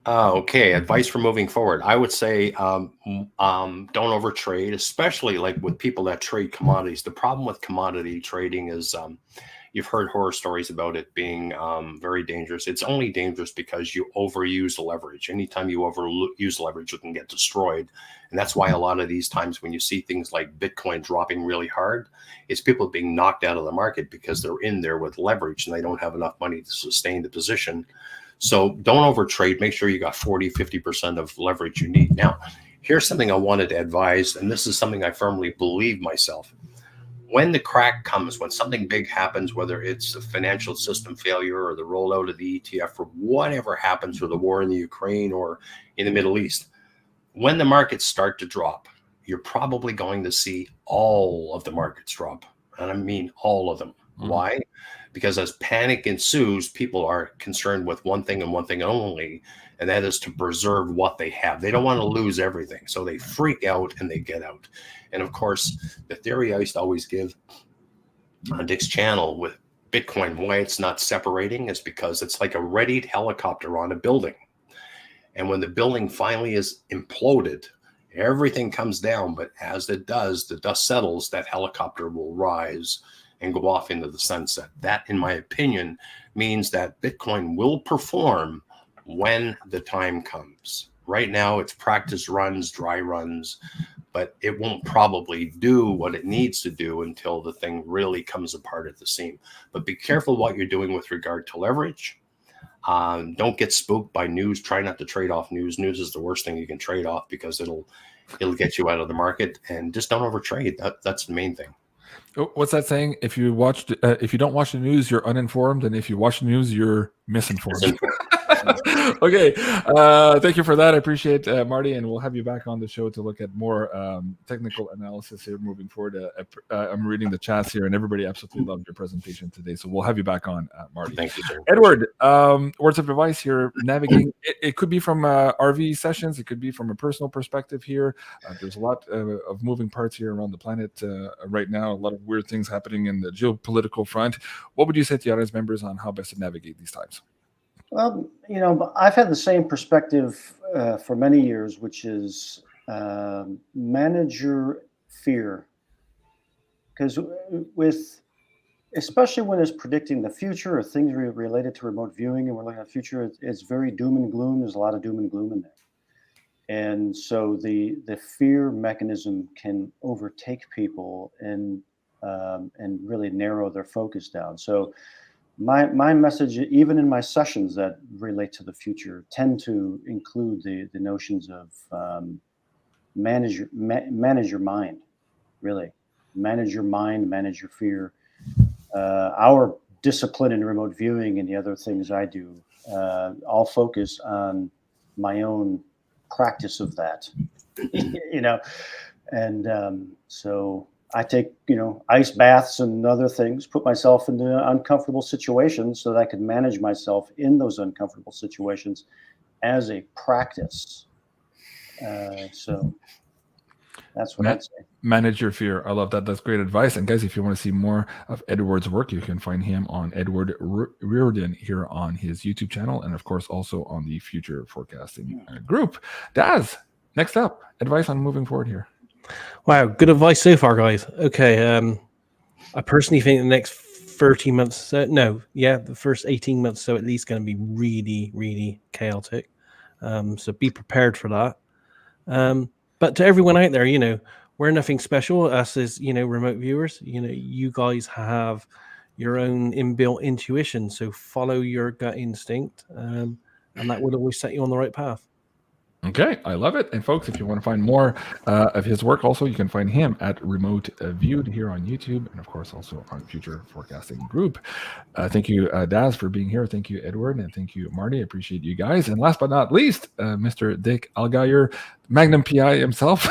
Okay, advice for moving forward. I would say don't overtrade, especially like with people that trade commodities. The problem with commodity trading is you've heard horror stories about it being very dangerous. It's only dangerous because you overuse leverage. Anytime you overuse leverage, you can get destroyed. And that's why a lot of these times when you see things like Bitcoin dropping really hard, it's people being knocked out of the market because they're in there with leverage and they don't have enough money to sustain the position. So don't overtrade. Make sure you got 40, 50% of leverage you need. Now, here's something I wanted to advise, and this is something I firmly believe myself. When the crack comes, when something big happens, whether it's a financial system failure or the rollout of the ETF or whatever happens, or the war in the Ukraine or in the Middle East, when the markets start to drop, you're probably going to see all of the markets drop. And I mean all of them. Why? Because as panic ensues, people are concerned with one thing and one thing only, and that is to preserve what they have. They don't want to lose everything. So they freak out and they get out. And of course, the theory I used to always give on Dick's channel with Bitcoin, why it's not separating is because it's like a readied helicopter on a building. And when the building finally is imploded, everything comes down. But as it does, the dust settles, that helicopter will rise and go off into the sunset. That, in my opinion, means that Bitcoin will perform when the time comes. Right now, it's practice runs, dry runs, but it won't probably do what it needs to do until the thing really comes apart at the seam. But be careful what you're doing with regard to leverage. Don't get spooked by news. Try not to trade off news. News is the worst thing you can trade off because it'll get you out of the market. And just don't overtrade. That's the main thing. What's that saying? If you don't watch the news, you're uninformed, and if you watch the news, you're misinformed. Okay, thank you for that. I appreciate Marty, and we'll have you back on the show to look at more technical analysis here moving forward. I'm reading the chats here, and everybody absolutely loved your presentation today. So we'll have you back on, Marty. Thank you, sir. Edward, words of advice here. Navigating it could be from RV sessions. It could be from a personal perspective here. There's a lot of moving parts here around the planet right now. A lot of weird things happening in the geopolitical front. What would you say to the audience members on how best to navigate these times? Well, I've had the same perspective for many years, which is manage your fear. Because especially when it's predicting the future or things related to remote viewing, and we're looking at the future, it's very doom and gloom. There's a lot of doom and gloom in there. And so the fear mechanism can overtake people and and really narrow their focus down. So my message, even in my sessions that relate to the future, tend to include the notions of manage your mind, really. Manage your mind, manage your fear. Our discipline in remote viewing and the other things I do all focus on my own practice of that, and so I take, ice baths and other things, put myself into uncomfortable situations so that I can manage myself in those uncomfortable situations as a practice. So that's what I'd say. Manage your fear. I love that. That's great advice. And guys, if you want to see more of Edward's work, you can find him on Edward Reardon here on his YouTube channel, and of course also on the Future Forecasting group. Daz, next up, advice on moving forward here. Wow, good advice so far, guys. Okay, I personally think the next 30 months, the first 18 months, so at least going to be really, really chaotic. So be prepared for that. But to everyone out there, we're nothing special. Us as, remote viewers, you guys have your own inbuilt intuition. So follow your gut instinct, and that will always set you on the right path. Okay, I love it. And folks, if you want to find more of his work, also you can find him at Remote Viewed here on YouTube, and of course also on Future Forecasting Group. Thank you, Daz, for being here. Thank you, Edward, and thank you, Marty. I appreciate you guys. And last but not least, Mr. Dick Allgaier, Magnum PI himself.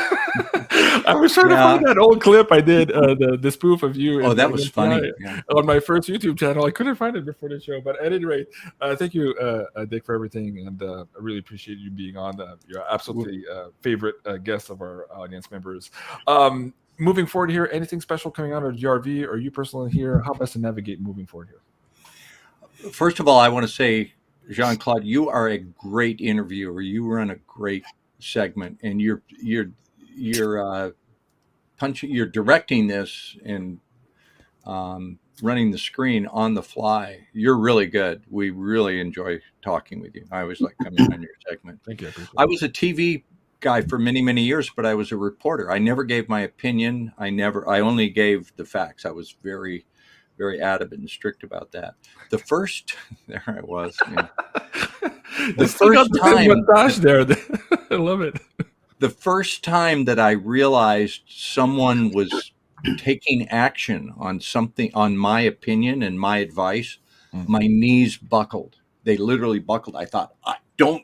I was trying to find that old clip I did, the spoof of you. Oh, that was funny. On my first YouTube channel. I couldn't find it before the show, but at any rate, thank you, Dick, for everything, and I really appreciate you being on. You're absolutely favorite guest of our audience members. Moving forward here, anything special coming out of GRV, or you personally here? How best to navigate moving forward here? First of all, I want to say, Jean-Claude, you are a great interviewer. You run a great segment, and you're directing this and running the screen on the fly. You're really good. We really enjoy talking with you. I always like coming on your segment. Thank you. I was a TV guy for many, many years, but I was a reporter. I never gave my opinion. I only gave the facts. I was very, very adamant and strict about that. There I was. The first time there, I love it. The first time that I realized someone was taking action on something, on my opinion and my advice, my knees buckled. They literally buckled. I thought, I don't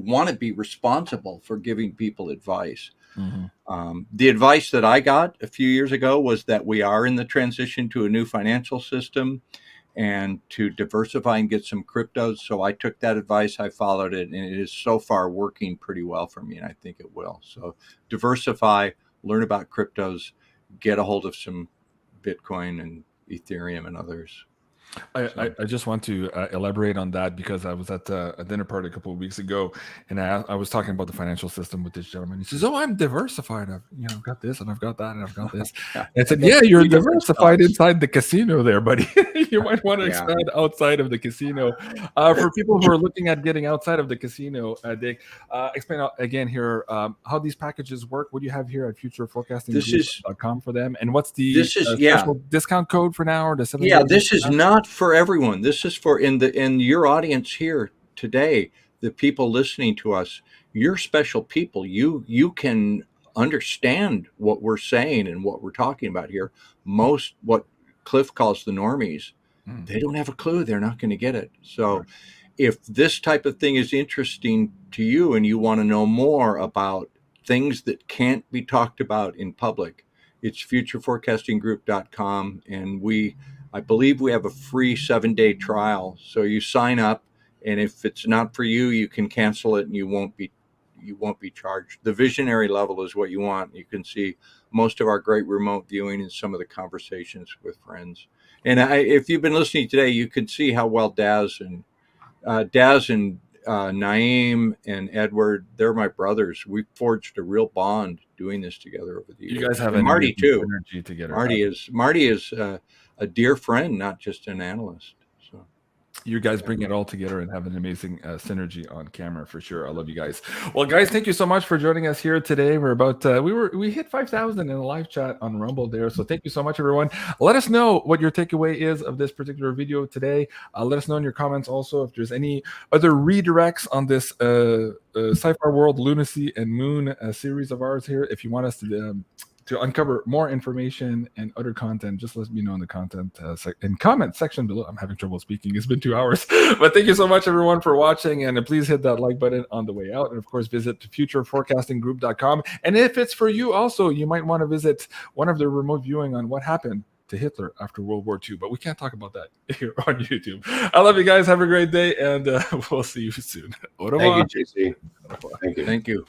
want to be responsible for giving people advice. Mm-hmm. The advice that I got a few years ago was that we are in the transition to a new financial system and to diversify and get some cryptos. So I took that advice, I followed it, and it is so far working pretty well for me, and I think it will. So diversify, learn about cryptos, get a hold of some Bitcoin and Ethereum and others. I just want to elaborate on that, because I was at a dinner party a couple of weeks ago, and I was talking about the financial system with this gentleman. He says, "Oh, I'm diversified. I've got this and I've got that and I've got this." And I said, "Yeah, you're diversified inside the casino there, buddy. You might want to expand outside of the casino." For people who are looking at getting outside of the casino, Dick, explain again here how these packages work. What do you have here at futureforecasting.com for them, and what's the special discount code for now, or the 7 days? This is not for everyone. This is for in your audience here today, the people listening to us. You're special people. You can understand what we're saying and what we're talking about here. Most, what Cliff calls the normies, they don't have a clue. They're not going to get it. So if this type of thing is interesting to you and you want to know more about things that can't be talked about in public, it's futureforecastinggroup.com, and I believe we have a free 7-day trial. So you sign up, and if it's not for you, you can cancel it and you won't be charged. The visionary level is what you want. You can see most of our great remote viewing and some of the conversations with friends. And if you've been listening today, you can see how well Daz and Naeem and Edward, they're my brothers. We forged a real bond doing this together over the years. You guys have Marty too. Energy together. Marty is a dear friend, not just an analyst. So you guys bring it all together and have an amazing synergy on camera for sure. I love you guys. Well, guys, thank you so much for joining us here today. We're about we hit 5,000 in the live chat on Rumble there, so thank you so much, everyone. Let us know what your takeaway is of this particular video today. Let us know in your comments also if there's any other redirects on this Sci-Fi World Lunacy and Moon series of ours here. If you want us to uncover more information and other content, just let me know in the content and comment section below. I'm having trouble speaking. It's been 2 hours. But thank you so much, everyone, for watching. And please hit that like button on the way out. And, of course, visit futureforecastinggroup.com. And if it's for you also, you might want to visit one of the remote viewing on what happened to Hitler after World War II. But we can't talk about that here on YouTube. I love you guys. Have a great day. And we'll see you soon. Thank you, JC. Thank you.